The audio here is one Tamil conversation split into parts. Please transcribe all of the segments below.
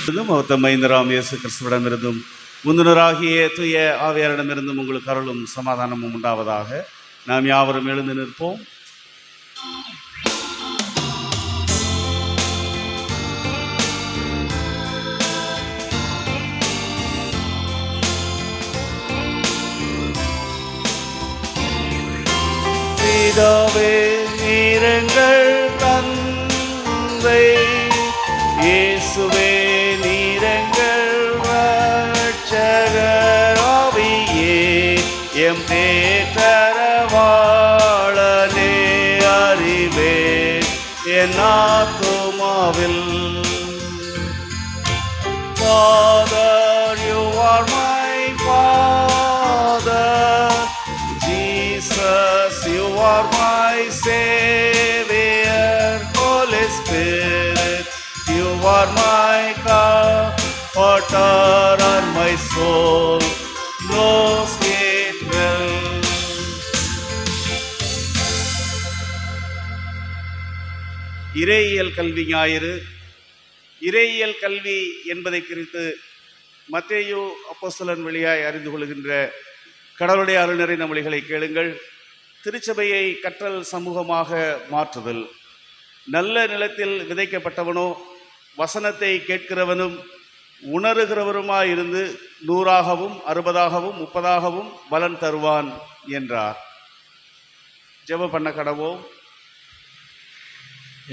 மைந்தராம் இயேசு கிறிஸ்துவிடமிருந்தும் முந்தினராகிய தூய ஆவியாரிடமிருந்தும் உங்களுக்கு அருளும் சமாதானமும் உண்டாவதாக. நாம் யாவரும் எழுந்து நிற்போம். பிதாவே நீரங்கள் தந்தை, இயேசுவே நீரங்கள் ரட்சகர், ஆவியே எம் தேற்றரவாளனே, அறிவே என் ஆத்துமாவில். Father, you are my Father. Jesus, you are my Savior. Holy Spirit, you are my comforter, and my soul knows it well. இறையியல் கல்வி ஞாயிறு. இறையியல் கல்வி என்பதை குறித்து மத்தேயு அப்போஸ்தலன் வழியாய் அறிந்து கொள்கின்ற கடவுளுடைய அருள் நிறைந்த மொழிகளை கேளுங்கள். திருச்சபையை கற்றல் சமூகமாக மாற்றுதல். நல்ல நிலத்தில் விதைக்கப்பட்டவனோ வசனத்தை கேட்கிறவனும் உணர்கிறவருமாயிருந்து 100ஆகவும் 60ஆகவும் 30ஆகவும் பலன் தருவான் என்றார். ஜெப பண்ண கடவோம்.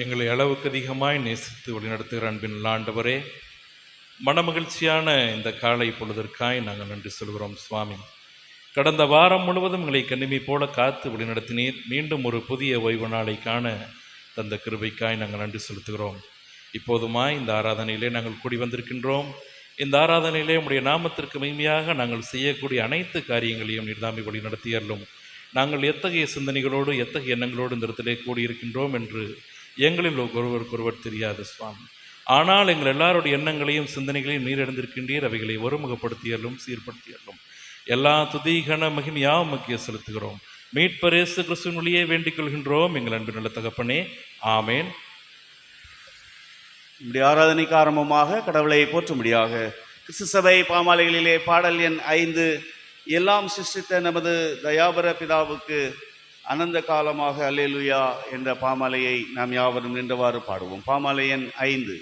எங்களை அளவுக்கு அதிகமாய் நேசித்து வழிநடத்துகிற அன்பின் ஆண்டவரே, மனமகிழ்ச்சியான இந்த காலை பொழுதற்காய் நாங்கள் நன்றி சொல்கிறோம் சுவாமி. கடந்த வாரம் முழுவதும் எங்களை கண்ணிமை போல காத்து வழிநடத்தினீர். மீண்டும் ஒரு புதிய ஓய்வு நாளை காண தந்த கிருபைக்காய் நாங்கள் நன்றி செலுத்துகிறோம். இப்போதுமாய் இந்த ஆராதனையிலே நாங்கள் கூடி வந்திருக்கின்றோம். இந்த ஆராதனையிலே உம்முடைய நாமத்திற்கு மகிமையாக நாங்கள் செய்யக்கூடிய அனைத்து காரியங்களையும் நீர்தாமி வழி நடத்தியறலும். நாங்கள் எத்தகைய சிந்தனைகளோடு எத்தகைய எண்ணங்களோடு இந்த இடத்திலே கூடியிருக்கின்றோம் என்று எங்களில் ஒருவருக்கொருவர் தெரியாது சுவாமி. ஆனால் எங்கள் எல்லாருடைய எண்ணங்களையும் சிந்தனைகளையும் நீரடைந்திருக்கின்றீர். அவைகளை ஒருமுகப்படுத்தியலும் சீர்படுத்தியலும். எல்லா துதிகன மகிமையாக முக்கிய செலுத்துகிறோம். மீட்பர் இயேசு கிறிஸ்துவினுடைய வேண்டிக் கொள்கின்றோம் எங்கள் அன்பு நல்ல தகப்பனே, ஆமேன். இப்படி ஆராதனைக்கு ஆரம்பமாக கடவுளை போற்றும்படியாக கிறிஸ்து சபை பாமாலைகளிலே பாடல் எண் 5, எல்லாம் சிருஷ்டித்த நமது தயாபர பிதாவுக்கு அனந்த காலமாக அல்லேலூயா என்ற பாமாலையை நாம் யாவரும் நின்றவாறு பாடுவோம். பாமாலை எண் 5.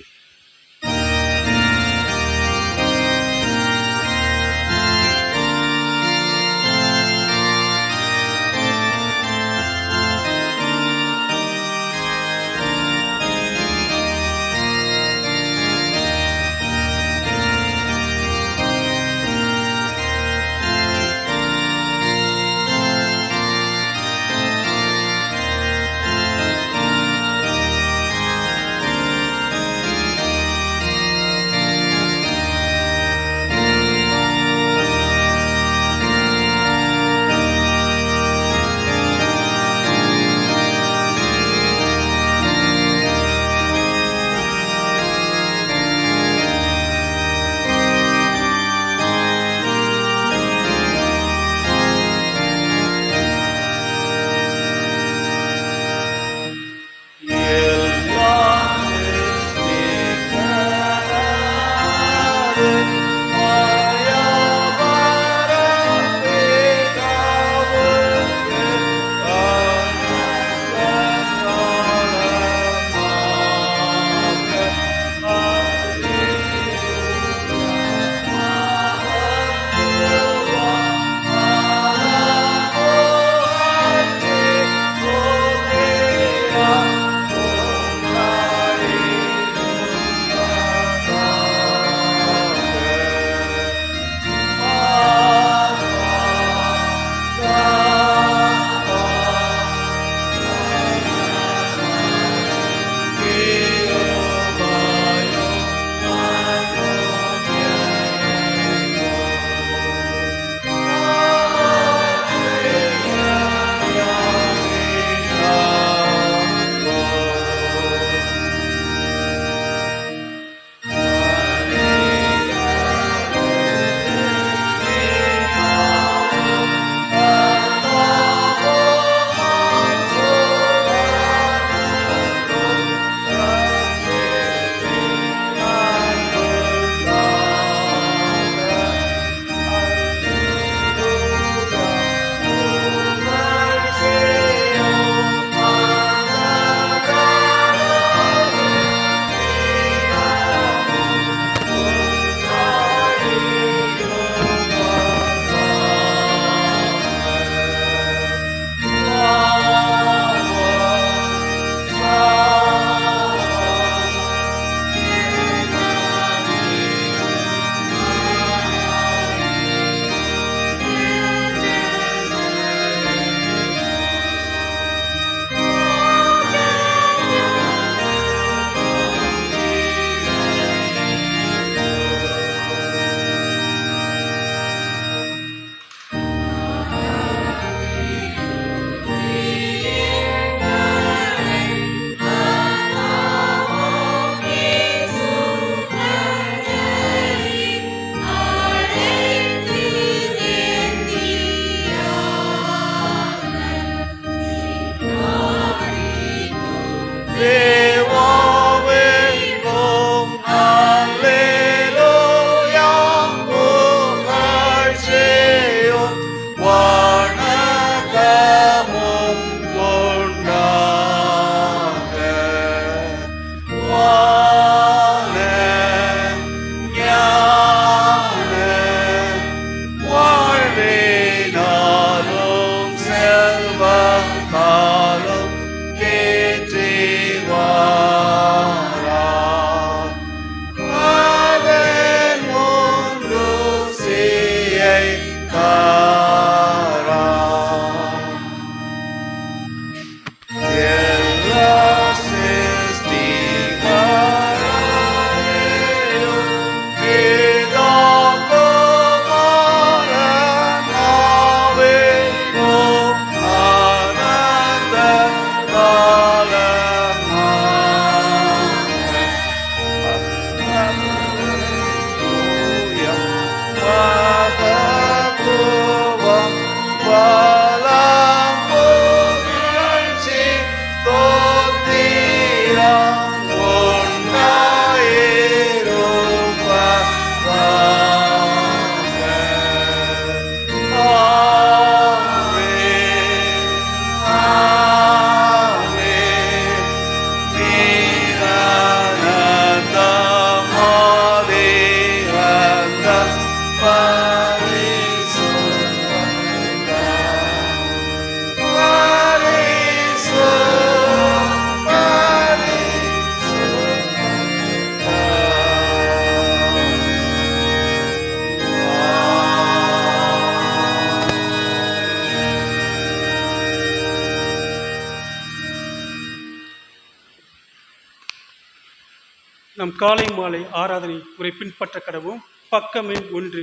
நம் காலை மாலை ஆராதனை முறை பின்பற்ற கடவும். பக்கம் எண் 1.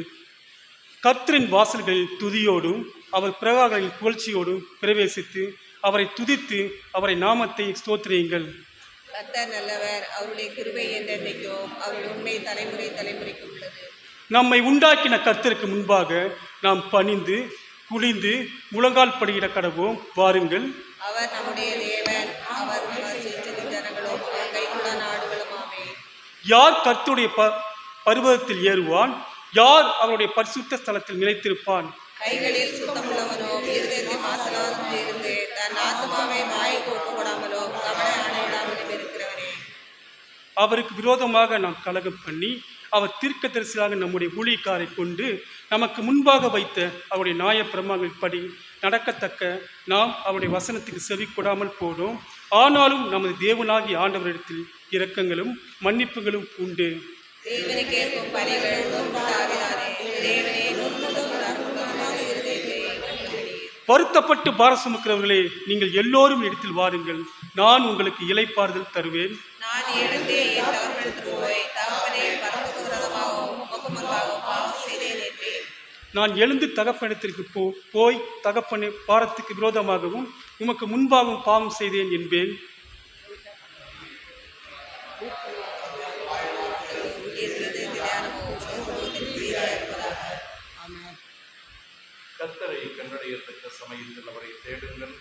கர்த்தரின் வாசல்களில் துதியோடும் அவர் பிரகாரங்களில் புகழ்ச்சியோடும் பிரவேசித்து அவரை துதித்து அவரை நாமத்தை ஸ்தோத்திரியுங்கள். கர்த்தர் நல்லவர், அவருடைய கிருபை என்றென்றைக்கும், அவருடைய உண்மை தலைமுறை தலைமுறைக்கு உள்ளது. நம்மை உண்டாக்கின கர்த்தருக்கு முன்பாக நாம் பணிந்து குனிந்து முழங்கால் படியிட கடவோம். வாருங்கள். அவர் நம்முடைய தேவன், அவர் சிற்றின ஜனங்களும் கைக்குள்ள நாடுகளுமாமே. யார் கர்த்தருடைய பர்வதத்தில் ஏறுவான்? யார் அவருடைய பரிசுத்த ஸ்தலத்தில் நிலைத்திருப்பான்? கைகளில் சுத்தமுள்ளவனோ, இருதயத்தை மாசலாதவனோ இருந்து தன் ஆத்மாவை மாய்க்கு ஒப்புக்கொடாமலோ கவன அணையிடாமலும் இருக்கிறவனே. அவருக்கு விரோதமாக நாம் கலகம் பண்ணி அவர் தீர்க்கதரிசியாக நம்முடைய ஊழியக்காரை கொண்டு நமக்கு முன்பாக வைத்த அவருடைய நியாய பிரமாணங்களின்படி நடக்கத்தக்க நாம் அவருடைய வசனத்துக்கு செவி கொடாமல் போனோம். ஆனாலும் நமது தேவனாகிய ஆண்டவரிடத்தில் இரக்கங்களும் மன்னிப்புகளும் உண்டு. தேவனுக்கு ஏற்கும் பணிகள் உண்டாகிறாரே. தேவனே வருத்தப்பட்டு பாரம் சுமக்கிறவர்களே, நீங்கள் எல்லோரும் இடத்தில் வாருங்கள், நான் உங்களுக்கு இளைப்பாறுதல் தருவேன். நான் எழுந்தே என் தகப்பனிடத்தில் போய், தகப்பனே, பரமக்கு விரோதமாகவும் உமக்கு முன்பாகவும் பாவம் செய்தேன் என்றேன். நான் எழுந்து தகப்பனிடத்திற்கு போய் தகப்பனே, பாரத்துக்கு விரோதமாகவும் உமக்கு முன்பாகவும் பாவம் செய்தேன் என்பேன். கர்த்தரை கண்டடையத்தக்க சமயத்தில் அவரை தேடுங்கள்,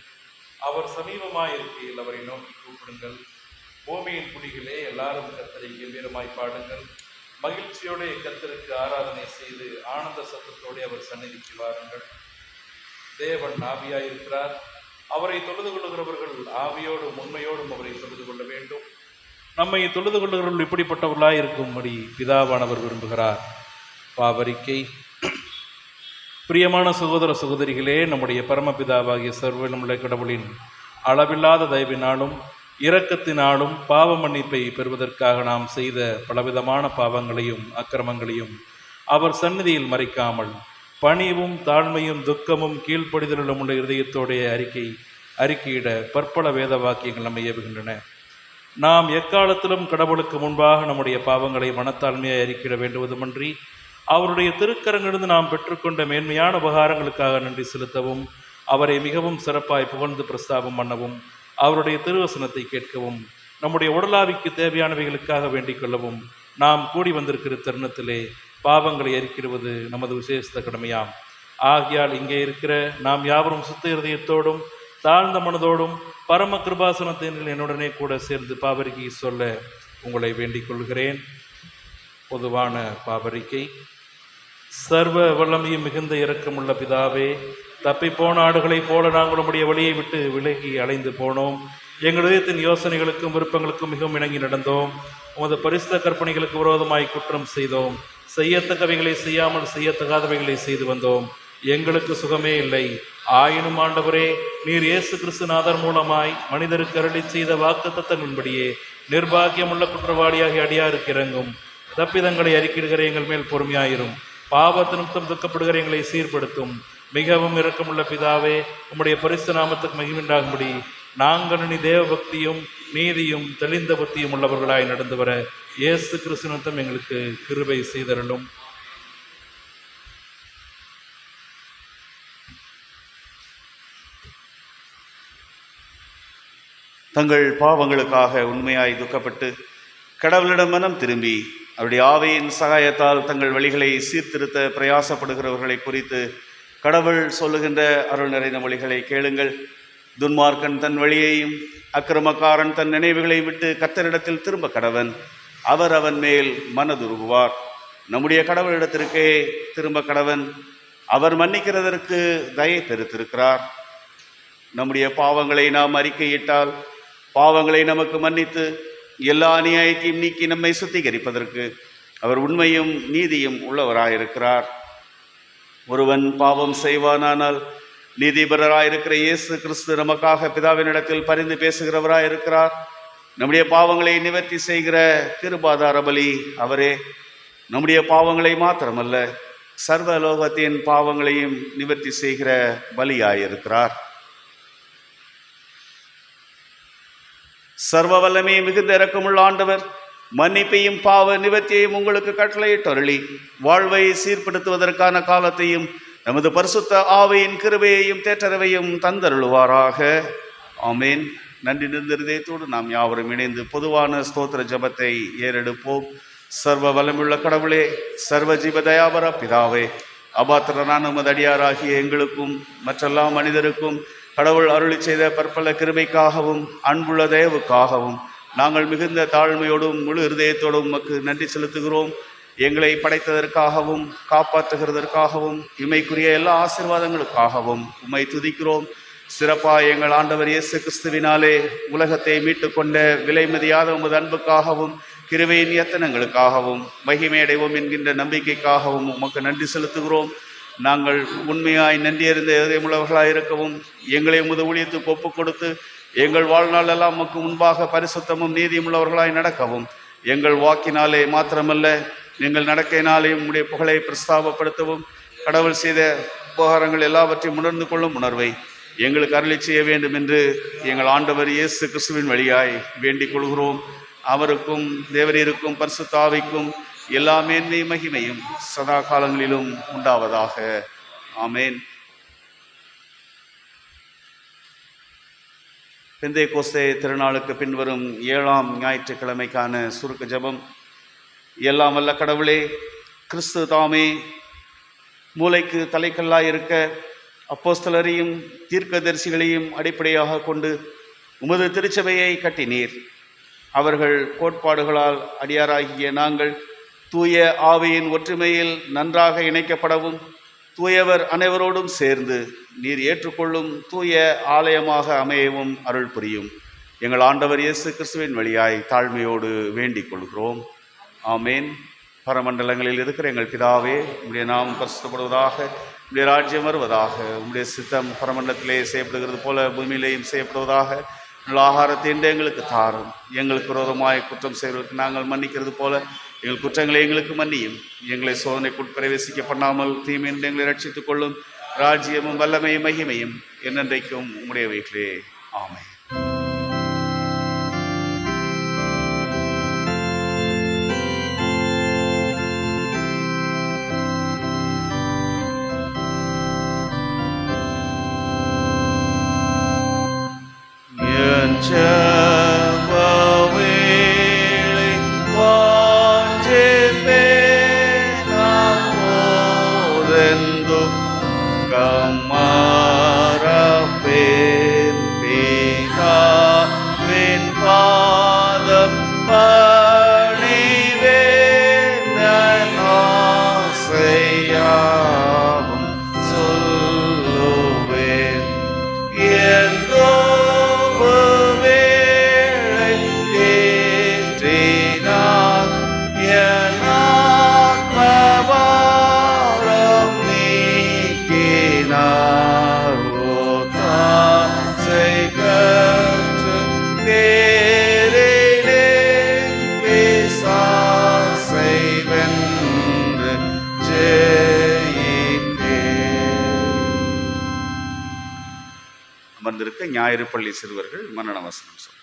அவர் சமீபமாயிருக்கையில் அவரை நோக்கி கூப்பிடுங்கள். பூமியின் குடிகளே, எல்லாரும் கர்த்தரை கம்பீரமாய் பாடுங்கள். மகிழ்ச்சியோடு கர்த்தருக்கு ஆராதனை செய்து ஆனந்த சத்தத்தோடு அவர் சந்நிதிக்கு வாருங்கள். தேவன் ஆவியாயிருக்கிறார், அவரை தொழுது கொள்ளுகிறவர்கள் ஆவியோடும் உண்மையோடும் அவரை தொழுது கொள்ள வேண்டும். நம்மை தொழுது கொள்ளுகிறவர்கள் இப்படிப்பட்டவர்களாய் இருக்கும்படி பிதாவானவர் விரும்புகிறார். பாவரிக்கை. பிரியமான சகோதர சகோதரிகளே, நம்முடைய பரமபிதாவாகிய சர்வவல்லமையுள்ள கடவுளின் அளவில்லாத தயவினாலும் இரக்கத்தினாலும் பாவ மன்னிப்பை பெறுவதற்காக நாம் செய்த பலவிதமான பாவங்களையும் அக்கிரமங்களையும் அவர் சந்நிதியில் மறைக்காமல் பணிவும் தாழ்மையும் துக்கமும் கீழ்ப்படிதலும் உள்ள இருதயத்தோடைய அறிக்கையிட பற்பல வேத வாக்கியங்கள் நம்மை ஏவுகின்றன. நாம் எக்காலத்திலும் கடவுளுக்கு முன்பாக நம்முடைய பாவங்களை மனத்தாழ்மையை அறிக்கையிட வேண்டுவதுமன்றி அவருடைய திருக்கரங்களிலிருந்து நாம் பெற்றுக்கொண்ட மேன்மையான உபகாரங்களுக்காக நன்றி செலுத்தவும், அவரை மிகவும் சிறப்பாய் புகழ்ந்து பிரஸ்தாபம் பண்ணவும், அவருடைய திருவசனத்தை கேட்கவும், நம்முடைய உடலாவிக்கு தேவையானவைகளுக்காக வேண்டிக் கொள்ளவும் நாம் கூடி வந்திருக்கிற தருணத்திலே பாவங்களை அறிக்கிடுவது நமது விசேஷ கடமையாம். ஆகையால் இங்கே இருக்கிற நாம் யாவரும் சுத்த இருதயத்தோடும் தாழ்ந்த மனதோடும் பரம கிருபாசனத்தின் என்னுடனே கூட சேர்ந்து பாவரிக்கை சொல்ல உங்களை வேண்டிக் கொள்கிறேன். பொதுவான பாவரிக்கை. சர்வ வல்லமையும் மிகுந்த இரக்கமுள்ள பிதாவே, தப்பி போன ஆடுகளைப் போல நாங்கள் நம்முடைய வழியை விட்டு விலகி அலைந்து போனோம். எங்கள் இதயத்தின் யோசனைகளுக்கும் விருப்பங்களுக்கும் மிகவும் இணங்கி நடந்தோம். உமது பரிசுத்த கற்பனைகளுக்கு விரோதமாய் குற்றம் செய்தோம். செய்யத்தக்கவைகளை செய்யாமல் செய்யத்தகாதவைகளை செய்து வந்தோம். எங்களுக்கு சுகமே இல்லை. ஆயினும் ஆண்டவரே, நீர் இயேசு கிறிஸ்துநாதர் மூலமாய் மனிதருக்கு அருளி செய்த வாக்குத்தத்தங்களின்படியே நிர்பாக்கியமுள்ள குற்றவாளியாகி அடியாருக்கு இறங்கும். தப்பிதங்களை அறிக்கிடுகிற எங்கள் மேல் பொறுமையாயிரும். பாவத்து நிமித்தம் துக்கப்படுகிற எங்களை சீர்படுத்தும். மிகவும் இரக்கமுள்ள பிதாவே, உம்முடைய பரிசுத்த நாமத்துக்கு மகிமையுண்டாகும்படி நாங்கள் இனி தேவ பக்தியும் நீதியும் தெளிந்த புத்தியும் உள்ளவர்களாய் நடந்து வர இயேசு கிறிஸ்து நிமித்தம் எங்களுக்கு கிருபை செய்தருளும். தங்கள் பாவங்களுக்காக உண்மையாய் துக்கப்பட்டு கடவுளிடம் மனம் திரும்பி அவருடைய ஆவியின் சகாயத்தால் தங்கள் வழிகளை சீர்திருத்த பிரயாசப்படுகிறவர்களை குறித்து கடவுள் சொல்லுகின்ற அருள் நிறைந்த மொழிகளை கேளுங்கள். துன்மார்க்கன் தன் வழியையும் அக்கிரமக்காரன் தன் நினைவுகளை விட்டு கர்த்தரிடத்தில் திரும்ப கடவன், அவர் அவன் மேல் மனதுருகுவார். நம்முடைய கடவுளிடத்திற்கே திரும்ப கடவன், அவர் மன்னிக்கிறதற்கு தயை பெருத்திருக்கிறார். நம்முடைய பாவங்களை நாம் அறிக்கையிட்டால் பாவங்களை நமக்கு மன்னித்து எல்லா அநியாயத்தையும் நீக்கி நம்மை சுத்திகரிப்பதற்கு அவர் உண்மையும் நீதியும் உள்ளவராயிருக்கிறார். ஒருவன் பாவம் செய்வானானால் நீதிபரராயிருக்கிற இயேசு கிறிஸ்து நமக்காக பிதாவினிடத்தில் பரிந்து பேசுகிறவராயிருக்கிறார். நம்முடைய பாவங்களை நிவர்த்தி செய்கிற கிருபாதார பலி அவரே. நம்முடைய பாவங்களை மாத்திரமல்ல, சர்வலோகத்தின் பாவங்களையும் நிவர்த்தி செய்கிற பலியாயிருக்கிறார். சர்வ வல்லமை மிகுந்த இரக்கமுள்ள ஆண்டவர் மன்னிப்பையும் பாவ நிவர்த்தியையும் உங்களுக்கு கட்டளையிட்டருளி வாழ்வை சீர்படுத்துவதற்கான காலத்தையும் நமது பரிசுத்த ஆவியின் கிருபையையும் தேற்றரவையும் தந்தருளுவாராக. ஆமேன். நன்றி நிறைந்த இதயத்தோடு நாம் யாவரும் இணைந்து பொதுவான ஸ்தோத்திர ஜபத்தை ஏறெடுப்போம். சர்வ வல்லமுள்ள கடவுளே, சர்வ ஜீவ தயாபர பிதாவே, அபாத்திரனான உமது அடியாராகிய எங்களுக்கும் மற்றெல்லா மனிதருக்கும் கடவுள் அருளி செய்த பற்பல கிருபைக்காகவும் அன்புள்ள தயவுக்காகவும் நாங்கள் மிகுந்த தாழ்மையோடும் முழு இருதயத்தோடும் உமக்கு நன்றி செலுத்துகிறோம். எங்களை படைத்ததற்காகவும் காப்பாற்றுகிறதற்காகவும் இமைக்குரிய எல்லா ஆசீர்வாதங்களுக்காகவும் உம்மை துதிக்கிறோம். சிறப்பாக எங்கள் ஆண்டவர் இயேசு கிறிஸ்துவினாலே உலகத்தை மீட்டு கொண்ட விலை மதியாத உமது அன்புக்காகவும் கிருபையின் எத்தனங்களுக்காகவும் மகிமையடைவோம் என்கின்ற நம்பிக்கைக்காகவும் உமக்கு நன்றி செலுத்துகிறோம். நாங்கள் உண்மையாய் நன்றியறிந்த இதயமுள்ளவர்களாக இருக்கவும் எங்களை உமது ஊழியத்துக்கு ஒப்புக் கொடுத்து எங்கள் வாழ்நாள் எல்லாம் உமக்கு முன்பாக பரிசுத்தமும் நீதியும் உள்ளவர்களாய் நடக்கவும் எங்கள் வாக்கினாலே மாத்திரமல்ல எங்கள் நடக்கையினாலேயும் உம்முடைய புகழை பிரஸ்தாபப்படுத்தவும் கடவுள் செய்த உபகாரங்கள் எல்லாவற்றையும் உணர்ந்து கொள்ளும் உணர்வை எங்களுக்கு அருளி செய்ய வேண்டும் என்று எங்கள் ஆண்டவர் இயேசு கிறிஸ்துவின் வழியாய் வேண்டிக் கொள்கிறோம். அவருக்கும் தேவரீருக்கும் பரிசுத்த ஆவிக்கும் எல்லா மேன்மை மகிமையும் சதா காலங்களிலும் உண்டாவதாக. ஆமேன். பெந்தேகோஸ்தே திருநாளுக்கு பின்வரும் 7ஆம் ஞாயிற்றுக்கிழமைக்கான சுருக்க ஜெபம். எல்லாம் வல்ல கடவுளே, கிறிஸ்து தாமே மூளைக்கு தலைக்கல்லாய் இருக்க அப்போஸ்தலரையும் தீர்க்கதரிசிகளையும் அடிப்படையாக கொண்டு உமது திருச்சபையை கட்டினீர். அவர்கள் கோட்பாடுகளால் அடியாராகிய நாங்கள் தூய ஆவியின் ஒற்றுமையில் நன்றாக இணைக்கப்படவும் தூயவர் அனைவரோடும் சேர்ந்து நீர் ஏற்றுக்கொள்ளும் தூய ஆலயமாக அமையவும் அருள் புரியும். எங்கள் ஆண்டவர் இயேசு கிறிஸ்துவின் வழியாய் தாழ்மையோடு வேண்டிக் கொள்கிறோம். ஆமேன். பரமண்டலங்களில் இருக்கிற எங்கள் பிதாவே, உம்முடைய நாமம் பரிசுத்தப்படுவதாக, உம்முடைய ராஜ்யம் வருவதாக, உம்முடைய சித்தம் பரமண்டலத்திலே செய்யப்படுகிறது போல பூமியிலேயும் செய்யப்படுவதாக. ஆகாரத்தை இன்று எங்களுக்கு தாரும். எங்களுக்கு விரோதமாய் குற்றம் செய்வதற்கு நாங்கள் மன்னிக்கிறது போல எங்கள் குற்றங்களை எங்களுக்கு மன்னியும். எங்களை சோதனைக்குள் பிரவேசிக்க பண்ணாமல் தீமையின்றி எங்களை ரட்சித்துக் கொள்ளும். ராஜ்யமும் வல்லமையும் மகிமையும் என்னென்றைக்கும் உம்முடையவைகளே. ஆமென். அமர்ந்திருக்க ஞாயிறு பள்ளி சிறுவர்கள் மன்னன வசனம் சொல்வார்.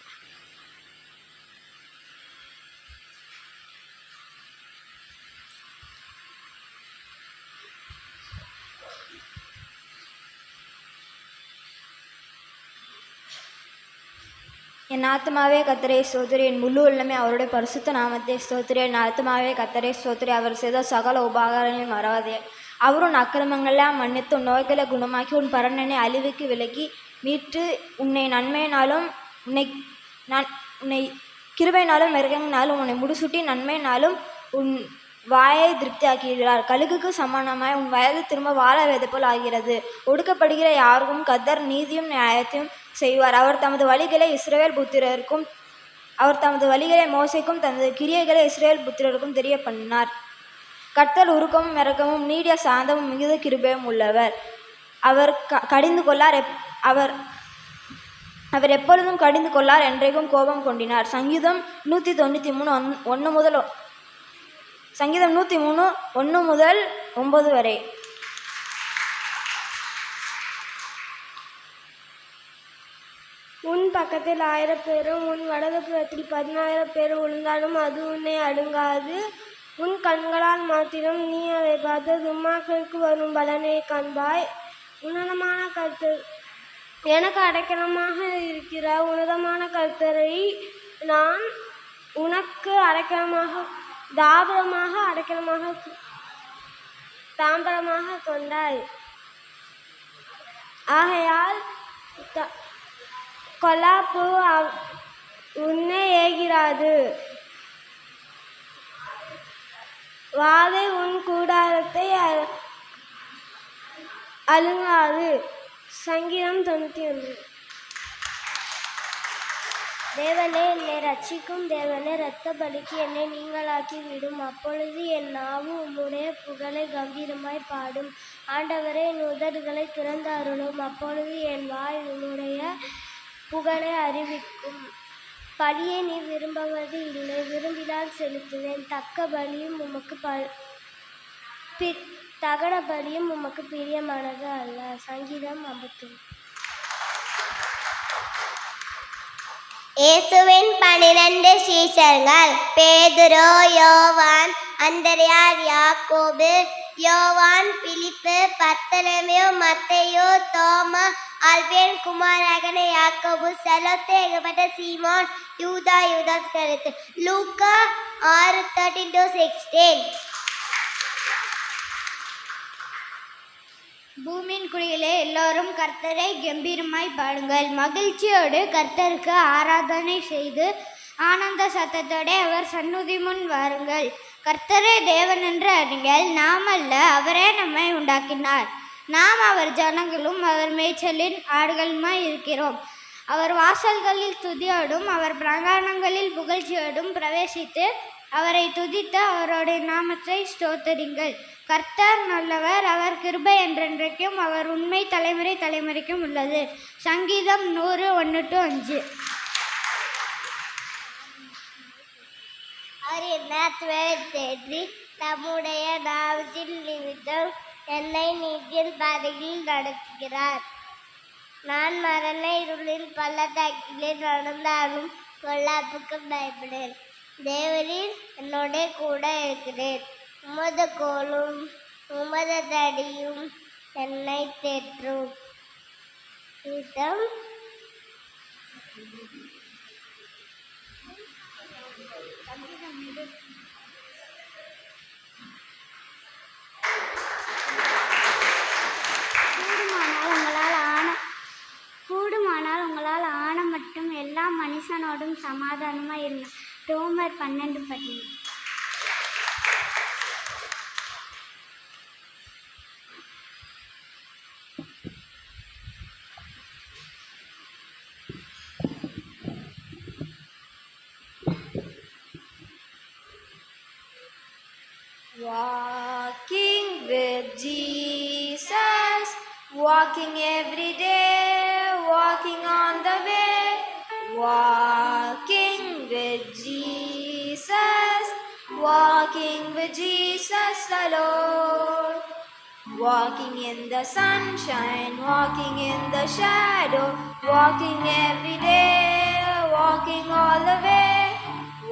என் ஆத்மாவே கர்த்தரை ஸ்தோத்திரி, என் முழு உள்ளமே அவருடைய பரிசுத்த நாமத்தை ஸ்தோத்திரி. என் ஆத்மாவே கர்த்தரை ஸ்தோத்திரி, அவர் செய்த சகல உபகாரங்களையும் மறவாதே. அவரும் அக்கிரமங்களெல்லாம் மன்னித்து உன் நோய்களை குணமாக்கி உன் பரணனை அழிவுக்கு விலக்கி மீட்டு உன்னை நன்மையினாலும் உன்னை கிருபையினாலும் மிருகங்களாலும் உன்னை முடிசூட்டி நன்மையினாலும் உன் வாயை திருப்தியாக்குகிறார். கழுகுக்கு சமானமாய் உன் வயது திரும்ப வாழ வேதை போல் ஆகிறது. ஒடுக்கப்படுகிற யாருக்கும் கர்த்தர் நீதியும் நியாயத்தையும் செய்வார். அவர் தமது வழிகளை இஸ்ரவேல் புத்திரருக்கும் அவர் தமது வழிகளை மோசைக்கும் தமது கிரியைகளை இஸ்ரவேல் புத்திரருக்கும் தெரிய பண்ணினார். கர்த்தர் உருக்கமும் இரக்கமும் நீடிய சாந்தமும் மிகுந்த கிருபையும் உள்ளவர். அவர் கடிந்து கொள்ளார். அவர் எப்பொழுதும் கடிந்து கொள்ளார், என்றைக்கும் கோபம் கொண்டினார். சங்கீதம் 193 1 முதல் சங்கீதம் 103 1 முதல் 9 வரை. உன் பக்கத்தில் 1000 பேரும் உன் வலதுபுறத்தில் 10000 பேரும் விழுந்தாலும் அது உன்னை அணுகாது. உன் கண்களால் மாத்திரம் நீ அதை பார்த்து துன்மார்க்கருக்கு வரும் பலனை காண்பாய். உன்னதமான கர்த்தர் எனக்கு அடைக்கலமாக இருக்கிறார். உன்னதமான கர்த்தரை நான் உனக்கு தாம்பரமாக கொண்டாய். ஆகையால் கொல்லாப்பு உன்னை ஏகிறாது, வாதை உன் கூடாரத்தை அழுங்காது. சங்கீதம் 91. தேவனே, என்னை ரட்சிக்கும். தேவனே, இரத்த பலிக்கு என்னை நீங்களாக்கி விடும். அப்பொழுது என் நாவு உம்முடைய புகழை கம்பீரமாய் பாடும். ஆண்டவரே, என் உதடுகளை திறந்தருளும். அப்பொழுது என் வாய் உம்முடைய புகழை அறிவிக்கும். பலியை நீ விரும்புவது இல்லை, விரும்பினால் செலுத்துவேன். தகன பலியும் உமக்கு பிரியமானது அல்ல. சங்கீதம் 51. இயேசுவின் 12 சீஷர்கள் பேதுரு, யோவான், அந்திரேயா, யாக்கோபு, யோவான், பிலிப்பு, பர்த்தலமேயு, மத்தேயு, தோமா, அல்பேயு குமாரனாகிய யாக்கோபு, செலோத்தே எகப்பட்ட சீமோன், யூதா இஸ்கரியோத்து. லூக்கா 6:13-16. பூமியின் குடிகளே, எல்லோரும் கர்த்தரை கம்பீரமாய் பாடுங்கள். மகிழ்ச்சியோடு கர்த்தருக்கு ஆராதனை செய்து ஆனந்த சத்தத்தோடு அவர் சந்நிதி முன் வாருங்கள். கர்த்தரே தேவன் என்று அறிங்கள். நாம் அல்ல, அவரே நம்மை உண்டாக்கினார். நாம் அவர் ஜனங்களும் அவர் மேய்ச்சலின் ஆடுகளுமாய் இருக்கிறோம். அவர் வாசல்களில் துதியோடும் அவர் பிராங்காணங்களில் புகழ்ச்சியோடும் பிரவேசித்து அவரை துதித்து அவருடைய நாமத்தை ஸ்தோத்தரிங்கள். கர்த்தர் நல்லவர், அவர் கிருபை என்றென்றைக்கும், அவர் உண்மை தலைமுறை தலைமுறைக்கும் உள்ளது. சங்கீதம் 100:1-5. அவர் என் ஆத்துமாவை தேற்றி தம்முடைய நாமத்தின் நிமித்தம் என்னை நீதியின் பாதையில் நடத்துகிறார். நான் மரண இருளின் பள்ளத்தாக்கிலே நடந்தாலும் பொல்லாப்புக்கு பயப்படேன். தேவரீர் என்னோட கூட இருக்கிறேன். உமது கோலும் உமது தடியும் என்னை தேற்றும். கூடுமானால் உங்களால் ஆன மட்டும் எல்லா மனுஷனோடும் சமாதானமாக இருந்தார். ரோமர் 12:10. Walking with Jesus, walking every day, walking on the way, walking with Jesus, walking with Jesus alone, walking in the sunshine, walking in the shadow, walking every day, walking all the way.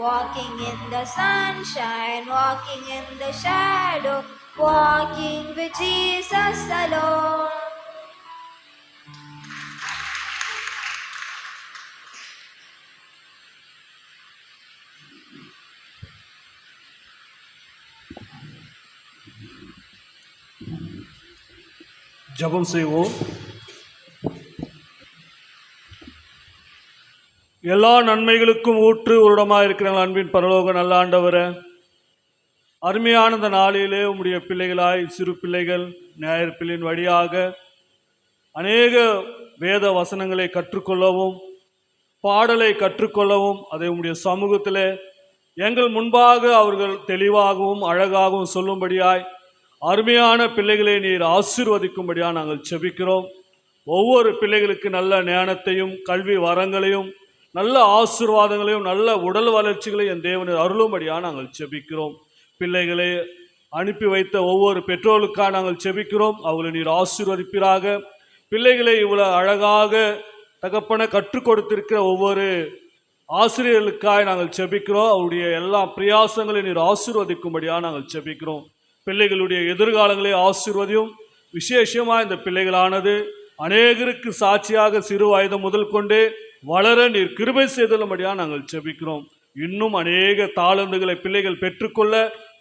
Walking in the sunshine, walking in the shadow, walking with Jesus alone. ஜெபம் செய்வோம். எல்லா நன்மைகளுக்கும் ஊற்று உருடமாக இருக்கிற அன்பின் பரலோக நல்ல ஆண்டவரே, அருமையான இந்த நாளிலே உம்முடைய பிள்ளைகளாய் சிறு பிள்ளைகள் ஞாயிற்பிள்ளின் வழியாக அநேக வேத வசனங்களை கற்றுக்கொள்ளவும் பாடலை கற்றுக்கொள்ளவும் அதை உம்முடைய சமூகத்திலே எங்கள் முன்பாக அவர்கள் தெளிவாகவும் அழகாகவும் சொல்லும்படியாய் அருமையான பிள்ளைகளை நீர் ஆசீர்வதிக்கும்படியாக நாங்கள் செபிக்கிறோம். ஒவ்வொரு பிள்ளைகளுக்கு நல்ல ஞானத்தையும் கல்வி வரங்களையும் நல்ல ஆசீர்வாதங்களையும் நல்ல உடல் வளர்ச்சிகளையும் என் தேவனை அருளும்படியாக நாங்கள் செபிக்கிறோம். பிள்ளைகளை அனுப்பி வைத்த ஒவ்வொரு பெற்றோர்களுக்காக நாங்கள் செபிக்கிறோம். அவர்களை நீர் ஆசீர்வதிப்பீராக. பிள்ளைகளை இவ்வளோ அழகாக தகப்பனை கற்றுக் கொடுத்திருக்கிற ஒவ்வொரு ஆசிரியர்களுக்காய் நாங்கள் செபிக்கிறோம். அவருடைய எல்லா பிரயாசங்களையும் நீர் ஆசீர்வதிக்கும்படியாக நாங்கள் செபிக்கிறோம். பிள்ளைகளுடைய எதிர்காலங்களை ஆசீர்வதியும். விசேஷமாக இந்த பிள்ளைகளானது அநேகருக்கு சாட்சியாக சிறு வயது முதல் கொண்டே வளர நீர் கிருபை செய்துள்ளபடியாக நாங்கள் செபிக்கிறோம். இன்னும் அநேக தாளந்துகளை பிள்ளைகள் பெற்றுக்கொள்ள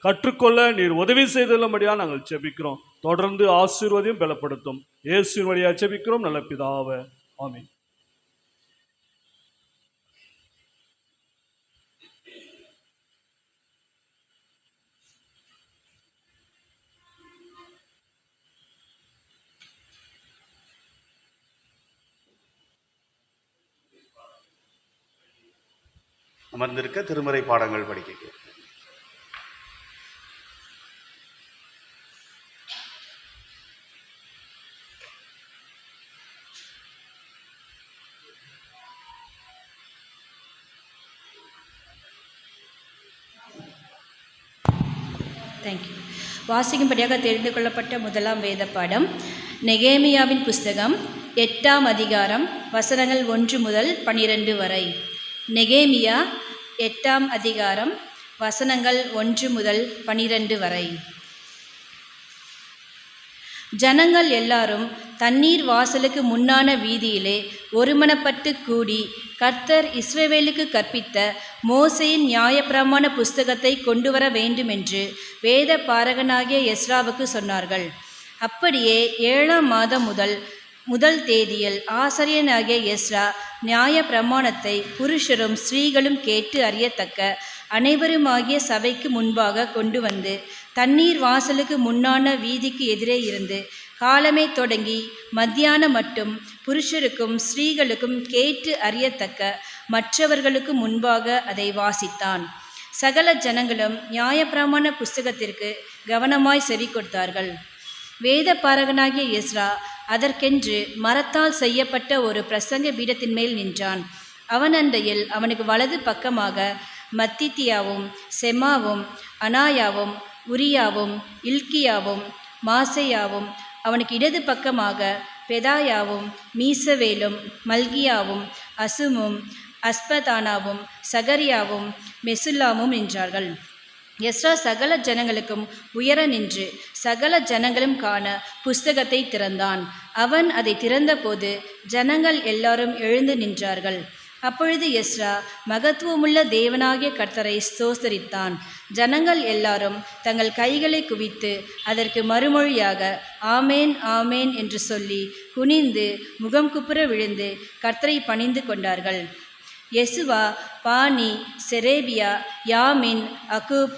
கற்றுக்கொள்ள நீர் உதவி செய்துள்ளபடியாக நாங்கள் செபிக்கிறோம். தொடர்ந்து ஆசீர்வதியும் பலப்படுத்தும். இயேசுவின் வழியாக செபிக்கிறோம் நல்ல பிதாவே, ஆமென். அமர்ந்திருக்க திருமறை பாடங்கள் படிக்க. தேங்க்யூ. வாசிக்கும்படியாக தெரிந்து கொள்ளப்பட்ட முதலாம் வேத பாடம் நெகேமியாவின் புஸ்தகம் 8ஆம் அதிகாரம் வசனங்கள் 1 முதல் 12 வரை. நெகேமியா 8ஆம் அதிகாரம் வசனங்கள் 1 முதல் 12 வரை. ஜனங்கள் எல்லாரும் தண்ணீர் வாசலுக்கு முன்னான வீதியிலே ஒருமனப்பட்டு கூடி கர்த்தர் இஸ்ரவேலுக்கு கற்பித்த மோசேயின் நியாயப்பிரமாண புஸ்தகத்தை கொண்டு வர வேண்டுமென்று வேத பாரகனாகிய எஸ்ராவுக்கு சொன்னார்கள். அப்படியே 7ஆம் மாதம் முதல் தேதியில் ஆசாரியனாகிய எஸ்ரா நியாய பிரமாணத்தை புருஷரும் ஸ்திரீகளும் கேட்டு அறியத்தக்க அனைவருமாகிய சபைக்கு முன்பாக கொண்டு வந்து தண்ணீர் வாசலுக்கு முன்னான வீதிக்கு எதிரே இருந்து காலமே தொடங்கி மத்தியானம் மட்டும் புருஷருக்கும் ஸ்திரீகளுக்கும் கேட்டு அறியத்தக்க மற்றவர்களுக்கு முன்பாக அதை வாசித்தான். சகல ஜனங்களும் நியாயப்பிரமாண புஸ்தகத்திற்கு கவனமாய் செவி கொடுத்தார்கள். வேத பாரகனாகிய எஸ்ரா அதற்கென்று மரத்தால் செய்யப்பட்ட ஒரு பிரசங்க பீடத்தின் மேல் நின்றான். அவன் அண்டையில் அவனுக்கு வலது பக்கமாக மத்தித்தியாவும் செமாவும் அனாயாவும் உரியாவும் இல்கியாவும் மாசையாவும், அவனுக்கு இடது பக்கமாக பெதாயாவும் மீசவேலும் மல்கியாவும் அசுமும் அஸ்பதானாவும் சகரியாவும் மெசுல்லாமும் நின்றார்கள். எஸ்ரா சகல ஜனங்களுக்கும் உயர நின்று சகல ஜனங்களும் காண புஸ்தகத்தை திறந்தான். அவன் அதை திறந்தபோது ஜனங்கள் எல்லாரும் எழுந்து நின்றார்கள். அப்பொழுது எஸ்ரா மகத்துவமுள்ள தேவனாகிய கர்த்தரை ஸ்தோத்தரித்தான். ஜனங்கள் எல்லாரும் தங்கள் கைகளை குவித்து அதற்கு மறுமொழியாக ஆமேன் ஆமேன் என்று சொல்லி குனிந்து முகம் குப்புற விழுந்து கர்த்தரை பணிந்து கொண்டார்கள். யெசுவா, பானி, செரேபியா, யாமின், அகூப்,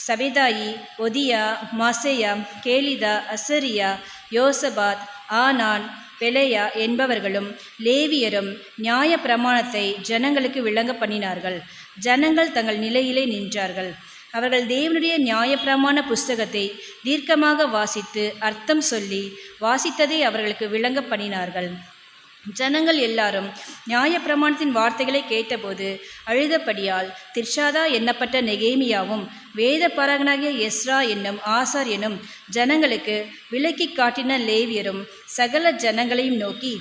சபெதாயி, ஒதியா, மாசேயா, கேலிதா, அசரியா, யோசபாத், ஆனான், பெலேயா என்பவர்களும் லேவியரும் நியாய பிரமாணத்தை ஜனங்களுக்கு விளங்க பண்ணினார்கள். ஜனங்கள் தங்கள் நிலையிலே நின்றார்கள். அவர்கள் தேவனுடைய நியாயப்பிரமாண புஸ்தகத்தை தீர்க்கமாக வாசித்து அர்த்தம் சொல்லி வாசித்ததை அவர்களுக்கு விளங்க பண்ணினார்கள். ஜனங்கள் எல்லாரும் நியாயப்பிரமாணத்தின் வார்த்தைகளை கேட்டபோது அழுதபடியால் திர்ஷாதா எண்ணப்பட்ட நெகேமியாவும் வேத பாரகனாகிய எஸ்ரா என்னும் ஆசாரியனும் ஜனங்களுக்கு விலக்கி காட்டின லேவியரும் சகல ஜனங்களையும் நோக்கி,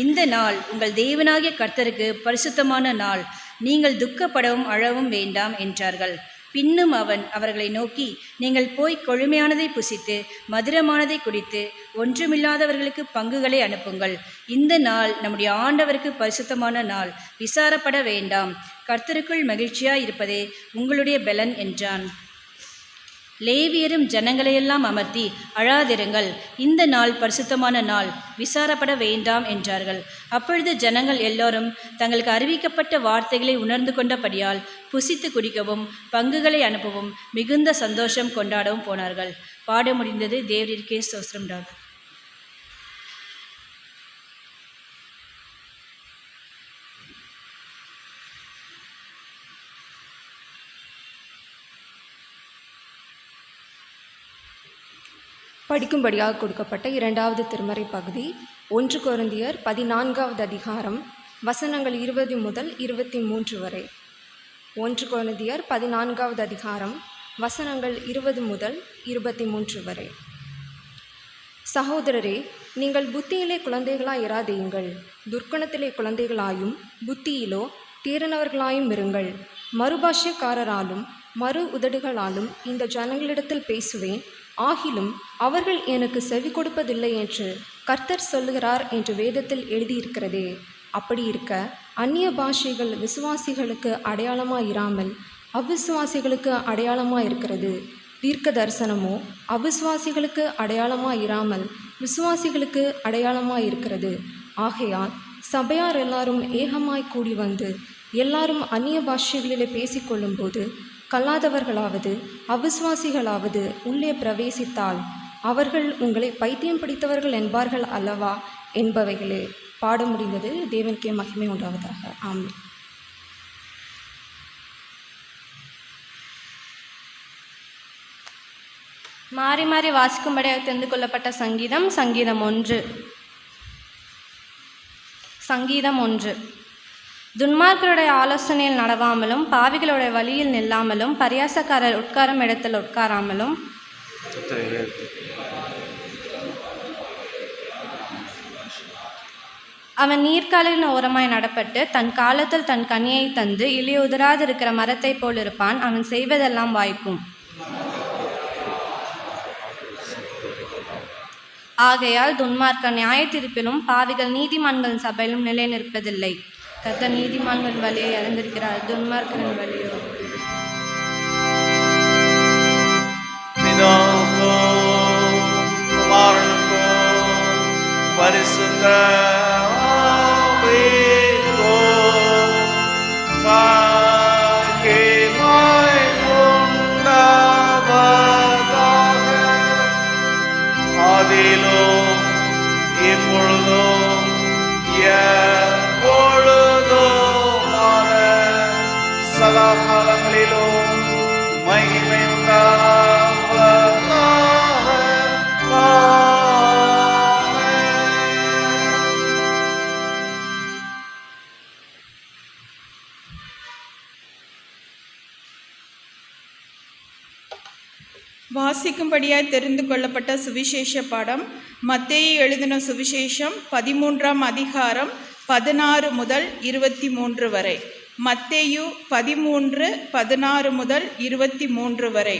இந்த நாள் உங்கள் தேவனாகிய கர்த்தருக்கு பரிசுத்தமான நாள், நீங்கள் துக்கப்படவும் அழவும் வேண்டாம் என்றார்கள். பின்னும் அவன் அவர்களை நோக்கி, நீங்கள் போய் கொழுமையானதை புசித்து மதுரமானதை குடித்து ஒன்றுமில்லாதவர்களுக்கு பங்குகளை அனுப்புங்கள். இந்த நாள் நம்முடைய ஆண்டவருக்கு பரிசுத்தமான நாள், விசாரப்பட வேண்டாம், கர்த்தருக்குள் மகிழ்ச்சியாய் இருப்பதே உங்களுடைய பலன் என்றான். லேவியரும் ஜனங்களையெல்லாம் அமர்த்தி, அழாதிருங்கள், இந்த நாள் பரிசுத்தமான நாள், விசாரப்பட வேண்டாம் என்றார்கள். அப்பொழுது ஜனங்கள் எல்லோரும் தங்களுக்கு அறிவிக்கப்பட்ட வார்த்தைகளை உணர்ந்து கொண்டபடியால் புசித்து குடிக்கவும் பங்குகளை அனுப்பவும் மிகுந்த சந்தோஷம் கொண்டாடவும் போனார்கள். பாட முடிந்தது. தேவரிற்கே ஸ்தோத்திரம். டாக்டர் படிக்கும்படியாக கொடுக்கப்பட்ட இரண்டாவது திருமறை பகுதி 1 கொரிந்தியர் 14வது அதிகாரம் வசனங்கள் 20 முதல் 23 வரை. 1 கொரிந்தியர் 14வது அதிகாரம் வசனங்கள் 20 முதல் 23 வரை. சகோதரரே, நீங்கள் புத்தியிலே குழந்தைகளாய் இராதேயுங்கள், துர்க்குணத்திலே குழந்தைகளாயும் புத்தியிலோ தேறினவர்களாயும் இருங்கள். மறுபாஷைக்காரராலும் மறு உதடுகளாலும் இந்த ஜனங்களிடத்தில் பேசுவேன், ஆகிலும் அவர்கள் எனக்கு செவி கொடுப்பதில்லை என்று கர்த்தர் சொல்லுகிறார் என்று வேதத்தில் எழுதியிருக்கிறதே. அப்படி இருக்க அந்நிய பாஷைகள் விசுவாசிகளுக்கு அடையாளமாயிராமல் அவிசுவாசிகளுக்கு அடையாளமாயிருக்கிறது. தீர்க்க தரிசனமோ அவிசுவாசிகளுக்கு அடையாளமாயிராமல் விசுவாசிகளுக்கு அடையாளமாயிருக்கிறது. ஆகையால் சபையார் எல்லாரும் ஏகமாய் கூடி வந்து எல்லாரும் அந்நிய பாஷைகளிலே பேசிக்கொள்ளும்போது கல்லாதவர்களாவது அவிசுவாசிகளாவது உள்ளே பிரவேசித்தால் அவர்கள் உங்களை பைத்தியம் பிடித்தவர்கள் என்பார்கள் அல்லவா என்பவைகளே. பாட முடிந்தது. தேவனுக்கே மகிமை உண்டாவதாக. ஆமென். மாறி மாறி வாசிக்கும்படியாக தெரிந்து கொள்ளப்பட்ட சங்கீதம் சங்கீதம் 1. துன்மார்க்கருடைய ஆலோசனையில் நடவாமலும் பாவிகளுடைய வழியில் நில்லாமலும் பரியாசக்காரர் உட்காரும் இடத்தில் உட்காராமலும் அவன் நீர்க்காலின் ஓரமாய் நடப்பட்டு தன் காலத்தில் தன் கனியை தந்து இலையுதிராதிருக்கிற மரத்தை போல் இருப்பான். அவன் செய்வதெல்லாம் வாய்க்கும். ஆகையால் துன்மார்க்கர் நியாய தீர்ப்பிலும் பாவிகள் நீதிமான்கள் சபையிலும் நிலை நிற்பதில்லை. கர்த்தர் நீதிமான்கள் வழியை அறிந்திருக்கிறார், துன்மார்க்கரின் வழியோ பரிசுத்த ஆதியிலும் இப்பொழுதும் எப்பொழுதுமான சதா காலங்களிலும் மகிமை உண்டாவதாக. வாசிக்கும்படியாய் தெரிந்து கொள்ளப்பட்ட சுவிசேஷ பாடம். மத்தேயு எழுதின சுவிசேஷம் 13ஆம் அதிகாரம் 16 முதல் 23 வரை. மத்தேயு 13:16 முதல் 23 வரை.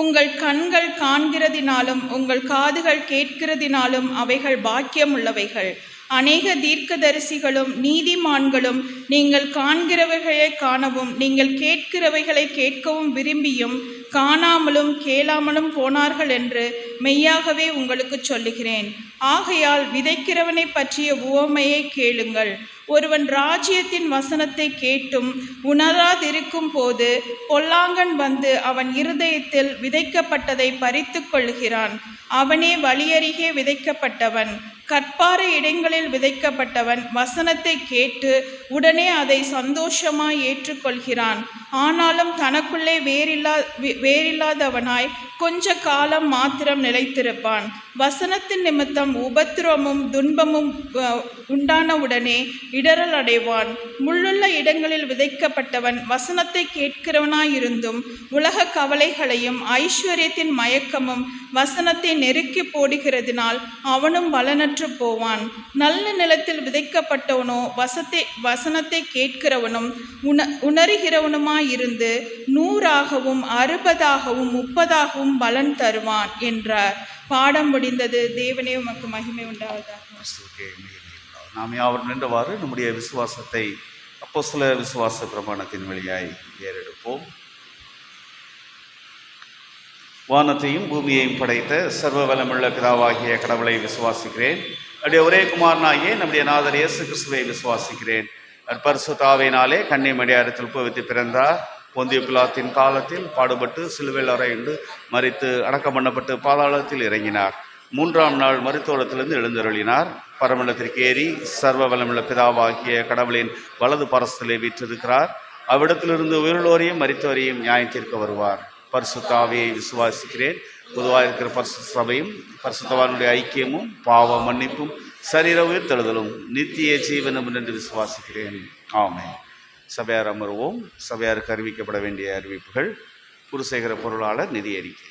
உங்கள் கண்கள் காண்கிறதினாலும் உங்கள் காதுகள் கேட்கிறதினாலும் அவைகள் பாக்கியம் உள்ளவைகள். அநேக தீர்க்கதரிசிகளும் நீதிமான்களும் நீங்கள் காண்கிறவைகளை காணவும் நீங்கள் கேட்கிறவைகளை கேட்கவும் விரும்பியும் காணாமலும் கேளாமலும் போனார்கள் என்று மெய்யாகவே உங்களுக்கு சொல்லுகிறேன். ஆகையால் விதைக்கிறவனை பற்றிய உவமையை கேளுங்கள். ஒருவன் ராஜ்யத்தின் வசனத்தை கேட்டும் உணராதிருக்கும் போது பொல்லாங்கன் வந்து அவன் இருதயத்தில் விதைக்கப்பட்டதை பறித்து கொள்கிறான். அவனே வழியருகே விதைக்கப்பட்டவன். கற்பாறை இடங்களில் விதைக்கப்பட்டவன் வசனத்தை கேட்டு உடனே அதை சந்தோஷமாய் ஏற்றுக்கொள்கிறான். ஆனாலும் தனக்குள்ளே வேறில்லாதவனாய் கொஞ்ச காலம் மாத்திரம் நிலைத்திருப்பான். வசனத்தின் நிமித்தம் உபத்திரமும் துன்பமும் உண்டானவுடனே இடறல் அடைவான். முள்ளுள்ள இடங்களில் விதைக்கப்பட்டவன் வசனத்தை கேட்கிறவனாயிருந்தும் உலக கவலைகளையும் ஐஸ்வர்யத்தின் மயக்கமும் வசனத்தை நெருக்கி போடுகிறதினால் அவனும் பலனற்று போவான். நல்ல நிலத்தில் விதைக்கப்பட்டவனோ வசனத்தை கேட்கிறவனும் உணர்கிறவனுமாயிருந்து 100ஆகவும் 60ஆகவும் 30ஆகவும் பலன் தருவான் என்றார். பாடம் முடிந்தது. தேவனே உமக்கு மகிமை உண்டாவதாக. நாம் யாவரும் நின்றவாறு நம்முடைய விசுவாசத்தை அப்போஸ்தல விசுவாச பிரமாணத்தின் வழியாய் ஏறெடுப்போம். வானத்தையும் பூமியையும் படைத்த சர்வ வல்லமுள்ள பிதாவாகிய கடவுளை விசுவாசிக்கிறேன். நம்முடைய ஒரே குமாரனாகிய நம்முடைய நாதர் இயேசு கிறிஸ்துவை விசுவாசிக்கிறேன். பரிசுத்த ஆவியினாலே கன்னி மரியாதையில் உட்பவித்து பிறந்தார். பொந்திய பிலாத்தின் காலத்தில் பாடுபட்டு சிலுவையில் அறையுண்டு மரித்து அடக்கம் பண்ணப்பட்டு பாதாளத்தில் இறங்கினார். 3ஆம் நாள் மருத்துவத்திலிருந்து எழுந்தருளினார். பரமண்டலத்திற்கு ஏறி சர்வ வல்லமுள்ள பிதாவாகிய கடவுளின் வலது பரஸ்தலை வீற்றிருக்கிறார். அவ்விடத்திலிருந்து உயிரோரையும் மரித்தவரையும் நியாயத்திற்கு வருவார். பரிசுத்த ஆவியை விசுவாசிக்கிறேன். பொதுவாக இருக்கிற பரிசுத்த சபையும் பரிசுத்தவானுடைய ஐக்கியமும் பாவ மன்னிப்பும் சரீர உயிர்த்தெழுதலும் நித்திய ஜீவனும் என்று விசுவாசிக்கிறேன். ஆமென். சபையார் அமர்வோம். சபையாருக்கு அறிவிக்கப்பட வேண்டிய அறிவிப்புகள். குருசேகர பொருளாளர் நிதி அறிக்கை.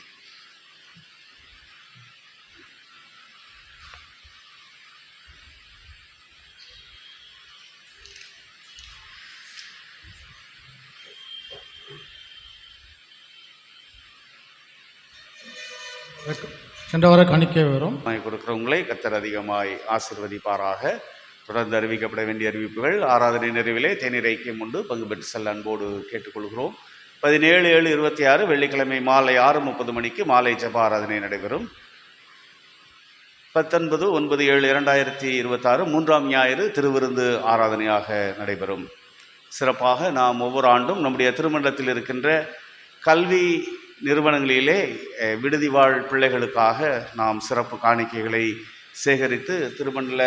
சென்ற வார காணிக்கை வரும் கொடுக்கிறவங்களை கர்த்தர் அதிகமாய் ஆசீர்வதிப்பாராக. தொடர்ந்து அறிவிக்கப்பட வேண்டிய அறிவிப்புகள். ஆராதனை நிறைவிலே தேநீர் ஐக்கியம் உண்டு, பங்கு பெற்று செல்ல அன்போடு கேட்டுக்கொள்கிறோம். 17/7/26 வெள்ளிக்கிழமை மாலை 6:30 மணிக்கு மாலை ஜெப ஆராதனை நடைபெறும். 19/9/7/2026 3ஆம் ஞாயிறு திருவிருந்து ஆராதனையாக நடைபெறும். சிறப்பாக நாம் ஒவ்வொரு ஆண்டும் நம்முடைய திருமண்டலத்தில் இருக்கின்ற கல்வி நிறுவனங்களிலே விடுதி வாழ் பிள்ளைகளுக்காக நாம் சிறப்பு காணிக்கைகளை சேகரித்து திருமண்டல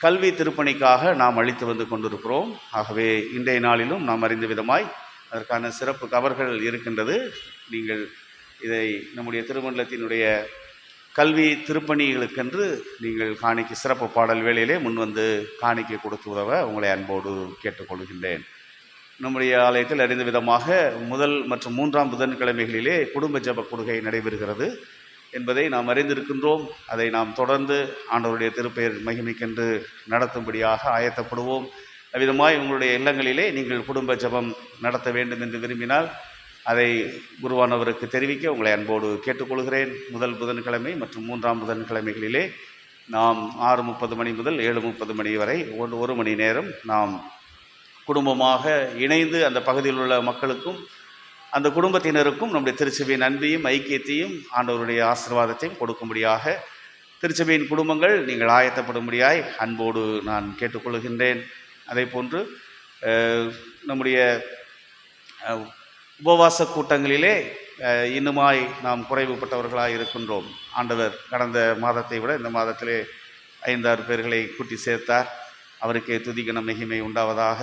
கல்வி திருப்பணிக்காக நாம் அளித்து வந்து கொண்டிருக்கிறோம். ஆகவே இன்றைய நாளிலும் நாம் அறிந்த விதமாய் அதற்கான சிறப்பு கவர்கள் இருக்கின்றது. நீங்கள் இதை நம்முடைய திருமண்டலத்தினுடைய கல்வி திருப்பணிகளுக்கென்று நீங்கள் காணிக்கை சிறப்பு பாடல் வேளையிலே முன்வந்து காணிக்கை கொடுத்து உதவ உங்களை அன்போடு கேட்டுக்கொள்கின்றேன். நம்முடைய ஆலயத்தில் அறிந்த விதமாக முதல் மற்றும் 3ஆம் புதன்கிழமைகளிலே குடும்ப ஜெப கொடுகை நடைபெறுகிறது என்பதை நாம் அறிந்திருக்கின்றோம். அதை நாம் தொடர்ந்து ஆண்டவருடைய திருப்பெயர் மகிமைக்கென்று நடத்தும்படியாக ஆயத்தப்படுவோம். அவ்விதமாய் உங்களுடைய இல்லங்களிலே நீங்கள் குடும்ப ஜெபம் நடத்த வேண்டும் என்று விரும்பினால் அதை குருவானவருக்கு தெரிவிக்க உங்களை அன்போடு கேட்டுக்கொள்கிறேன். முதல் புதன்கிழமை மற்றும் 3ஆம் புதன்கிழமைகளிலே நாம் 6:30 மணி முதல் 7:30 மணி வரை 1 மணி நேரம் நாம் குடும்பமாக இணைந்து அந்த பகுதியில் உள்ள மக்களுக்கும் அந்த குடும்பத்தினருக்கும் நம்முடைய திருச்சபையின் அன்பையும் ஐக்கியத்தையும் ஆண்டவருடைய ஆசீர்வாதத்தையும் கொடுக்கும்படியாக திருச்சபையின் குடும்பங்கள் நீங்கள் ஆயத்தப்படும்படியாய் அன்போடு நான் கேட்டுக்கொள்கின்றேன். அதே போன்று நம்முடைய உபவாச கூட்டங்களிலே இன்னுமாய் நாம் குறைவுபட்டவர்களாக இருக்கின்றோம். ஆண்டவர் கடந்த மாதத்தை விட இந்த மாதத்திலே 5-6 பேர்களை கூட்டி சேர்த்தார். அவருக்கே துதிகன மகிமை உண்டாவதாக.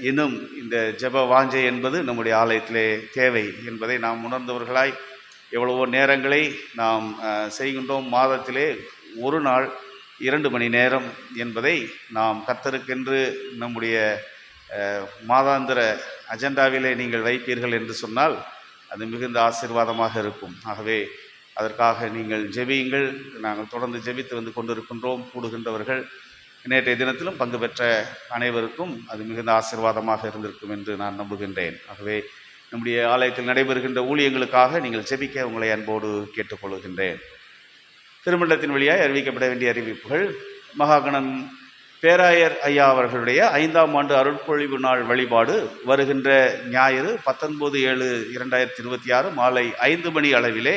இன்னும் இந்த ஜெப வாஞ்சை என்பது நம்முடைய ஆலயத்திலே தேவை என்பதை நாம் உணர்ந்தவர்களாய் எவ்வளவோ நேரங்களை நாம் செய்கின்றோம். மாதத்திலே ஒரு நாள் 2 மணி நேரம் என்பதை நாம் கர்த்தருக்கென்று நம்முடைய மாதாந்திர அஜெண்டாவிலே நீங்கள் வைப்பீர்கள் என்று சொன்னால் அது மிகுந்த ஆசீர்வாதமாக இருக்கும். ஆகவே அதற்காக நீங்கள் ஜெபியுங்கள். நாங்கள் தொடர்ந்து ஜெபித்து வந்து கொண்டிருக்கின்றோம். கூடுகின்றவர்கள் நேற்றைய தினத்திலும் பங்கு பெற்ற அனைவருக்கும் அது மிகுந்த ஆசீர்வாதமாக இருந்திருக்கும் என்று நான் நம்புகின்றேன். ஆகவே நம்முடைய ஆலயத்தில் நடைபெறுகின்ற ஊழியங்களுக்காக நீங்கள் ஜெபிக்க உங்களை அன்போடு கேட்டுக்கொள்கின்றேன். திருமண்டலத்தின் வழியாய் அறிவிக்கப்பட வேண்டிய அறிவிப்புகள். மகாகணம் பேராயர் ஐயா அவர்களுடைய 5ஆம் ஆண்டு அருட்பொழிவு நாள் வழிபாடு வருகின்ற ஞாயிறு 19/7/2026 மாலை 5 மணி அளவிலே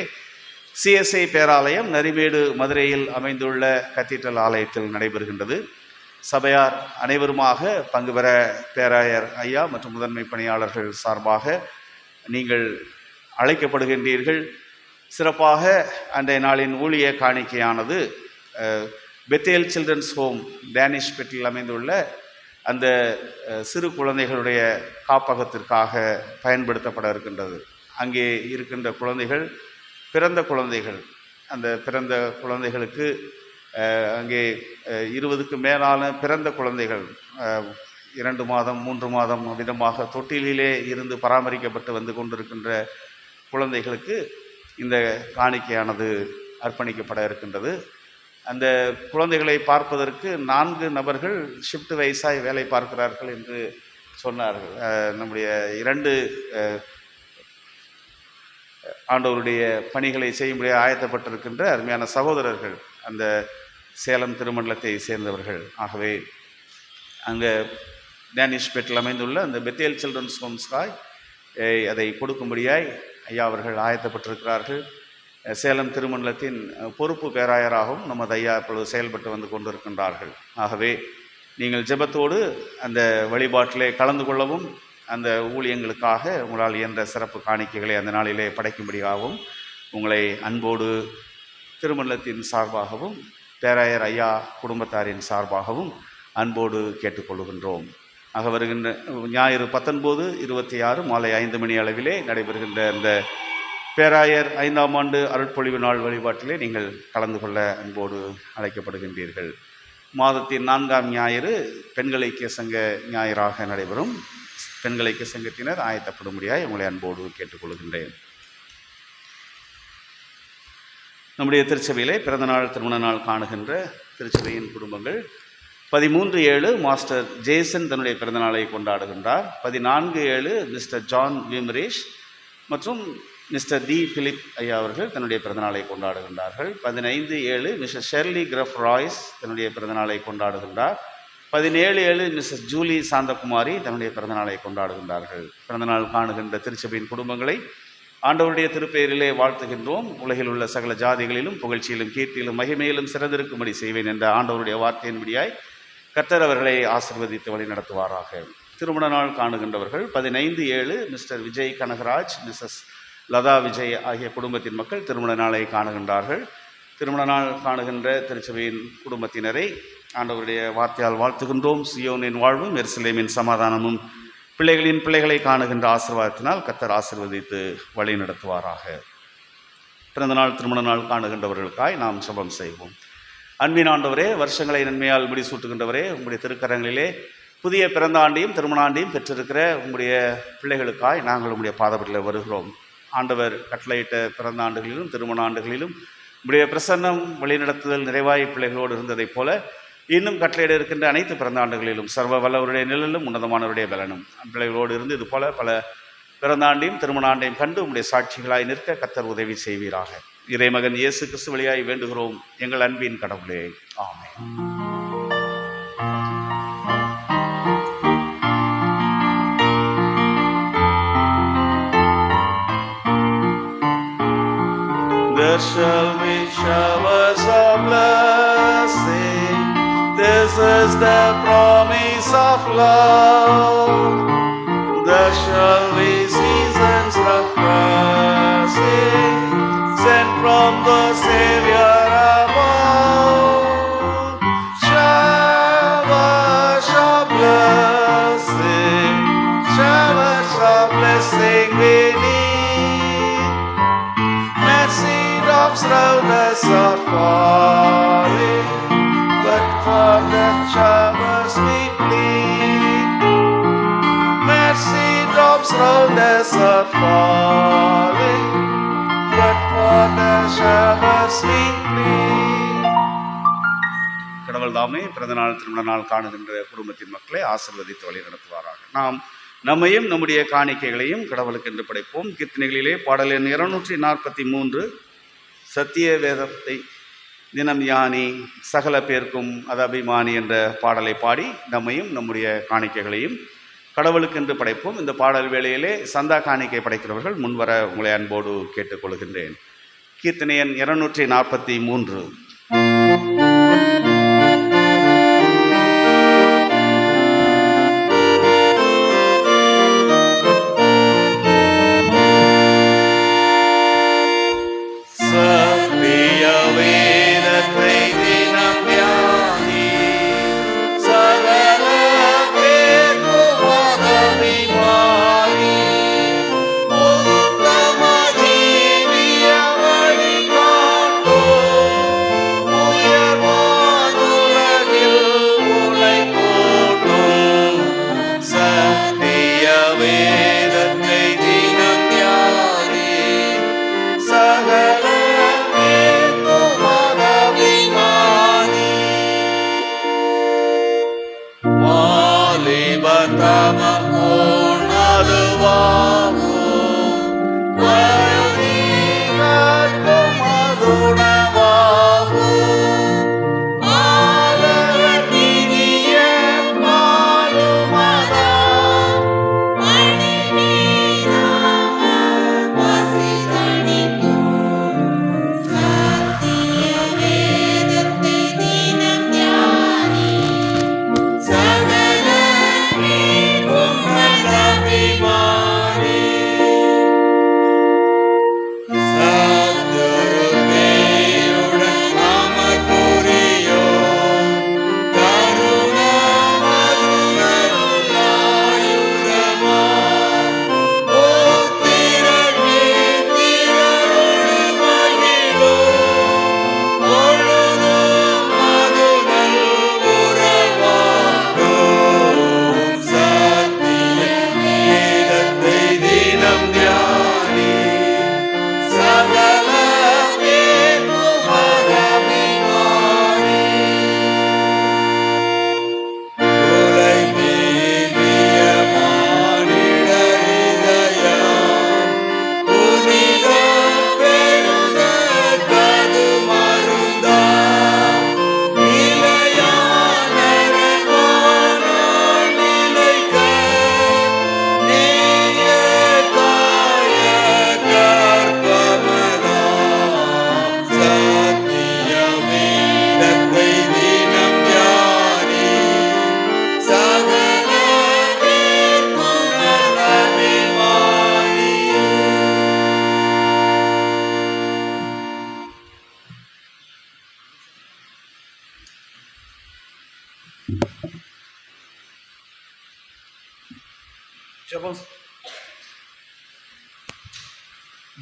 CSI பேராலயம் நரிமேடு மதுரையில் அமைந்துள்ள கத்தீட்ரல் ஆலயத்தில் நடைபெறுகின்றது. சபையார் அனைவருமாக பங்கு பெற பேராயர் ஐயா மற்றும் முதன்மை பணியாளர்கள் சார்பாக நீங்கள் அழைக்கப்படுகின்றீர்கள். சிறப்பாக அன்றைய நாளின் ஊழிய காணிக்கையானது பெத்தேல் சில்ட்ரன்ஸ் ஹோம் டேனிஷ் பெட்டில் அமைந்துள்ள அந்த சிறு குழந்தைகளுடைய காப்பகத்திற்காக பயன்படுத்தப்பட இருக்கின்றது. அங்கே இருக்கின்ற குழந்தைகள் பிறந்த குழந்தைகள், அந்த பிறந்த குழந்தைகளுக்கு அங்கே 20க்கு மேலான பிறந்த குழந்தைகள் 2 மாதம் 3 மாதம் விதமாக தொட்டிலே இருந்து பராமரிக்கப்பட்டு வந்து கொண்டிருக்கின்ற குழந்தைகளுக்கு இந்த காணிக்கையானது அர்ப்பணிக்கப்பட இருக்கின்றது. அந்த குழந்தைகளை பார்ப்பதற்கு 4 நபர்கள் ஷிஃப்ட் வைஸாய் வேலை பார்க்கிறார்கள் என்று சொன்னார்கள். நம்முடைய 2 ஆண்டவருடைய பணிகளை செய்யும்படிய ஆயத்தப்பட்டிருக்கின்ற அருமையான சகோதரர்கள் அந்த சேலம் திருமண்டலத்தை சேர்ந்தவர்கள். ஆகவே அங்கே டேனிஷ் பெட்டில் அமைந்துள்ள அந்த பெத்தேல் சில்ட்ரன்ஸ் ஹோம்ஸ்காய் அதை கொடுக்கும்படியாய் ஐயா அவர்கள் ஆயத்தப்பட்டிருக்கிறார்கள். சேலம் திருமண்டலத்தின் பொறுப்பு பேராயராகவும் நமது ஐயா இப்பொழுது செயல்பட்டு வந்து கொண்டிருக்கின்றார்கள். ஆகவே நீங்கள் ஜெபத்தோடு அந்த வழிபாட்டிலே கலந்து கொள்ளவும் அந்த ஊழியங்களுக்காக உங்களால் இயன்ற சிறப்பு காணிக்கைகளை அந்த நாளிலே படைக்கும்படியாகவும் உங்களை அன்போடு திருமண்டலத்தின் சார்பாகவும் பேராயர் ஐயா குடும்பத்தாரின் சார்பாகவும் அன்போடு கேட்டுக்கொள்கின்றோம். ஆக வருகின்ற ஞாயிறு 19/26 மாலை 5 மணி அளவிலே நடைபெறுகின்ற இந்த பேராயர் 5ஆம் ஆண்டு அருட்பொழிவு நாள் வழிபாட்டிலே நீங்கள் கலந்து கொள்ள அன்போடு அழைக்கப்படுகின்றீர்கள். மாதத்தின் 4ஆம் ஞாயிறு பெண்கள் ஐக்கிய சங்க ஞாயிறாக நடைபெறும். பெண்கள் ஐக்கிய சங்கத்தினர் ஆயத்தப்படும்படியாய் உங்களை அன்போடு கேட்டுக்கொள்கின்றேன். நம்முடைய திருச்சபையிலே பிறந்தநாள் திருமண நாள் காணுகின்ற திருச்சபையின் குடும்பங்கள் 13/7 மாஸ்டர் ஜேசன் தன்னுடைய பிறந்தநாளை கொண்டாடுகின்றார். 14/7 மிஸ்டர் ஜான் விமரேஷ் மற்றும் மிஸ்டர் டி பிலிப் ஐயா அவர்கள் தன்னுடைய பிறந்தநாளை கொண்டாடுகின்றார்கள். 15/7 மிஸ்ஸஸ் ஷெர்லி கிரஃப் ராய்ஸ் தன்னுடைய பிறந்தநாளை கொண்டாடுகின்றார். 17/7 மிஸ்ஸஸ் ஜூலி சாந்தகுமாரி தன்னுடைய பிறந்தநாளை கொண்டாடுகின்றார்கள். பிறந்தநாள் காணுகின்ற திருச்சபையின் குடும்பங்களை ஆண்டவருடைய திருப்பெயரிலே வாழ்த்துகின்றோம். உலகில் உள்ள சகல ஜாதிகளிலும் புகழ்ச்சியிலும் கீர்த்தியிலும் மகிமையிலும் சிறந்திருக்கும்படி செய்வேன் என்ற ஆண்டவருடைய வார்த்தையின்படியாய் கர்த்தர் அவர்களை ஆசீர்வதித்து வழி நடத்துவாராக. திருமண நாள் காணுகின்றவர்கள் 15/7 மிஸ்டர் விஜய் கனகராஜ், மிஸ்ஸஸ் லதா விஜய் ஆகிய குடும்பத்தின் மக்கள் திருமண நாளை காணுகின்றார்கள். திருமண நாள் காணுகின்ற திருச்சபையின் குடும்பத்தினரை ஆண்டவருடைய வார்த்தையால் வாழ்த்துகின்றோம். சியோனின் வாழ்வும் எருசலேமின் சமாதானமும் பிள்ளைகளின் பிள்ளைகளை காணுகின்ற ஆசீர்வாதத்தினால் கர்த்தர் ஆசீர்வதித்து வழி நடத்துவாராக. பிறந்த நாள் திருமண நாள் காணுகின்றவர்களுக்காய் நாம் ஜெபம் செய்வோம். அன்பின் ஆண்டவரே, வருஷங்களை நன்மையால் முடிசூட்டுகின்றவரே, உங்களுடைய திருக்கரங்களிலே புதிய பிறந்த ஆண்டையும் திருமண ஆண்டையும் பெற்றிருக்கிற உங்களுடைய பிள்ளைகளுக்காய் நாங்கள் உங்களுடைய பாதபடியில் வருகிறோம். ஆண்டவர் கட்டளையிட்ட பிறந்த ஆண்டுகளிலும் திருமண ஆண்டுகளிலும் உங்களுடைய பிரசன்னம் வழிநடத்துதல் நிறைவாய் பிள்ளைகளோடு இருந்ததைப் போல இன்னும் கட்டளையிட இருக்கின்ற அனைத்து பிறந்த ஆண்டுகளிலும் சர்வ வல்லவருடைய நிழலும் உன்னதமானவருடைய பலனும் பிள்ளைகளோடு இருந்து இது போல பல பிறந்த ஆண்டையும் திருமண ஆண்டையும் கண்டு உங்களுடைய சாட்சிகளாய் நிற்க கர்த்தர் உதவி செய்வீராக. இறைமகன் இயேசு கிறிஸ்து வழியாய் வேண்டுகிறோம் எங்கள் அன்பின் கடவுளே, ஆமென். There shall be showers of blessing. This is the promise of love. There shall be seasons of blessing sent from the Savior above. Showers of blessing, showers of blessing we need. Mercy drops round us are falling, but for the showers we plead. Mercy drops round us are falling, but for the showers we plead. கடவுள் தாமே பிறந்த நாள் திருமண நாள் காணுகின்ற குடும்பத்தின் மக்களை ஆசீர்வதித்து வழி நடத்துவாராக. நாம் நம்மையும் நம்முடைய காணிக்கைகளையும் கடவுளுக்கு என்று படைப்போம். கீர்த்தனைகளிலே பாடல் எண் 243 சத்திய வேதத்தை தினம் யானி சகல பேர்க்கும் அது அபிமானி என்ற பாடலை பாடி நம்மையும் நம்முடைய காணிக்கைகளையும் கடவுளுக்கு என்று படைப்போம். இந்த பாடல் வேளையிலே சந்தா காணிக்கை படைக்கிறவர்கள் முன்வர உங்களை அன்போடு கேட்டுக்கொள்கின்றேன். கீர்த்தனை எண் 243. Money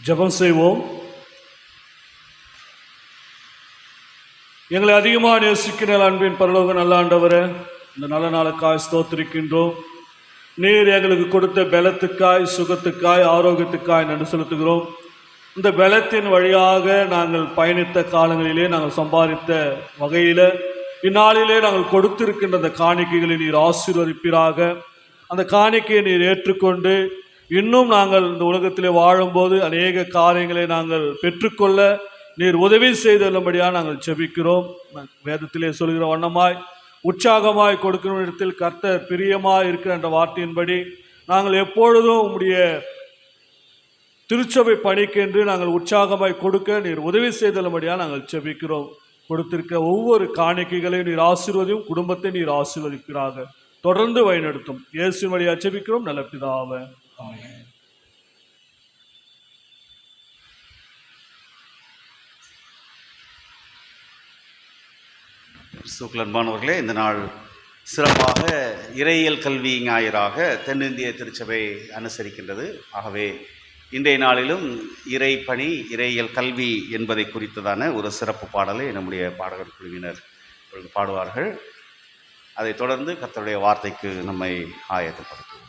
ஜெபம் செய்வோம். எங்களை அதிகமாக நேசிக்கிற அன்பின் பரலோக நல்ல ஆண்டவரே, இந்த நல்ல நாளுக்காய் ஸ்தோத்திரிக்கின்றோம். நீர் எங்களுக்கு கொடுத்த பலத்துக்காய், சுகத்துக்காய், ஆரோக்கியத்துக்காய் நன்றி செலுத்துகிறோம். இந்த பலத்தின் வழியாக நாங்கள் பயணித்த காலங்களிலே நாங்கள் சம்பாதித்த வகையில் இந்நாளிலே நாங்கள் கொடுத்திருக்கின்ற அந்த காணிக்கைகளை நீர் ஆசீர்வதிப்பீராக. அந்த காணிக்கையை நீர் ஏற்றுக்கொண்டு இன்னும் நாங்கள் இந்த உலகத்திலே வாழும்போது அநேக காரியங்களை நாங்கள் பெற்றுக்கொள்ள நீர் உதவி செய்துள்ளபடியாக நாங்கள் ஜெபிக்கிறோம். வேதத்திலே சொல்கிற வண்ணமாய் உற்சாகமாய் கொடுக்கிற இடத்தில் கர்த்தர் பிரியமாய் இருக்கிற என்ற வார்த்தையின்படி நாங்கள் எப்பொழுதும் உம்முடைய திருச்சபை பணிக்கென்று நாங்கள் உற்சாகமாய் கொடுக்க நீர் உதவி செய்துள்ளபடியாக நாங்கள் ஜெபிக்கிறோம். கொடுத்திருக்க ஒவ்வொரு காணிக்கைகளையும் நீர் ஆசீர்வதியும், குடும்பத்தை நீர் ஆசீர்வதிக்கிறாக. தொடர்ந்து வழிநடத்தும். இயேசுவின் வழியாக ஜெபிக்கிறோம் நல்ல பிதாவே. ஆமென். அன்பானவர்களே, இந்த நாள் சிறப்பாக இறையியல் கல்வி ஞாயிறாக தென்னிந்திய திருச்சபை அனுசரிக்கின்றது. ஆகவே இன்றைய நாளிலும் இறை பணி, இறையியல் கல்வி என்பதை குறித்ததான ஒரு சிறப்பு பாடலை நம்முடைய பாடகர் குழுவினர் பாடுவார்கள். அதைத் தொடர்ந்து கர்த்தருடைய வார்த்தைக்கு நம்மை ஆயத்தப்படுத்துவோம்.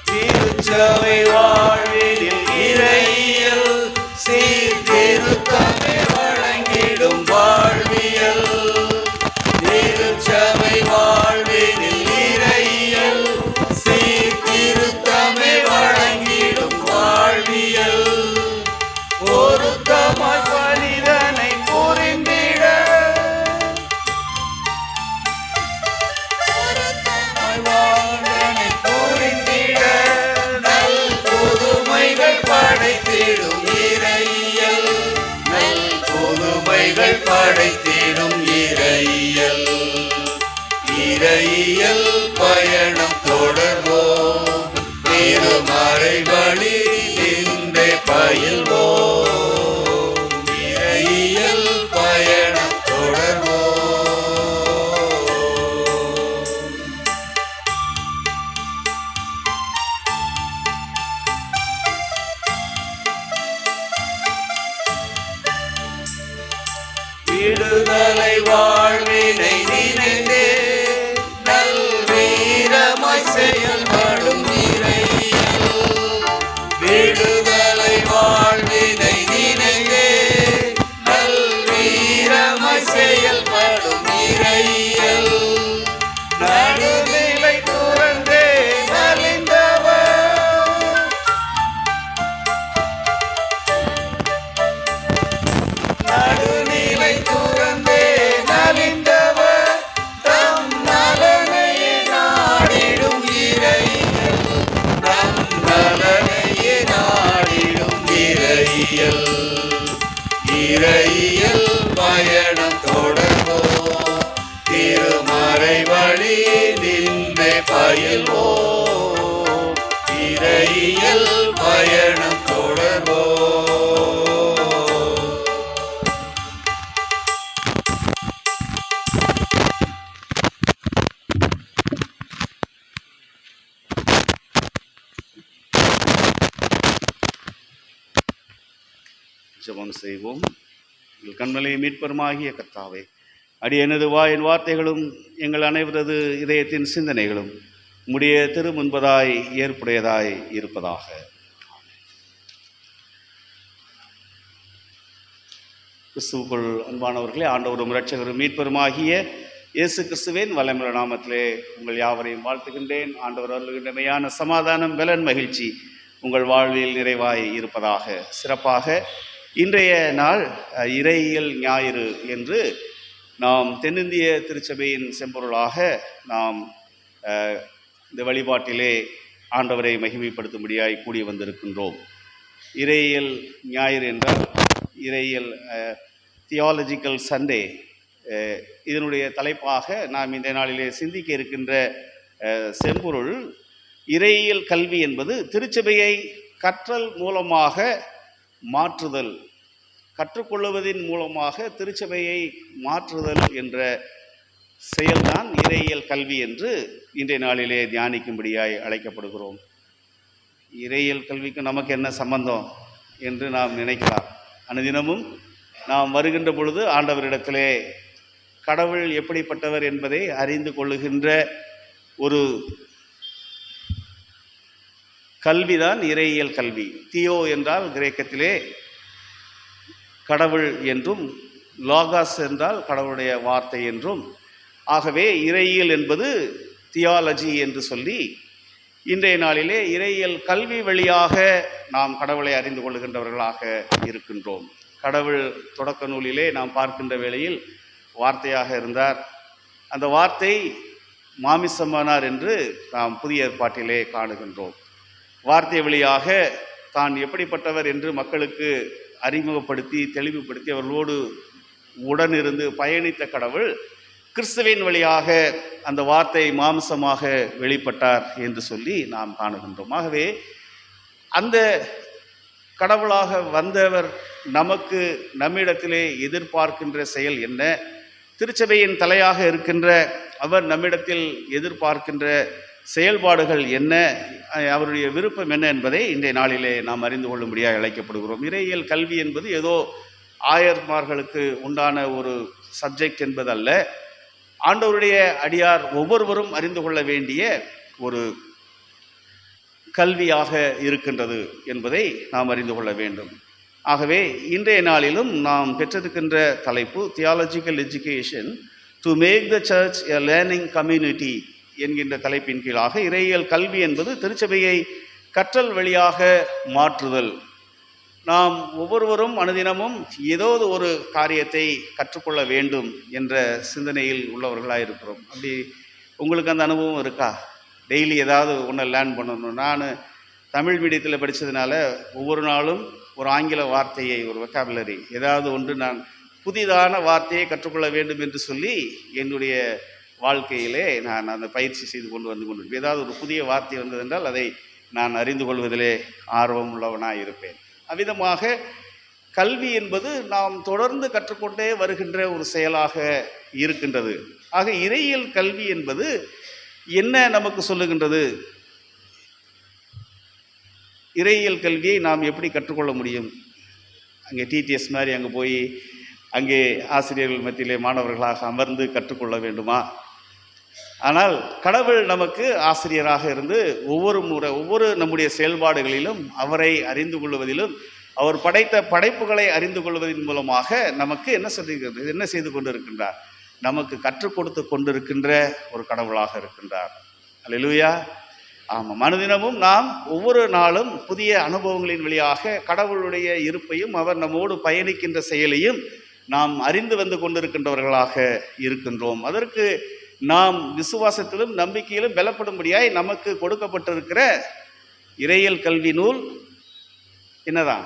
திருச்சபை வாழ்வினில் இறையியல் சீர்திருத்தமே வழங்கிடும் வாழ்வியல். திருச்சபை வாழ்வினில் இறையியல் சீர்திருத்தமே வழங்கிடும் வாழ்வியல். பொருத்தமாய் மனிதனை புரிந்திட வாழ்வனை புரிந்திட நல் புது இறையியல் பயணம் தொடர்வோம். ஜெபம் செய்வோம். எங்கள் கண்மலை மீட்பருமாகிய கர்த்தாவே, அடியேனது என் வார்த்தைகளும் எங்கள் அனைவரது இதயத்தின் சிந்தனைகளும் உம்முடைய திரு முன்பதாய் ஏற்புடையதாய் இருப்பதாக. கிறிஸ்துவுக்குள் அன்பானவர்களே, ஆண்டவரும் இரட்சகரும் மீட்பருமாகிய இயேசு கிறிஸ்துவின் வல்லமையுள்ள நாமத்திலே உங்கள் யாவரையும் வாழ்த்துகின்றேன். ஆண்டவர் அருளுகின்ற மெய்யான சமாதானம், பலன், மகிழ்ச்சி உங்கள் வாழ்வில் நிறைவாய் இருப்பதாக. சிறப்பாக இன்றைய நாள் இறையியல் ஞாயிறு என்று நாம் தென்னிந்திய திருச்சபையின் செம்பொருளாக நாம் இந்த வழிபாட்டிலே ஆண்டவரை மகிமைப்படுத்தும்படியாய் கூடி வந்திருக்கின்றோம். இறையியல் ஞாயிறு என்றால் இறையியல் தியாலஜிக்கல் சண்டே. இதனுடைய தலைப்பாக நாம் இந்த நாளிலே சிந்திக்க இருக்கின்ற செம்பொருள் இறையியல் கல்வி என்பது திருச்சபையை கற்றல் மூலமாக மாற்றுதல், கற்றுக்கொள்வதின் மூலமாக திருச்சபையை மாற்றுதல் என்ற செயல்தான் இறையியல் கல்வி என்று இன்றைய நாளிலே தியானிக்கும்படியாய் அழைக்கப்படுகிறோம். இறையியல் கல்விக்கு நமக்கு என்ன சம்பந்தம் என்று நாம் நினைக்கலாம். அனுதினமும் நாம் வருகின்ற பொழுது ஆண்டவரிடத்திலே கடவுள் எப்படிப்பட்டவர் என்பதை அறிந்து கொள்ளுகின்ற ஒரு கல்விதான் இறையியல் கல்வி. தியோ என்றால் கிரேக்கத்திலே கடவுள் என்றும், லாகாஸ் என்றால் கடவுளுடைய வார்த்தை என்றும், ஆகவே இறையியல் என்பது தியாலஜி என்று சொல்லி இன்றைய நாளிலே இறையியல் கல்வி வழியாக நாம் கடவுளை அறிந்து கொள்கின்றவர்களாக இருக்கின்றோம். கடவுள் தொடக்க நூலிலே நாம் பார்க்கின்ற வேளையில் வார்த்தையாக இருந்தார். அந்த வார்த்தை மாமிசமானார் என்று நாம் புதிய ஏற்பாட்டிலே காணுகின்றோம். வார்த்தை வழியாக தான் எப்படிப்பட்டவர் என்று மக்களுக்கு அறிமுகப்படுத்தி தெளிவுபடுத்தி அவர்களோடு உடனிருந்து பயணித்த கடவுள் கிறிஸ்துவின் வழியாக அந்த வார்த்தை மாம்சமாக வெளிப்பட்டார் என்று சொல்லி நாம் காணுகின்றோம். ஆகவே அந்த கடவுளாக வந்தவர் நமக்கு நம்மிடத்திலே எதிர்பார்க்கின்ற செயல் என்ன, திருச்சபையின் தலையாக இருக்கின்ற அவர் நம்மிடத்தில் எதிர்பார்க்கின்ற செயல்பாடுகள் என்ன, அவருடைய விருப்பம் என்ன என்பதை இன்றைய நாளிலே நாம் அறிந்து கொள்ளும்படியாக அழைக்கப்படுகிறோம். இறையியல் கல்வி என்பது ஏதோ ஆயர்மார்களுக்கு உண்டான ஒரு சப்ஜெக்ட் என்பதல்ல, ஆண்டவருடைய அடியார் ஒவ்வொருவரும் அறிந்து கொள்ள வேண்டிய ஒரு கல்வியாக இருக்கின்றது என்பதை நாம் அறிந்து கொள்ள வேண்டும். ஆகவே இன்றைய நாளிலும் நாம் பெற்றிருக்கின்ற தலைப்பு theological education to make the church a learning community என்கின்ற தலைப்பின் கீழாக இறையியல் கல்வி என்பது திருச்சபையை கற்றல் வழியாக மாற்றுதல். நாம் ஒவ்வொருவரும் அனுதினமும் ஏதோ ஒரு காரியத்தை கற்றுக்கொள்ள வேண்டும் என்ற சிந்தனையில் உள்ளவர்களாக இருக்கிறோம். அப்படி உங்களுக்கு அந்த அனுபவம் இருக்கா? டெய்லி ஏதாவது ஒன்று லேர்ன் பண்ணணும். நான் தமிழ் மீடியத்தில் படித்ததுனால ஒவ்வொரு நாளும் ஒரு ஆங்கில வார்த்தையை, ஒரு வெக்காபுலரி ஏதாவது ஒன்று நான் புதிதான வார்த்தையை கற்றுக்கொள்ள வேண்டும் என்று சொல்லி என்னுடைய வாழ்க்கையிலே நான் அந்த பயிற்சி செய்து கொண்டிருப்பேன். ஏதாவது ஒரு புதிய வார்த்தை வந்ததென்றால் அதை நான் அறிந்து கொள்வதிலே ஆர்வம் உள்ளவனாக இருப்பேன். அவ்விதமாக கல்வி என்பது நாம் தொடர்ந்து கற்றுக்கொண்டே வருகின்ற ஒரு செயலாக இருக்கின்றது. ஆக இறையியல் கல்வி என்பது என்ன நமக்கு சொல்லுகின்றது? இறையியல் கல்வியை நாம் எப்படி கற்றுக்கொள்ள முடியும்? அங்கே டிடிஎஸ் மாதிரி அங்கே போய் அங்கே ஆசிரியர்கள் மத்தியிலே மாணவர்களாக அமர்ந்து கற்றுக்கொள்ள வேண்டுமா? ஆனால் கடவுள் நமக்கு ஆசிரியராக இருந்து ஒவ்வொரு நம்முடைய செயல்பாடுகளிலும் அவரை அறிந்து கொள்வதிலும் அவர் படைத்த படைப்புகளை அறிந்து கொள்வதன் மூலமாக நமக்கு என்ன செய்து கொண்டிருக்கின்றார்? நமக்கு கற்றுக் கொடுத்து கொண்டிருக்கின்ற ஒரு கடவுளாக இருக்கின்றார். அல்லேலூயா. ஆமாம், மனுதினமும் நாம் ஒவ்வொரு நாளும் புதிய அனுபவங்களின் வழியாக கடவுளுடைய இருப்பையும் அவர் நம்மோடு பயணிக்கின்ற செயலையும் நாம் அறிந்து வந்து கொண்டிருக்கின்றவர்களாக இருக்கின்றோம். அதற்கு நாம் விசுவாசத்திலும் நம்பிக்கையிலும் பலப்படும்படியாய் நமக்கு கொடுக்கப்பட்டிருக்கிற இறையியல் கல்வி நூல் என்னதான்?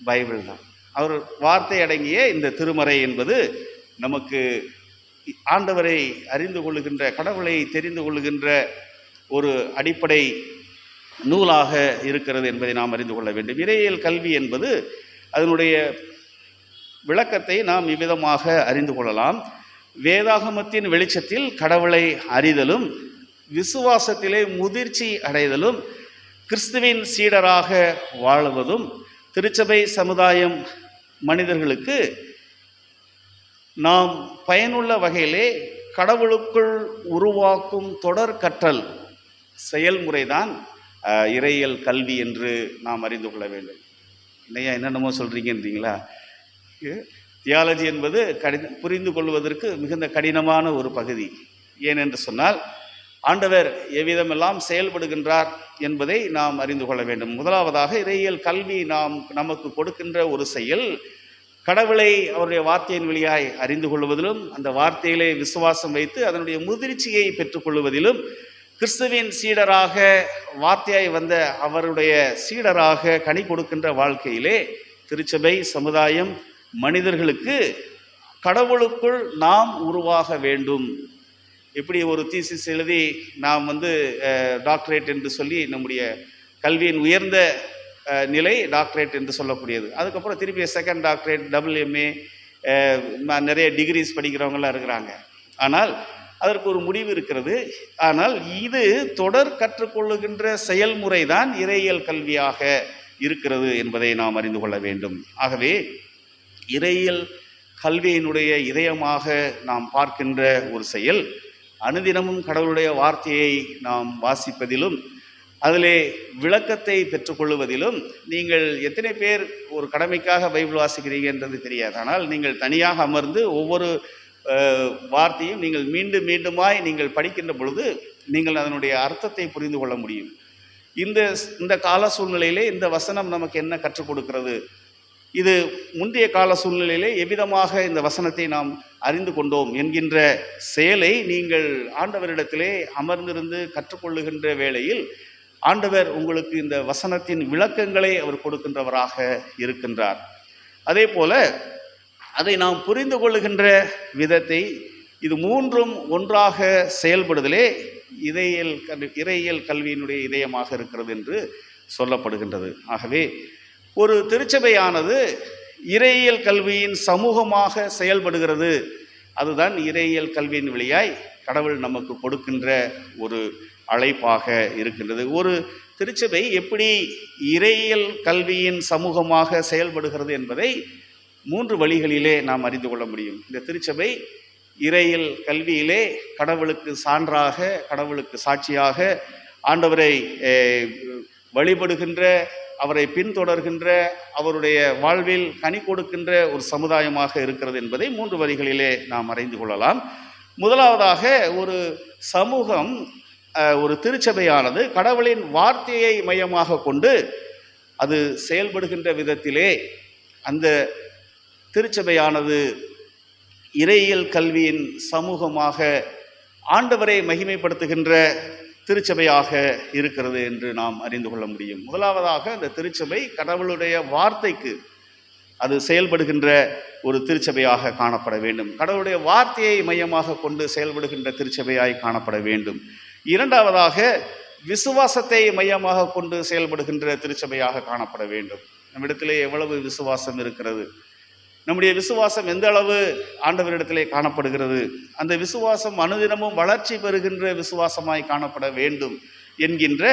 பைபிள் தான். அவர் வார்த்தை அடங்கிய இந்த திருமறை என்பது நமக்கு ஆண்டவரை அறிந்து கொள்ளுகின்ற, கடவுளை தெரிந்து கொள்ளுகின்ற ஒரு அடிப்படை நூலாக இருக்கிறது என்பதை நாம் அறிந்து கொள்ள வேண்டும். இறையியல் கல்வி என்பது அதனுடைய விளக்கத்தை நாம் இவ்விதமாக அறிந்து கொள்ளலாம். வேதாகமத்தின் வெளிச்சத்தில் கடவுளை அறிதலும், விசுவாசத்திலே முதிர்ச்சி அடைதலும், கிறிஸ்துவின் சீடராக வாழுவதும், திருச்சபை சமுதாயம் மனிதர்களுக்கு நாம் பயனுள்ள வகையிலே கடவுளுக்குள் உருவாக்கும் தொடர் கற்றல் செயல்முறைதான் இறையியல் கல்வி என்று நாம் அறிந்து கொள்ள வேண்டும். இல்லையா, என்னென்னமோ சொல்கிறீங்கன்றீங்களா? தியாலஜி என்பது புரிந்து கொள்வதற்கு மிகுந்த கடினமான ஒரு பகுதி. ஏனென்று சொன்னால் ஆண்டவர் எவ்விதமெல்லாம் செயல்படுகின்றார் என்பதை நாம் அறிந்து கொள்ள வேண்டும். முதலாவதாக இறையியல் கல்வி நமக்கு கொடுக்கின்ற ஒரு செயல் கடவுளை அவருடைய வார்த்தையின் வழியாய் அறிந்து கொள்வதிலும், அந்த வார்த்தையிலே விசுவாசம் வைத்து அதனுடைய முதிர்ச்சியை பெற்றுக்கொள்வதிலும், கிறிஸ்துவின் சீடராக வார்த்தையாய் வந்த அவருடைய சீடராக கனி கொடுக்கின்ற வாழ்க்கையிலே திருச்சபை சமுதாயம் மனிதர்களுக்கு கடவுளுக்குள் நாம் உருவாக வேண்டும். எப்படி ஒரு தீசிஸ் எழுதி நாம் டாக்டரேட் என்று சொல்லி நம்முடைய கல்வியின் உயர்ந்த நிலை டாக்டரேட் என்று சொல்லக்கூடியது. அதுக்கப்புறம் திருப்பி செகண்ட் டாக்டரேட், WMA, நிறைய டிகிரிஸ் படிக்கிறவங்களாம் இருக்கிறாங்க. ஆனால் அதற்கு ஒரு முடிவு இருக்கிறது. ஆனால் இது தொடர் கற்றுக்கொள்ளுகின்ற செயல்முறை தான் இறையியல் கல்வியாக இருக்கிறது என்பதை நாம் அறிந்து கொள்ள வேண்டும். ஆகவே இறையியல் கல்வியினுடைய இதயமாக நாம் பார்க்கின்ற ஒரு செயல் அனுதினமும் கடவுளுடைய வார்த்தையை நாம் வாசிப்பதிலும் அதிலே விளக்கத்தை பெற்றுக்கொள்வதிலும். நீங்கள் எத்தனை பேர் ஒரு கடமைக்காக பைபிள் வாசிக்கிறீங்க என்றது தெரியாது. ஆனால் நீங்கள் தனியாக அமர்ந்து ஒவ்வொரு வார்த்தையும் நீங்கள் மீண்டும் மீண்டுமாய் நீங்கள் படிக்கின்ற பொழுது நீங்கள் அதனுடைய அர்த்தத்தை புரிந்து கொள்ள முடியும். இந்த கால சூழ்நிலையிலே இந்த வசனம் நமக்கு என்ன கற்றுக் கொடுக்கிறது, இது முந்தைய கால சூழ்நிலையிலே எவ்விதமாக இந்த வசனத்தை நாம் அறிந்து கொண்டோம் என்கின்ற செயலை நீங்கள் ஆண்டவரிடத்திலே அமர்ந்திருந்து கற்றுக்கொள்ளுகின்ற வேளையில் ஆண்டவர் உங்களுக்கு இந்த வசனத்தின் விளக்கங்களை அவர் கொடுக்கின்றவராக இருக்கின்றார். அதே போல அதை நாம் புரிந்து கொள்ளுகின்ற விதத்தை, இது மூன்றும் ஒன்றாக செயல்படுதலே இறையியல் கல்வியினுடைய இதயமாக இருக்கிறது என்று சொல்லப்படுகின்றது. ஆகவே ஒரு திருச்சபையானது இறையியல் கல்வியின் சமூகமாக செயல்படுகிறது. அதுதான் இறையியல் கல்வியின் வழியாய் கடவுள் நமக்கு கொடுக்கின்ற ஒரு அழைப்பாக இருக்கின்றது. ஒரு திருச்சபை எப்படி இறையியல் கல்வியின் சமூகமாக செயல்படுகிறது என்பதை 3 வழிகளிலே நாம் அறிந்து கொள்ள முடியும். இந்த திருச்சபை இறையியல் கல்வியிலே கடவுளுக்கு சான்றாக, கடவுளுக்கு சாட்சியாக, ஆண்டவரை வழிபடுகின்ற, அவரை பின்தொடர்கின்ற, அவருடைய வாழ்வில் கனி கொடுக்கின்ற ஒரு சமுதாயமாக இருக்கிறது என்பதை 3 வரிகளிலே நாம் அறிந்து கொள்ளலாம். முதலாவதாக ஒரு சமூகம், ஒரு திருச்சபையானது கடவுளின் வார்த்தையை மையமாக கொண்டு அது செயல்படுகின்ற விதத்திலே அந்த திருச்சபையானது இறையியல் கல்வியின் சமூகமாக ஆண்டவரை மகிமைப்படுத்துகின்ற திருச்சபையாக இருக்கிறது என்று நாம் அறிந்து கொள்ள முடியும். முதலாவதாக அந்த திருச்சபை கடவுளுடைய வார்த்தைக்கு அது செயல்படுகின்ற ஒரு திருச்சபையாக காணப்பட வேண்டும். கடவுளுடைய வார்த்தையை மையமாக கொண்டு செயல்படுகின்ற திருச்சபையாய் காணப்பட வேண்டும். இரண்டாவதாக விசுவாசத்தை மையமாக கொண்டு செயல்படுகின்ற திருச்சபையாக காணப்பட வேண்டும். நம்மிடத்திலே எவ்வளவு விசுவாசம் இருக்கிறது, நம்முடைய விசுவாசம் எந்த அளவு ஆண்டவரிடத்திலே காணப்படுகிறது, அந்த விசுவாசம் அனுதினமும் வளர்ச்சி பெறுகின்ற விசுவாசமாய் காணப்பட வேண்டும் என்கின்ற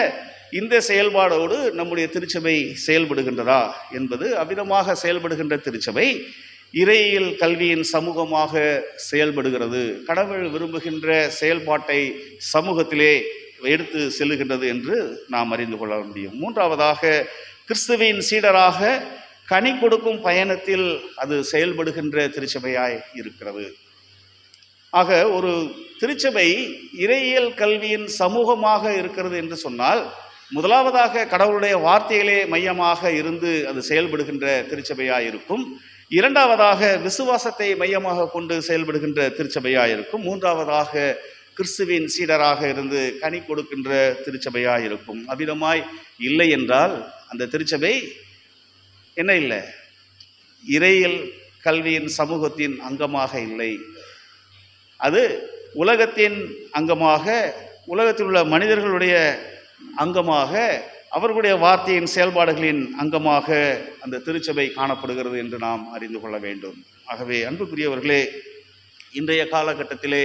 இந்த செயல்பாடோடு நம்முடைய திருச்சபை செயல்படுகின்றதா என்பது, அவ்விதமாக செயல்படுகின்ற திருச்சபை இறையியல் கல்வியின் சமூகமாக செயல்படுகிறது, கடவுள் விரும்புகின்ற செயல்பாட்டை சமூகத்திலே எடுத்து செல்லுகின்றது என்று நாம் அறிந்து கொள்ள முடியும். மூன்றாவதாக கிறிஸ்துவின் சீடராக கனி கொடுக்கும் பயணத்தில் அது செயல்படுகின்ற திருச்சபையாய் இருக்கிறது. ஆக ஒரு திருச்சபை இறையியல் கல்வியின் சமூகமாக இருக்கிறது என்று சொன்னால், முதலாவதாக கடவுளுடைய வார்த்தைகளே மையமாக இருந்து அது செயல்படுகின்ற திருச்சபையாய் இருக்கும். இரண்டாவதாக விசுவாசத்தை மையமாக கொண்டு செயல்படுகின்ற திருச்சபையாய் இருக்கும். மூன்றாவதாக கிறிஸ்துவின் சீடராக இருந்து கனி கொடுக்கின்ற திருச்சபையாய் இருக்கும். அவ்விதமாய் இல்லை என்றால் அந்த திருச்சபை என்ன இல்லை, இறையியல் கல்வியின் சமூகத்தின் அங்கமாக இல்லை. அது உலகத்தின் அங்கமாக, உலகத்தில் உள்ள மனிதர்களுடைய அங்கமாக, அவர்களுடைய வார்த்தையின் செயல்பாடுகளின் அங்கமாக அந்த திருச்சபை காணப்படுகிறது என்று நாம் அறிந்து கொள்ள வேண்டும். ஆகவே அன்புக்குரியவர்களே, இன்றைய காலகட்டத்திலே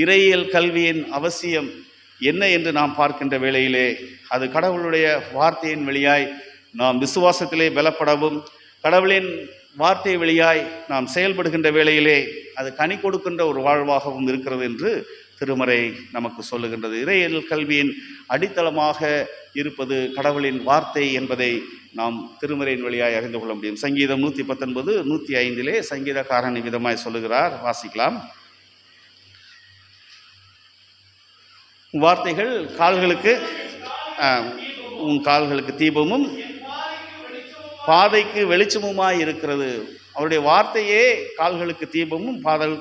இறையியல் கல்வியின் அவசியம் என்ன என்று நாம் பார்க்கின்ற வேளையிலே, அது கடவுளுடைய வார்த்தையின் வழியாய் நாம் விசுவாசத்திலே பலப்படவும், கடவுளின் வார்த்தை வழியாய் நாம் செயல்படுகின்ற வேளையிலே அது கனி கொடுக்கின்ற ஒரு வாழ்வாகவும் இருக்கிறது என்று திருமறை நமக்கு சொல்லுகின்றது. இறையியல் கல்வியின் அடித்தளமாக இருப்பது கடவுளின் வார்த்தை என்பதை நாம் திருமறையின் வழியாய் அறிந்து கொள்ள முடியும். சங்கீதம் 119, 105 சங்கீதக்காரன் விதமாய் சொல்லுகிறார், வாசிக்கலாம். வார்த்தைகள் உன் கால்களுக்கு தீபமும் பாதைக்கு வெளிச்சமுமாய் இருக்கிறது. அவருடைய வார்த்தையே கால்களுக்கு தீபமும்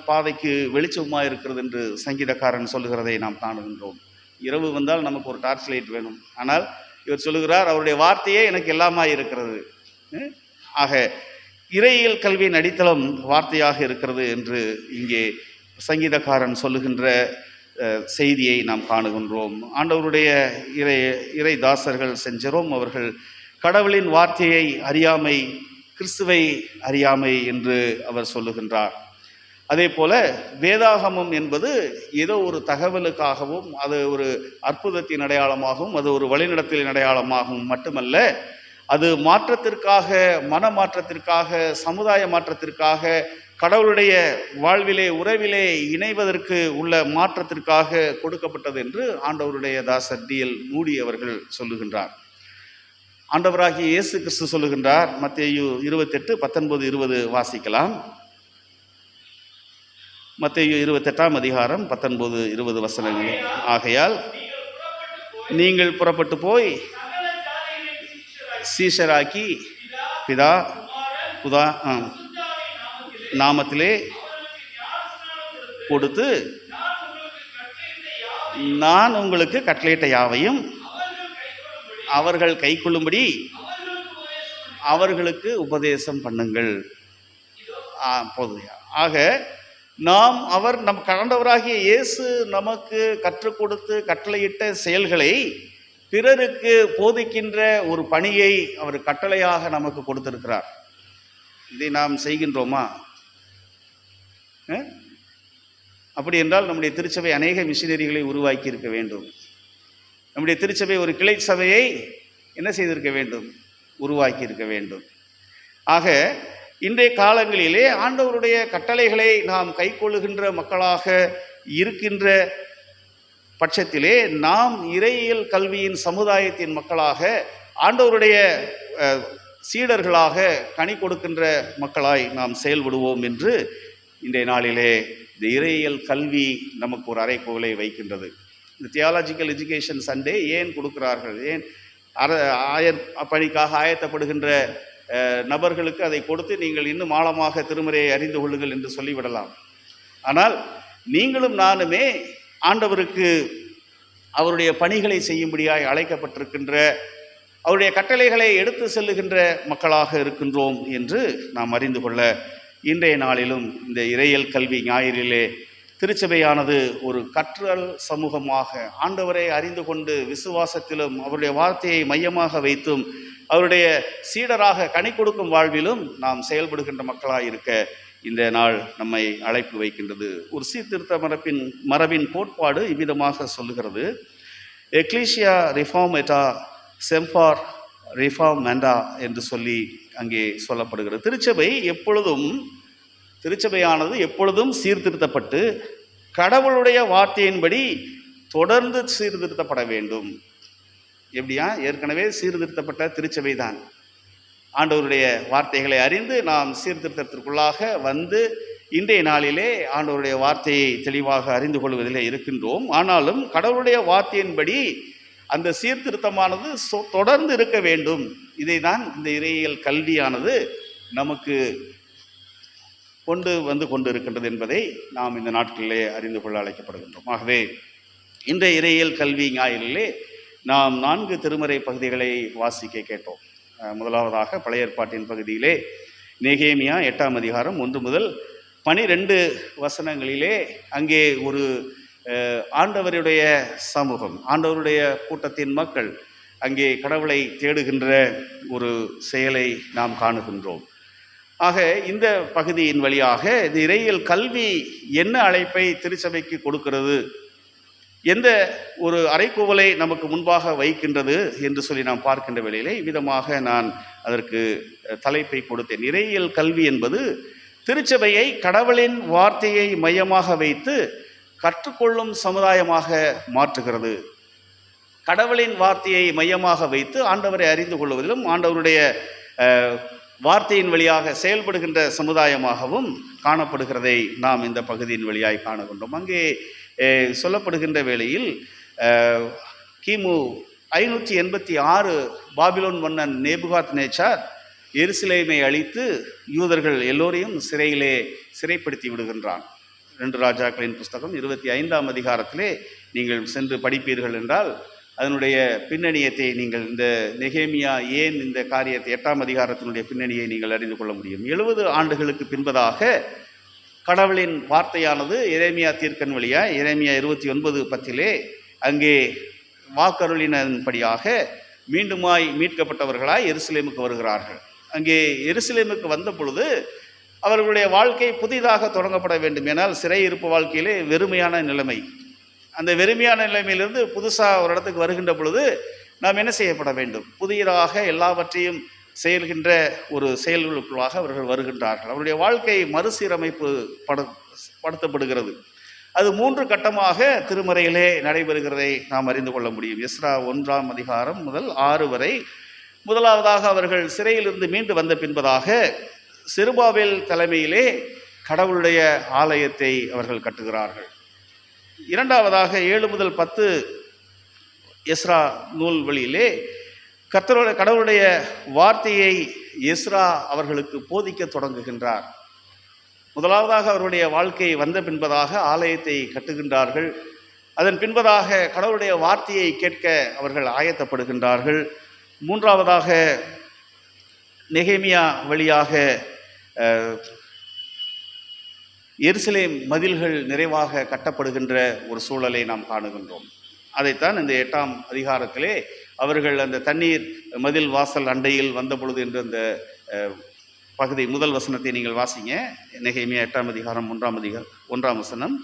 பாதைக்கு வெளிச்சமுமாய் இருக்கிறது என்று சங்கீதக்காரன் சொல்லுகிறதை நாம் காணுகின்றோம். இரவு வந்தால் நமக்கு ஒரு டார்ச் லைட் வேணும், ஆனால் இவர் சொல்லுகிறார் அவருடைய வார்த்தையே எனக்கு எல்லாமாய் இருக்கிறது. ஆக இறையியல் கல்வியின் அடித்தளம் வார்த்தையாக இருக்கிறது என்று இங்கே சங்கீதக்காரன் சொல்லுகின்ற செய்தியை நாம் காணுகின்றோம். ஆண்டவருடைய இறை தாசர்கள் செஞ்சரோம் அவர்கள் கடவுளின் வார்த்தையை அறியாமை, கிறிஸ்துவை அறியாமை என்று அவர் சொல்லுகின்றார். அதே போல வேதாகமம் என்பது ஏதோ ஒரு தகவலுக்காகவும், அது ஒரு அற்புதத்தின் அடையாளமாகவும், அது ஒரு வழிநடத்தலின் அடையாளமாகவும் மட்டுமல்ல, அது மாற்றத்திற்காக, மனமாற்றத்திற்காக, சமுதாய மாற்றத்திற்காக, கடவுளுடைய வாழ்விலே உறவிலே இணைவதற்கு உள்ள மாற்றத்திற்காக கொடுக்கப்பட்டது என்று ஆண்டவருடைய தாசர் D.L. மூடி அவர்கள் சொல்லுகின்றார். ஆண்டவராகிய இயேசு கிறிஸ்து சொல்லுகின்றார், மத்தேயு 28, 19, 20 வாசிக்கலாம். மத்தேயு 28ஆம் அதிகாரம் 19, 20 வசனங்கள். ஆகையால் நீங்கள் புறப்பட்டு போய் சீஷராக்கி பிதா நாமத்திலே கொடுத்து, நான் உங்களுக்கு கட்டளையிட்ட யாவையும் அவர்கள் கைக்கொள்ளும்படி அவர்களுக்கு உபதேசம் பண்ணுங்கள். ஆக நம் ஆண்டவராகிய இயேசு நமக்கு கற்றுக் கொடுத்து கட்டளையிட்ட செயல்களை பிறருக்கு போதிக்கின்ற ஒரு பணியை அவர் கட்டளையாக நமக்கு கொடுத்திருக்கிறார். இதை நாம் செய்கின்றோமா? அப்படி என்றால் நம்முடைய திருச்சபை அநேக மிஷினரிகளை உருவாக்கி இருக்க வேண்டும். நம்முடைய திருச்சபை ஒரு கிளை சபையை என்ன செய்திருக்க வேண்டும்? உருவாக்கி இருக்க வேண்டும். ஆக இன்றைய காலங்களிலே ஆண்டவருடைய கட்டளைகளை நாம் கைக்கொள்ளுகின்ற மக்களாக இருக்கின்ற பட்சத்திலே நாம் இறையியல் கல்வியின் சமுதாயத்தின் மக்களாக, ஆண்டவருடைய சீடர்களாக, கனி கொடுக்கின்ற மக்களாய் நாம் செயல்படுவோம் என்று இன்றைய நாளிலே இந்த இறையியல் கல்வி நமக்கு ஒரு அறைகோலை வைக்கின்றது. இந்த தியாலஜிக்கல் எஜுகேஷன் சண்டே ஏன் கொடுக்கிறார்கள்? ஏன் ஆயர் பணிக்காக ஆயத்தப்படுகின்ற நபர்களுக்கு அதை கொடுத்து நீங்கள் இன்னும் ஆழமாக திருமறையை அறிந்து கொள்ளுங்கள் என்று சொல்லிவிடலாம். ஆனால் நீங்களும் நானுமே ஆண்டவருக்கு அவருடைய பணிகளை செய்யும்படியாய் அழைக்கப்பட்டிருக்கின்ற, அவருடைய கட்டளைகளை எடுத்து செல்லுகின்ற மக்களாக இருக்கின்றோம் என்று நாம் அறிந்து கொள்ள இன்றைய நாளிலும் இந்த இறையியல் கல்வி ஞாயிறிலே திருச்சபையானது ஒரு கற்றல் சமூகமாக ஆண்டவரை அறிந்து கொண்டு விசுவாசத்திலும் அவருடைய வார்த்தையை மையமாக வைத்தும் அவருடைய சீடராக கனி கொடுக்கும் வாழ்விலும் நாம் செயல்படுகின்ற மக்களாக இருக்க இந்த நாள் நம்மை அழைப்பு வைக்கின்றது. ஒரு சீர்திருத்த மரபின் கோட்பாடு இவ்விதமாக சொல்லுகிறது: எக்லீசியா ரிஃபார்மேட்டா செம்பார் ரிஃபார்மேண்டா என்று சொல்லி அங்கே சொல்லப்படுகிறது. திருச்சபையானது எப்பொழுதும் சீர்திருத்தப்பட்டு கடவுளுடைய வார்த்தையின்படி தொடர்ந்து சீர்திருத்தப்பட வேண்டும். எப்படியா? ஏற்கனவே சீர்திருத்தப்பட்ட திருச்சபை தான். ஆண்டவருடைய வார்த்தைகளை அறிந்து நாம் சீர்திருத்தத்திற்குள்ளாக வந்து இன்றைய நாளிலே ஆண்டவருடைய வார்த்தையை தெளிவாக அறிந்து கொள்வதிலே இருக்கின்றோம். ஆனாலும் கடவுளுடைய வார்த்தையின்படி அந்த சீர்திருத்தமானது தொடர்ந்து இருக்க வேண்டும். இதை தான் இந்த இறையியல் கல்வியானது நமக்கு கொண்டு வந்து கொண்டு இருக்கின்றது என்பதை நாம் இந்த நாட்களிலே அறிந்து கொள்ள அழைக்கப்படுகின்றோம். ஆகவே இன்றைய இறையியல் கல்வி ஞாயிறிலே நாம் 4 திருமறை பகுதிகளை வாசிக்க கேட்டோம். முதலாவதாக பழைய ஏற்பாட்டின் பகுதியிலே நெகேமியா 8ஆம் அதிகாரம் 1 முதல் 12 வசனங்களிலே அங்கே ஒரு ஆண்டவருடைய சமூகம், ஆண்டவருடைய கூட்டத்தின் மக்கள் அங்கே கடவுளை தேடுகின்ற ஒரு செயலை நாம் காணுகின்றோம். ஆக இந்த பகுதியின் வழியாக இந்த இறையியல் கல்வி என்ன அழைப்பை திருச்சபைக்கு கொடுக்கிறது, எந்த ஒரு அறைகூவலை நமக்கு முன்பாக வைக்கின்றது என்று சொல்லி நாம் பார்க்கின்ற வேளையிலே இவ்விதமாக நான் அதற்கு தலைப்பை கொடுத்தேன். இறையியல் கல்வி என்பது திருச்சபையை கடவுளின் வார்த்தையை மையமாக வைத்து கற்றுக்கொள்ளும் சமுதாயமாக மாற்றுகிறது. கடவுளின் வார்த்தையை மையமாக வைத்து ஆண்டவரை அறிந்து கொள்வதிலும் ஆண்டவருடைய வார்த்தையின் வழியாக செயல்படுகின்ற சமுதாயமாகவும் காணப்படுகிறதை நாம் இந்த பகுதியின் வழியாய் காணுகின்றோம். அங்கே சொல்லப்படுகின்ற வேளையில் கிமு 586 பாபிலோன் மன்னன் நேபுகாத் நேச்சார் எருசலேமை அழித்து யூதர்கள் எல்லோரையும் சிறைப்படுத்தி விடுகின்றான். 2 ராஜாக்களின் புஸ்தகம் 25ஆம் அதிகாரத்திலே நீங்கள் சென்று படிப்பீர்கள் என்றால் அதனுடைய பின்னணியத்தை நீங்கள், இந்த நெகேமியா ஏன் இந்த காரியத்தை 8ஆம் அதிகாரத்தினுடைய பின்னணியை நீங்கள் அறிந்து கொள்ள முடியும். 70 ஆண்டுகளுக்கு பின்பதாக கடவுளின் வார்த்தையானது எரேமியா தீர்க்கன் வழியாக எரேமியா 29:10 அங்கே வாக்கருளினபடியாக மீண்டுமாய் மீட்கப்பட்டவர்களாய் எருசலேமுக்கு வருகிறார்கள். அங்கே எருசலேமுக்கு வந்த பொழுது அவர்களுடைய வாழ்க்கை புதிதாக தொடங்கப்பட வேண்டும். ஏனால் சிறையிருப்பு வாழ்க்கையிலே வெறுமையான நிலைமை, அந்த வெறுமையான நிலைமையிலிருந்து புதுசாக ஒரு இடத்துக்கு வருகின்ற பொழுது நாம் என்ன செய்யப்பட வேண்டும், புதியதாக எல்லாவற்றையும் செயல்கின்ற ஒரு செயல்களுக்குள்ளாக அவர்கள் வருகின்றார்கள். அவருடைய வாழ்க்கை மறுசீரமைப்பு படுத்தப்படுகிறது. அது 3 கட்டமாக திருமறையிலே நடைபெறுகிறதை நாம் அறிந்து கொள்ள முடியும். எஸ்ரா 1ஆம் அதிகாரம் முதல் 6 வரை. முதலாவதாக அவர்கள் சிறையிலிருந்து மீண்டு வந்த பின்பதாக செருபாபேல் தலைமையிலே கடவுளுடைய ஆலயத்தை அவர்கள் கட்டுகிறார்கள். இரண்டாவதாக 7 முதல் 10 எஸ்ரா நூல் வழியிலே கடவுளுடைய வார்த்தையை எஸ்ரா அவர்களுக்கு போதிக்க தொடங்குகின்றார். முதலாவதாக அவருடைய வாழ்க்கை வந்த பின்பதாக ஆலயத்தை கட்டுகின்றார்கள். அதன் பின்பதாக கடவுளுடைய வார்த்தையை கேட்க அவர்கள் ஆயத்தப்படுகின்றார்கள். மூன்றாவதாக நெகேமியா வழியாக எருசலேம் மதில்கள் நிறைவாக கட்டப்படுகின்ற ஒரு சூழலை நாம் காணுகின்றோம். அதைத்தான் இந்த 8ஆம் அதிகாரத்திலே அவர்கள் அந்த தண்ணீர் மதில் வாசல் அண்டையில் வந்த பொழுது என்று அந்த பகுதி முதல் வசனத்தை நீங்கள் வாசிங்க. நெகேமியா 8ஆம் அதிகாரம் 1ஆம் வசனம்.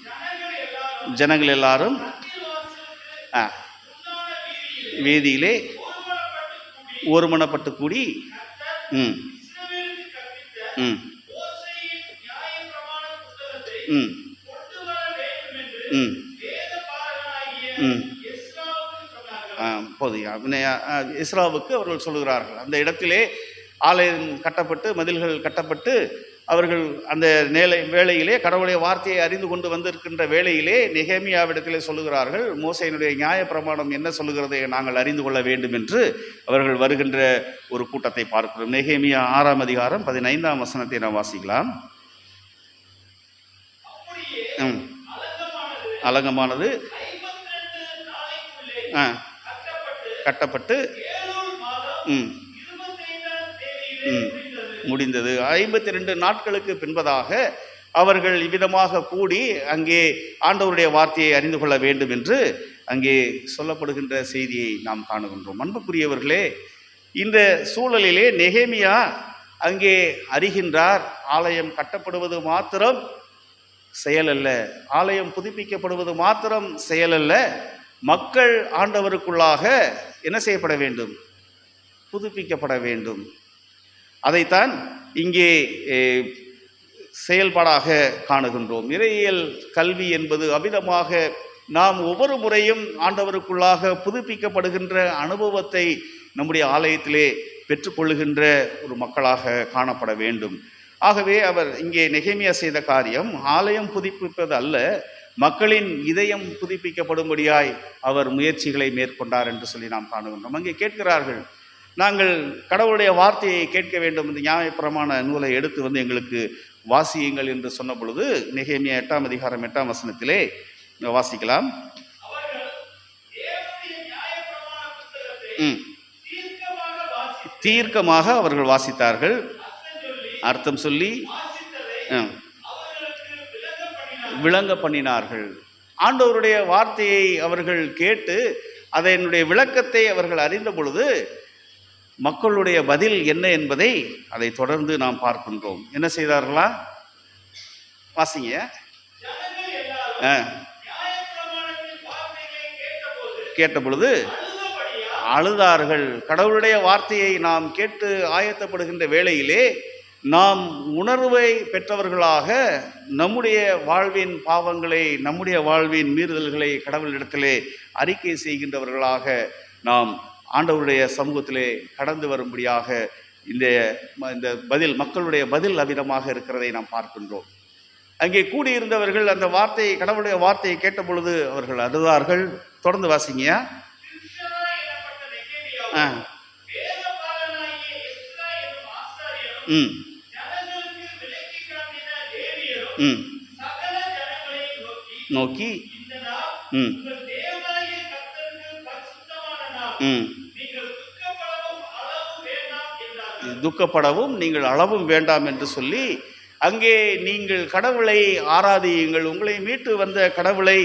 ஜனங்கள் எல்லாரும் வேதியிலே ஒருமனப்பட்டு கூடி இஸ்ராவுக்கு அவர்கள் சொல்லுகிறார்கள். அந்த இடத்திலே ஆலயம் கட்டப்பட்டு மதில்கள் கட்டப்பட்டு அவர்கள் அந்த வேளையிலே கடவுளுடைய வார்த்தையை அறிந்து கொண்டு வந்திருக்கின்ற வேளையிலே நெகேமியாவிடத்திலே சொல்லுகிறார்கள், மோசேயினுடைய நியாயப்பிரமாணம் என்ன சொல்லுகிறதை நாங்கள் அறிந்து கொள்ள வேண்டும் என்று அவர்கள் வருகின்ற ஒரு கூட்டத்தை பார்க்கிறோம். நெகேமியா 6ஆம் அதிகாரம் 15ஆம் வசனத்தை நாம் வாசிக்கலாம். அலங்கமானது கட்டப்பட்டு முடிந்தது. 52 நாட்களுக்கு பின்பதாக அவர்கள் இவ்விதமாக கூடி அங்கே ஆண்டவருடைய வார்த்தையை அறிந்து கொள்ள வேண்டும் என்று அங்கே சொல்லப்படுகின்ற செய்தியை நாம் காணுகின்றோம். அன்புக்குரியவர்களே, இந்த சூழலிலே நெகேமியா அங்கே அறிகின்றார், ஆலயம் கட்டப்படுவது மாத்திரம் செயலல்ல, ஆலயம் புதுப்பிக்கப்படுவது மாத்திரம் செயலல்ல, மக்கள் ஆண்டவருக்குள்ளாக என்ன செய்யப்பட வேண்டும், புதுப்பிக்கப்பட வேண்டும். அதைத்தான் இங்கே செயல்பாடாக காணுகின்றோம். இறையியல் கல்வி என்பது அமிதமாக நாம் ஒவ்வொரு முறையும் ஆண்டவருக்குள்ளாக புதுப்பிக்கப்படுகின்ற அனுபவத்தை நம்முடைய ஆலயத்திலே பெற்றுக்கொள்ளுகின்ற ஒரு மக்களாக காணப்பட வேண்டும். ஆகவே அவர் இங்கே நெகேமியா செய்த காரியம் ஆலயம் புதுப்பிப்பது அல்ல, மக்களின் இதயம் புதுப்பிக்கப்படும்படியாய் அவர் முயற்சிகளை மேற்கொண்டார் என்று சொல்லி நாம் காணுகின்றோம். அங்கே கேட்கிறார்கள், நாங்கள் கடவுளுடைய வார்த்தையை கேட்க வேண்டும், இந்த நியாயப்பிரமாண நூலை எடுத்து எங்களுக்கு வாசியுங்கள் என்று சொன்ன பொழுது நெகேமியா 8ஆம் அதிகாரம் 8ஆம் வசனத்திலே வாசிக்கலாம். தீர்க்கமாக அவர்கள் வாசித்தார்கள், அர்த்தம் சொல்லி விளங்க பண்ணினார்கள். ஆண்டவருடைய வார்த்தையை அவர்கள் கேட்டு அதனுடைய விளக்கத்தை அவர்கள் அறிந்த பொழுது மக்களுடைய பதில் என்ன என்பதை அதை தொடர்ந்து நாம் பார்க்கின்றோம். என்ன செய்தார்களா? வாசிங்க. கேட்ட பொழுது அழுதார்கள். கடவுளுடைய வார்த்தையை நாம் கேட்டு ஆயத்தப்படுகின்ற வேளையிலே நாம் உணர்வை பெற்றவர்களாக நம்முடைய வாழ்வின் பாவங்களை, நம்முடைய வாழ்வின் மீறுதல்களை கடவுளிடத்திலே அறிக்கை செய்கின்றவர்களாக நாம் ஆண்டவருடைய சமூகத்திலே கடந்து வரும்படியாக இந்த பதில், மக்களுடைய பதில் அவ்விதமாக இருக்கிறதை நாம் பார்க்கின்றோம். அங்கே கூடியிருந்தவர்கள் அந்த வார்த்தையை, கடவுளுடைய வார்த்தையை கேட்ட பொழுது அவர்கள் அழுதார்கள். தொடர்ந்து வாசிங்க. நோக்கி துக்கப்படவும் நீங்கள் அளவும் வேண்டாம் என்று சொல்லி அங்கே நீங்கள் கடவுளை ஆராதியுங்கள், உங்களை மீட்டு வந்த கடவுளை,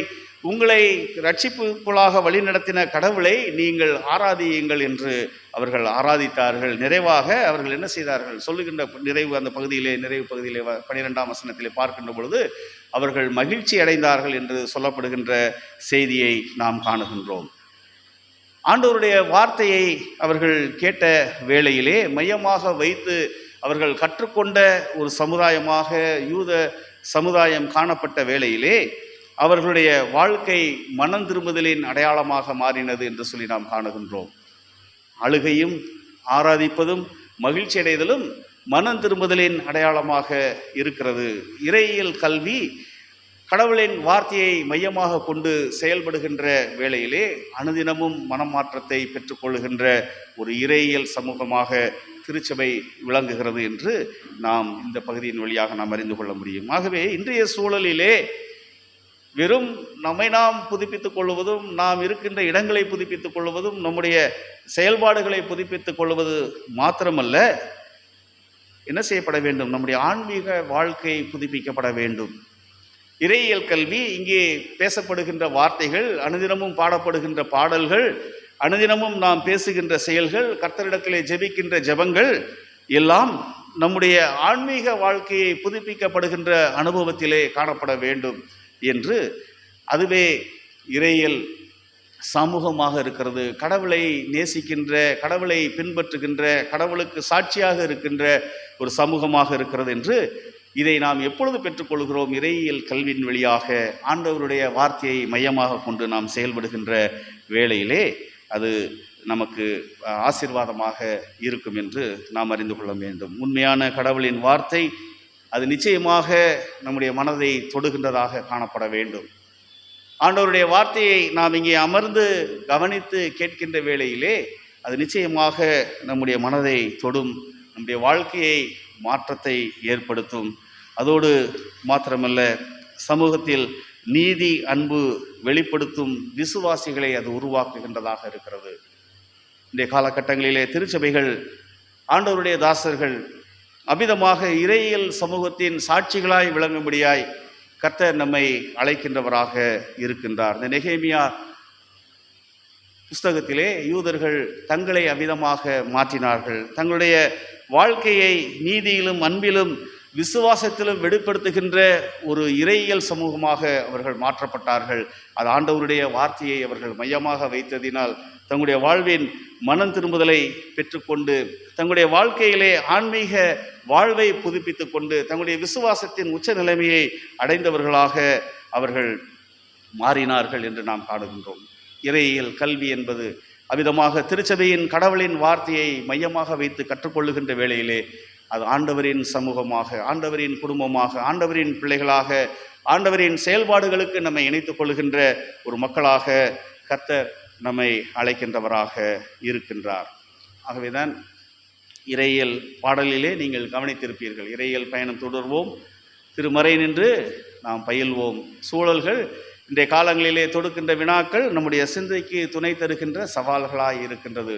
உங்களை ரட்சிப்புக்குள்ளாக வழிநடத்தின கடவுளை நீங்கள் ஆராதியுங்கள் என்று அவர்கள் ஆராதித்தார்கள். நிறைவாக அவர்கள் என்ன செய்தார்கள்? சொல்லுகின்ற நிறைவு அந்த பகுதியிலே, நிறைவு பகுதியிலே 12ஆம் வசனத்திலே பார்க்கின்ற பொழுது அவர்கள் மகிழ்ச்சி அடைந்தார்கள் என்று சொல்லப்படுகின்ற செய்தியை நாம் காணுகின்றோம். ஆண்டவருடைய வார்த்தையை அவர்கள் கேட்ட வேளையிலே மையமாக வைத்து அவர்கள் கற்றுக்கொண்ட ஒரு சமுதாயமாக யூத சமுதாயம் காணப்பட்ட வேளையிலே அவர்களுடைய வாழ்க்கை மனம் திரும்புதலின் அடையாளமாக மாறினது என்று சொல்லி நாம் காணுகின்றோம். அழுகையும் ஆராதிப்பதும் மகிழ்ச்சி அடைதலும் மனம் திரும்புதலின் அடையாளமாக இருக்கிறது. இறையியல் கல்வி கடவுளின் வார்த்தையை மையமாக கொண்டு செயல்படுகின்ற வேளையிலே அனுதினமும் மனமாற்றத்தை பெற்றுக்கொள்கின்ற ஒரு இறையியல் சமூகமாக திருச்சபை விளங்குகிறது என்று நாம் இந்த பகுதியின் வழியாக நாம் அறிந்து கொள்ள முடியும். ஆகவே இன்றைய சூழலிலே வெறும் நம்மை நாம் புதுப்பித்துக் கொள்வதும், நாம் இருக்கின்ற இடங்களை புதுப்பித்துக் கொள்வதும், நம்முடைய செயல்பாடுகளை புதுப்பித்துக் கொள்வது மாத்திரமல்ல, என்ன செய்யப்பட வேண்டும்? நம்முடைய ஆன்மீக வாழ்க்கை புதுப்பிக்கப்பட வேண்டும். இறையியல் கல்வி, இங்கே பேசப்படுகின்ற வார்த்தைகள், அனுதினமும் பாடப்படுகின்ற பாடல்கள், அனுதினமும் நாம் பேசுகின்ற செயல்கள், கர்த்தரிடத்திலே ஜெபிக்கின்ற ஜெபங்கள் எல்லாம் நம்முடைய ஆன்மீக வாழ்க்கையை புதுப்பிக்கப்படுகின்ற அனுபவத்திலே காணப்பட வேண்டும் என்று, அதுவே இறையியல் சமூகமாக இருக்கிறது. கடவுளை நேசிக்கின்ற, கடவுளை பின்பற்றுகின்ற, கடவுளுக்கு சாட்சியாக இருக்கின்ற ஒரு சமூகமாக இருக்கிறது என்று இதை நாம் எப்பொழுது பெற்றுக்கொள்கிறோம்? இறையியல் கல்வியின் வழியாக ஆண்டவருடைய வார்த்தையை மையமாக கொண்டு நாம் செயல்படுகின்ற வேளையிலே அது நமக்கு ஆசீர்வாதமாக இருக்கும் என்று நாம் அறிந்து கொள்ள வேண்டும். உண்மையான கடவுளின் வார்த்தை அது நிச்சயமாக நம்முடைய மனதை தொடுகின்றதாக காணப்பட வேண்டும். ஆண்டவருடைய வார்த்தையை நாம் இங்கே அமர்ந்து கவனித்து கேட்கின்ற வேளையிலே அது நிச்சயமாக நம்முடைய மனதை தொடும், நம்முடைய வாழ்க்கையை மாற்றத்தை ஏற்படுத்தும். அதோடு மாத்திரமல்ல, சமூகத்தில் நீதி, அன்பு வெளிப்படுத்தும் விசுவாசிகளை அது உருவாக்குகின்றதாக இருக்கிறது. இன்றைய காலகட்டங்களிலே திருச்சபைகள், ஆண்டவருடைய தாசர்கள் அமிதமாக இறையியல் சமூகத்தின் சாட்சிகளாய் விளங்கும்படியாய் கர்த்தர் நம்மை அழைக்கின்றவராக இருக்கின்றார். இந்த நெகேமியா புஸ்தகத்திலே யூதர்கள் தங்களை அமிதமாக மாற்றினார்கள். தங்களுடைய வாழ்க்கையை நீதியிலும் அன்பிலும் விசுவாசத்திலும் வெளிப்படுத்துகின்ற ஒரு இறையியல் சமூகமாக அவர்கள் மாற்றப்பட்டார்கள். அது ஆண்டவருடைய வார்த்தையை அவர்கள் மையமாக வைத்ததினால் தங்களுடைய வாழ்வின் மனம் திரும்புதலை பெற்றுக்கொண்டு, தங்களுடைய வாழ்க்கையிலே ஆன்மீக வாழ்வை புதுப்பித்து கொண்டு, தங்களுடைய விசுவாசத்தின் உச்ச நிலைமையை அடைந்தவர்களாக அவர்கள் மாறினார்கள் என்று நாம் காணுகின்றோம். இறையியல் கல்வி என்பது அவ்விதமாக திருச்சபையின் கடவுளின் வார்த்தையை மையமாக வைத்து கற்றுக்கொள்ளுகின்ற வேளையிலே அது ஆண்டவரின் சமூகமாக, ஆண்டவரின் குடும்பமாக, ஆண்டவரின் பிள்ளைகளாக, ஆண்டவரின் செயல்பாடுகளுக்கு நம்மை இணைத்துக் கொள்ளுகின்ற ஒரு மக்களாக கர்த்தர் நம்மை அழைக்கின்றவராக இருக்கின்றார். ஆகவேதான் இறையியல் பாடலிலே நீங்கள் கவனித்திருப்பீர்கள். இறையியல் பயணம் தொடர்வோம், திருமறை நின்று நாம் பயில்வோம். சூழல்கள் இன்றைய காலங்களிலே தொடுக்கின்ற வினாக்கள் நம்முடைய சிந்தைக்கு துணை தருகின்ற சவால்களாய் இருக்கின்றது.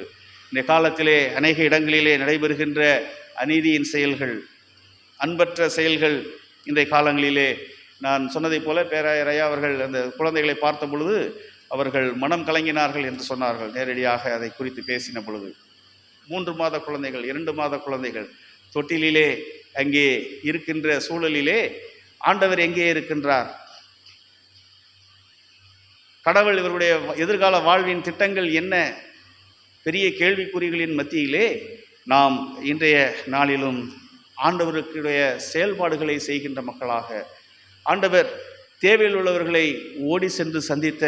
இன்றைய காலத்திலே அநேக இடங்களிலே நடைபெறுகின்ற அநீதியின் செயல்கள், அன்பற்ற செயல்கள் இன்றைய காலங்களிலே நான் சொன்னதைப் போல பேராயர் ஐயா அவர்கள் அந்த குழந்தைகளை பார்த்த பொழுது அவர்கள் மனம் கலங்கினார்கள் என்று சொன்னார்கள். நேரடியாக அதை குறித்து பேசின பொழுது 3 மாத குழந்தைகள், 2 மாத குழந்தைகள் தொட்டிலே அங்கே இருக்கின்ற சூழலிலே ஆண்டவர் எங்கே இருக்கின்றார்? கடவுள் இவருடைய எதிர்கால வாழ்வின் திட்டங்கள் என்ன? பெரிய கேள்விக்குறிகளின் மத்தியிலே நாம் இன்றைய நாளிலும் ஆண்டவருடைய செயல்பாடுகளை செய்கின்ற மக்களாக, ஆண்டவர் தேவையில் உள்ளவர்களை ஓடி சென்று சந்தித்த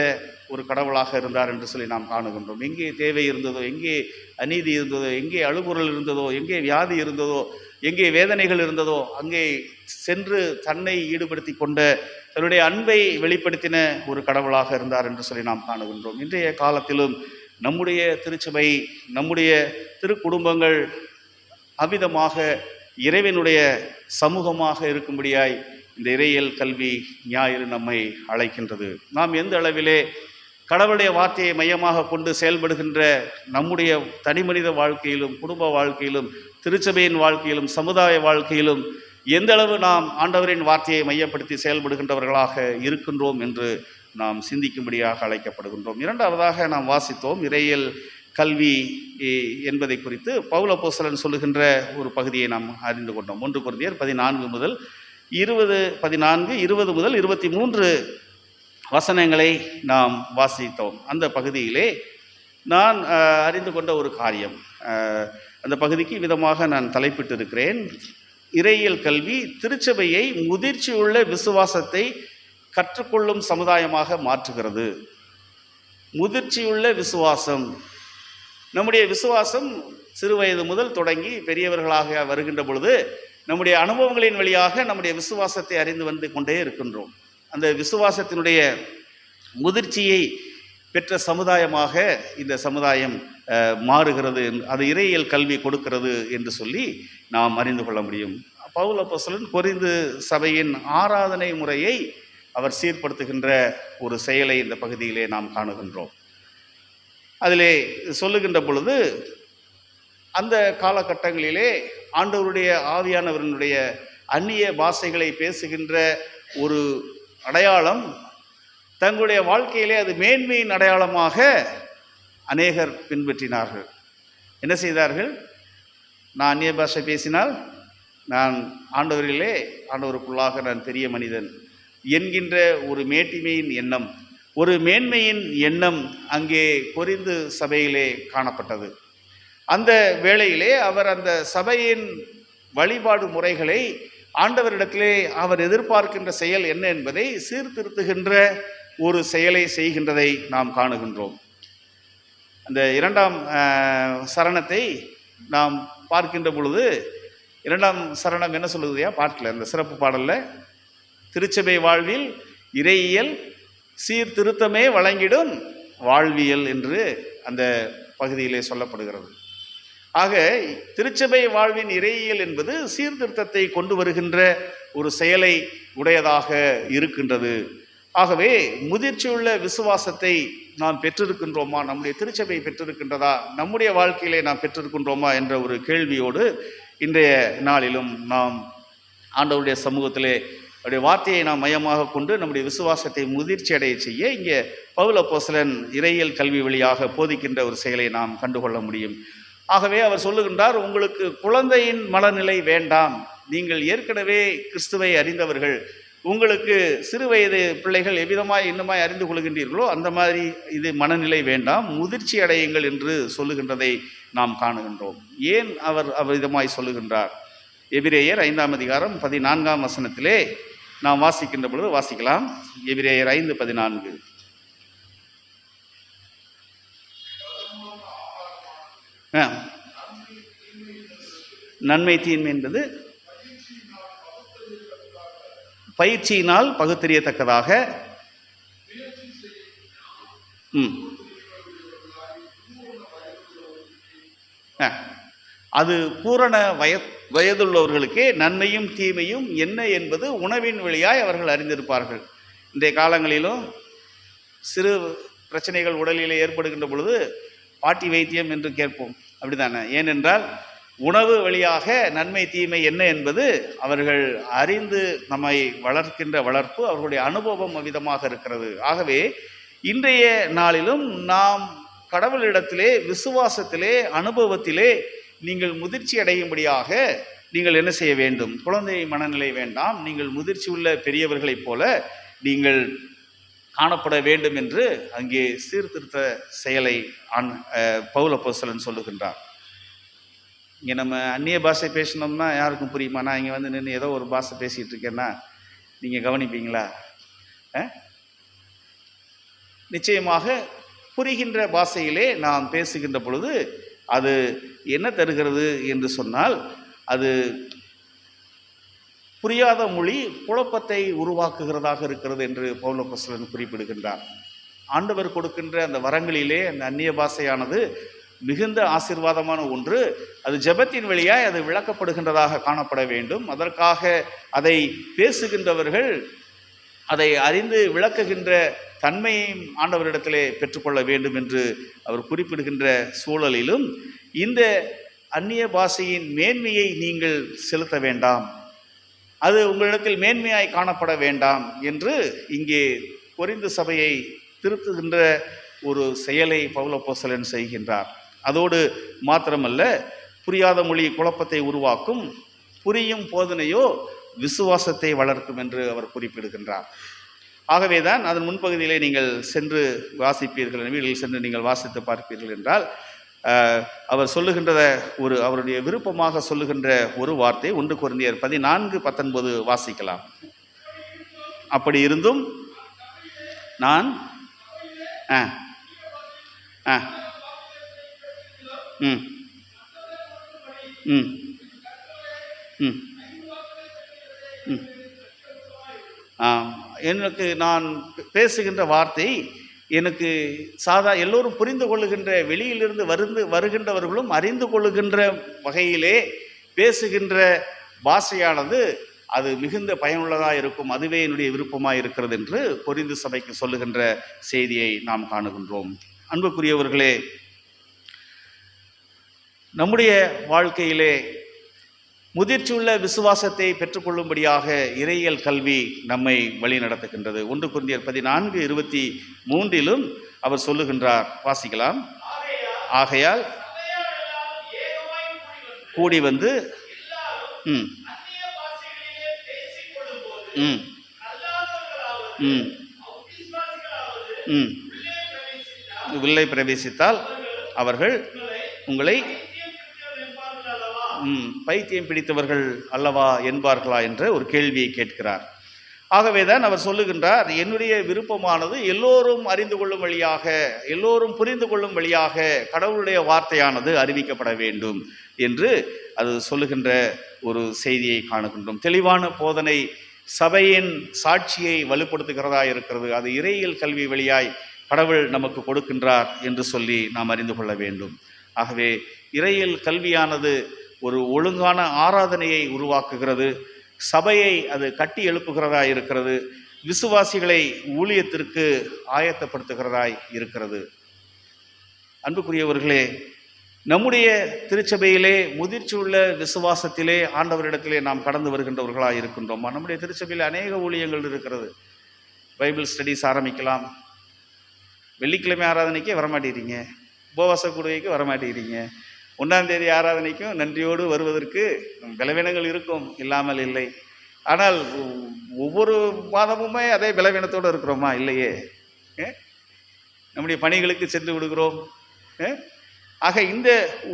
ஒரு கடவுளாக இருந்தார் என்று சொல்லி நாம் காணுகின்றோம். எங்கே தேவை இருந்ததோ, எங்கே அநீதி இருந்ததோ, எங்கே அழுகுறல் இருந்ததோ, எங்கே வியாதி இருந்ததோ, எங்கே வேதனைகள் இருந்ததோ அங்கே சென்று தன்னை ஈடுபடுத்தி கொண்ட தன்னுடைய அன்பை வெளிப்படுத்தின ஒரு கடவுளாக இருந்தார் என்று சொல்லி நாம் காணுகின்றோம். இன்றைய காலத்திலும் நம்முடைய திருச்சபை, நம்முடைய திருக்குடும்பங்கள் அவ்விதமாக இறைவனுடைய சமூகமாக இருக்கும்படியாய் இந்த இறையியல் கல்வி ஞாயிறு நம்மை அழைக்கின்றது. நாம் எந்த அளவிலே கடவுளுடைய வார்த்தையை மையமாக கொண்டு செயல்படுகின்ற நம்முடைய தனிமனித வாழ்க்கையிலும், குடும்ப வாழ்க்கையிலும், திருச்சபையின் வாழ்க்கையிலும், சமுதாய வாழ்க்கையிலும் எந்த அளவு நாம் ஆண்டவரின் வார்த்தையை மையப்படுத்தி செயல்படுகின்றவர்களாக இருக்கின்றோம் என்று நாம் சிந்திக்கும்படியாக அழைக்கப்படுகின்றோம். இரண்டாவதாக நாம் வாசித்தோம் இறையியல் கல்வி என்பதை குறித்து பவுல் அப்போஸ்தலன் சொல்லுகின்ற ஒரு பகுதியை நாம் அறிந்து கொண்டோம். 1 கொரிந்தியர் 14 முதல் 20 முதல் 23 வசனங்களை நாம் வாசித்தோம். அந்த பகுதியிலே நான் அறிந்து கொண்ட ஒரு காரியம், அந்த பகுதிக்கு விதமாக நான் தலைப்பிட்டிருக்கிறேன். இறையியல் கல்வி திருச்சபையை முதிர்ச்சியுள்ள விசுவாசத்தை கற்றுக்கொள்ளும் சமுதாயமாக மாற்றுகிறது. முதிர்ச்சியுள்ள விசுவாசம். நம்முடைய விசுவாசம் சிறு வயது முதல் தொடங்கி பெரியவர்களாக வருகின்ற பொழுது நம்முடைய அனுபவங்களின் வழியாக நம்முடைய விசுவாசத்தை அறிந்து வந்து கொண்டே இருக்கின்றோம். அந்த விசுவாசத்தினுடைய முதிர்ச்சியை பெற்ற சமுதாயமாக இந்த சமுதாயம் மாறுகிறது. அது இறையியல் கல்வி கொடுக்கிறது என்று சொல்லி நாம் அறிந்து கொள்ள முடியும். பவுல் அப்போஸ்தலன் கொரிந்து சபையின் ஆராதனை முறையை அவர் சீர்படுத்துகின்ற ஒரு செயலை இந்த பகுதியிலே நாம் காணுகின்றோம். அதிலே சொல்லுகின்ற பொழுது அந்த காலகட்டங்களிலே ஆண்டவருடைய ஆவியானவருடைய அந்நிய பாஷைகளை பேசுகின்ற ஒரு அடையாளம் தங்களுடைய வாழ்க்கையிலே அது மேன்மையின் அடையாளமாக அநேகர் பின்பற்றினார்கள். என்ன செய்தார்கள்? நான் அந்நிய பாஷை பேசினால் நான் ஆண்டவருக்குள்ளாக நான் பெரிய மனிதன் என்கின்ற ஒரு மேட்டிமையின் எண்ணம், ஒரு மேன்மையின் எண்ணம் அங்கே கொரிந்து சபையிலே காணப்பட்டது. அந்த வேளையிலே அவர் அந்த சபையின் வழிபாடு முறைகளை ஆண்டவரிடத்திலே அவர் எதிர்பார்க்கின்ற செயல் என்ன என்பதை சீர்திருத்துகின்ற ஒரு செயலை செய்கின்றதை நாம் காணுகின்றோம். அந்த 2ஆம் சரணத்தை நாம் பார்க்கின்ற பொழுது 2ஆம் சரணம் என்ன சொல்லுதுயா பாட்டில், அந்த சிறப்பு பாடலில் திருச்சபை வாழ்வில் இறையியல் சீர்திருத்தமே வழங்கிடும் வாழ்வியல் என்று அந்த பகுதியிலே சொல்லப்படுகிறது. ஆக திருச்சபை வாழ்வின் இறையியல் என்பது சீர்திருத்தத்தை கொண்டு வருகின்ற ஒரு செயலை உடையதாக இருக்கின்றது. ஆகவே முதிர்ச்சியுள்ள விசுவாசத்தை நாம் பெற்றிருக்கின்றோமா, நம்முடைய திருச்சபை பெற்றிருக்கின்றதா, நம்முடைய வாழ்க்கையிலே நாம் பெற்றிருக்கின்றோமா என்ற ஒரு கேள்வியோடு இன்றைய நாளிலும் நாம் ஆண்டவருடைய சமூகத்திலே அவருடைய வார்த்தையை நாம் மையமாக கொண்டு நம்முடைய விசுவாசத்தை முதிர்ச்சி அடைய செய்ய இங்கே பவுல் அப்போஸ்தலன் இறையியல் கல்வி வழியாக போதிக்கின்ற ஒரு செயலை நாம் கண்டுகொள்ள முடியும். ஆகவே அவர் சொல்லுகின்றார், உங்களுக்கு குழந்தையின் மனநிலை வேண்டாம், நீங்கள் ஏற்கனவே கிறிஸ்துவை அறிந்தவர்கள், உங்களுக்கு சிறு வயது பிள்ளைகள் எவ்விதமாய் இன்னுமாய் அறிந்து கொள்கின்றீர்களோ அந்த மாதிரி இது மனநிலை வேண்டாம், முதிர்ச்சி அடையுங்கள் என்று சொல்லுகின்றதை நாம் காணுகின்றோம். ஏன் அவர் அவ்விதமாய் சொல்லுகின்றார்? எபிரேயர் 5ஆம் அதிகாரம் 14ஆம் வசனத்திலே நாம் வாசிக்கின்ற பொழுது வாசிக்கலாம். எபிரேயர் 5:14. நன்மை தீன்மை என்பது பயிற்சியினால் பகுத்தறியத்தக்கதாக அது பூரண வயதுள்ளவர்களுக்கே நன்மையும் தீமையும் என்ன என்பது உணவின் வழியாய் அவர்கள் அறிந்திருப்பார்கள். இன்றைய காலங்களிலும் சிறு பிரச்சனைகள் உடலிலே ஏற்படுகின்ற பொழுது பாட்டி வைத்தியம் என்று கேட்போம், அப்படித்தானே? ஏனென்றால் உணவு வழியாக நன்மை தீமை என்ன என்பது அவர்கள் அறிந்து நம்மை வளர்க்கின்ற வளர்ப்பு, அவர்களுடைய அனுபவம் அவ்விதமாக இருக்கிறது. ஆகவே இன்றைய நாளிலும் நாம் கடவுளிடத்திலே, விசுவாசத்திலே, அனுபவத்திலே நீங்கள் முதிர்ச்சி அடையும்படியாக நீங்கள் என்ன செய்ய வேண்டும்? குழந்தை மனநிலை வேண்டாம், நீங்கள் முதிர்ச்சி உள்ள பெரியவர்களைப் போல நீங்கள் காணப்பட வேண்டும் என்று அங்கே சீர்திருத்த செயலை பவுல் அப்போஸ்தலன் சொல்லுகின்றார். இங்கே நம்ம அந்நிய பாஷை பேசினோம்னா யாருக்கும் புரியுமா? நான் இங்கே வந்து நின்று ஏதோ ஒரு பாஷை பேசிகிட்டு இருக்கேன்னா நீங்கள் கவனிப்பீங்களா? நிச்சயமாக புரிகின்ற பாஷையிலே நாம் பேசுகின்ற பொழுது அது என்ன தருகிறது என்று சொன்னால், அது புரியாத மொழி குழப்பத்தை உருவாக்குகிறதாக இருக்கிறது என்று பவுல் அப்போஸ்தலன் குறிப்பிடுகின்றார். ஆண்டவர் கொடுக்கின்ற அந்த வரங்களிலே அந்த அந்நிய பாஷையானது மிகுந்த ஆசீர்வாதமான ஒன்று. அது ஜெபத்தின் வழியாய் அது விளக்கப்படுகின்றதாக காணப்பட வேண்டும். அதற்காக அதை பேசுகின்றவர்கள் அதை அறிந்து விளக்குகின்ற தன்மையை ஆண்டவரிடத்திலே பெற்றுக்கொள்ள வேண்டும் என்று அவர் குறிப்பிடுகின்ற சூழலிலும் இந்த அந்நிய பாஷையின் மேன்மையை நீங்கள் செலுத்த வேண்டாம், அது உங்களிடத்தில் மேன்மையாய் காணப்பட வேண்டாம் என்று இங்கே கொரிந்து சபையை திருத்துகின்ற ஒரு செயலை பவுல் அப்போஸ்தலன் செய்கின்றார். அதோடு மாத்திரமல்ல, புரியாத மொழி குழப்பத்தை உருவாக்கும், புரியும் போதனையோ விசுவாசத்தை வளர்க்கும் என்று அவர் குறிப்பிடுகின்றார். ஆகவேதான் அதன் முன்பகுதியிலே நீங்கள் சென்று வாசிப்பீர்கள், வீடுகளில் சென்று நீங்கள் வாசித்து பார்ப்பீர்கள் என்றால் அவர் சொல்லுகின்ற அவருடைய விருப்பமாக சொல்லுகின்ற ஒரு வார்த்தை 1 கொரிந்தியர் 14:19 வாசிக்கலாம். அப்படி இருந்தும் நான் எனக்கு நான் பேசுகின்ற வார்த்தை எனக்கு எல்லோரும் புரிந்து கொள்ளுகின்ற, வெளியிலிருந்து வருகின்றவர்களும் அறிந்து கொள்ளுகின்ற வகையிலே பேசுகின்ற பாஷையானது அது மிகுந்த பயனுள்ளதாக இருக்கும், அதுவே என்னுடைய விருப்பமாக இருக்கிறது என்று கொரிந்து சபைக்கு சொல்லுகின்ற செய்தியை நாம் காணுகின்றோம். அன்புக்குரியவர்களே, நம்முடைய வாழ்க்கையிலே முதிர்ச்சியுள்ள விசுவாசத்தை பெற்றுக்கொள்ளும்படியாக இறையியல் கல்வி நம்மை வழி நடத்துகின்றது. 1 கொரிந்தியர் 14:23 அவர் சொல்லுகின்றார், வாசிக்கலாம். ஆகையால் கூடி வந்து உள்ளே பிரவேசித்தால் அவர்கள் உங்களை பைத்தியம் பிடித்தவர்கள் அல்லவா என்பார்களா என்ற ஒரு கேள்வியை கேட்கிறார். ஆகவேதான் அவர் சொல்லுகின்றார், என்னுடைய விருப்பமானது எல்லோரும் அறிந்து கொள்ளும் வழியாக, எல்லோரும் புரிந்து கொள்ளும் வழியாக கடவுளுடைய வார்த்தையானது அறிவிக்கப்பட வேண்டும் என்று அது சொல்லுகின்ற ஒரு செய்தியை காணுகின்றோம். தெளிவான போதனை சபையின் சாட்சியை வலுப்படுத்துகிறதா இருக்கிறது. அது இறையியல் கல்வி வழியாய் கடவுள் நமக்கு கொடுக்கின்றார் என்று சொல்லி நாம் அறிந்து கொள்ள வேண்டும். ஆகவே இறையியல் கல்வியானது ஒரு ஒழுங்கான ஆராதனையை உருவாக்குகிறது, சபையை அது கட்டி எழுப்புகிறதா இருக்கிறது, விசுவாசிகளை ஊழியத்திற்கு ஆயத்தப்படுத்துகிறதாய் இருக்கிறது. அன்புக்குரியவர்களே, நம்முடைய திருச்சபையிலே முதிர்ச்சியுள்ள விசுவாசத்திலே ஆண்டவரிடத்திலே நாம் கடந்து வருகின்றவர்களாக இருக்கின்றோம். நம்முடைய திருச்சபையில் அநேக ஊழியங்கள் இருக்கிறது. பைபிள் ஸ்டடீஸ் ஆரம்பிக்கலாம், வெள்ளிக்கிழமை ஆராதனைக்கே வரமாட்டேங்கிறீங்க, உபவாச கூடுகைக்கு வரமாட்டேங்கிறீங்க, 1ஆம் தேதி ஆராதனைக்கும் நன்றியோடு வருவதற்கு பலவீனங்கள் இருக்கும், இல்லாமல் இல்லை. ஆனால் ஒவ்வொரு மாதமுமே அதே பலவீனத்தோடு இருக்கிறோமா? இல்லையே. நம்முடைய பணிகளுக்கு சென்று விடுகிறோம். ஆக இந்த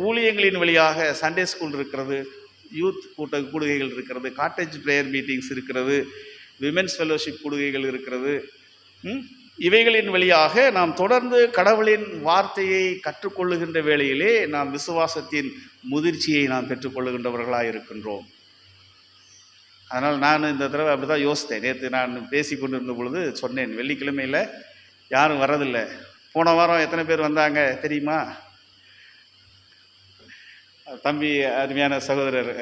ஊழியங்களின் வழியாக சண்டே ஸ்கூல் இருக்கிறது, யூத் கூடுகைகள் இருக்கிறது, காட்டேஜ் ப்ரேயர் மீட்டிங்ஸ் இருக்கிறது, விமென்ஸ் ஃபெலோஷிப் கூடுகைகள் இருக்கிறது. இவைகளின் வழியாக நாம் தொடர்ந்து கடவுளின் வார்த்தையை கற்றுக்கொள்ளுகின்ற வேளையிலே நாம் விசுவாசத்தின் முதிர்ச்சியை நாம் பெற்றுக்கொள்ளுகின்றவர்களாக இருக்கின்றோம். அதனால் நான் இந்த தடவை அப்படி தான் யோசித்தேன். நேற்று நான் பேசி கொண்டிருந்த பொழுது சொன்னேன், வெள்ளிக்கிழமையில் யாரும் வர்றதில்லை. போன வாரம் எத்தனை பேர் வந்தாங்க தெரியுமா? தம்பி அருமையான சகோதரர்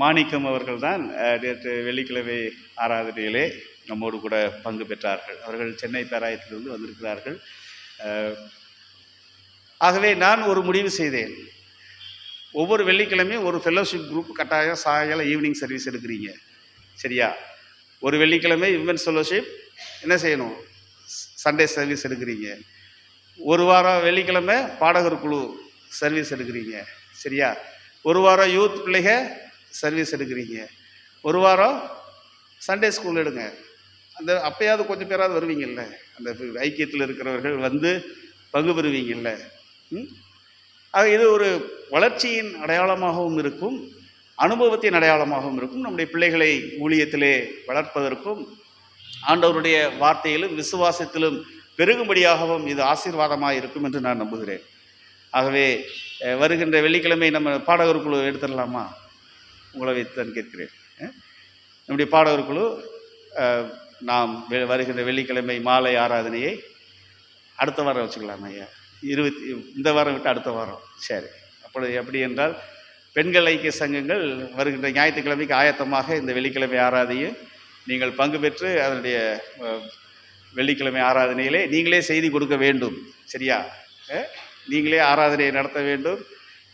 மாணிக்கம் அவர்கள் தான் நேற்று வெள்ளிக்கிழமை ஆராதனையிலே நம்மோடு கூட பங்கு பெற்றார்கள். அவர்கள் சென்னை பேராயத்திலிருந்து வந்திருக்கிறார்கள். ஆகவே நான் ஒரு முடிவு செய்தேன், ஒவ்வொரு வெள்ளிக்கிழமையும் ஒரு ஃபெல்லோஷிப் குரூப் கட்டாயம் சாயங்காலம் ஈவினிங் சர்வீஸ் எடுக்கிறீங்க. சரியா? ஒரு வெள்ளிக்கிழமை விமென்ஸ் ஃபெல்லோஷிப் என்ன செய்யணும்? சண்டே சர்வீஸ் எடுக்கிறீங்க. ஒரு வாரம் வெள்ளிக்கிழமை பாடகர் குழு சர்வீஸ் எடுக்கிறீங்க. சரியா? ஒரு வாரம் யூத் பிள்ளைக சர்வீஸ் எடுக்கிறீங்க. ஒரு வாரம் சண்டே ஸ்கூல் எடுங்க. அந்த அப்போயாவது கொஞ்சம் பேராவது வருவீங்கல்ல, அந்த ஐக்கியத்தில் இருக்கிறவர்கள் வந்து பங்கு பெறுவீங்கல்ல. ஆக இது ஒரு வளர்ச்சியின் அடையாளமாகவும் இருக்கும், அனுபவத்தின் அடையாளமாகவும் இருக்கும். நம்முடைய பிள்ளைகளை ஊழியத்திலே வளர்ப்பதற்கும் ஆண்டவருடைய வார்த்தையிலும் விசுவாசத்திலும் பெருகும்படியாகவும் இது ஆசீர்வாதமாக இருக்கும் என்று நான் நம்புகிறேன். ஆகவே வருகின்ற வெள்ளிக்கிழமை நம்ம பாடகர் குழு எடுத்துடலாமா? உங்களை வைத்து தான் கேட்கிறேன். நம்முடைய பாடகர் குழு நாம் வருகின்ற வெள்ளிக்கிழமை மாலை ஆராதனையை அடுத்த வாரம் வச்சுக்கலாம் ஐயா. இந்த வாரம் விட்டு அடுத்த வாரம். சரி, எப்படி என்றால் பெண்கள் ஐக்கிய சங்கங்கள் வருகின்ற ஞாயிற்றுக்கிழமைக்கு ஆயத்தமாக இந்த வெள்ளிக்கிழமை ஆராதனையை நீங்கள் பங்கு பெற்று அதனுடைய வெள்ளிக்கிழமை ஆராதனையிலே நீங்களே செய்தி கொடுக்க வேண்டும். சரியா? நீங்களே ஆராதனையை நடத்த வேண்டும்.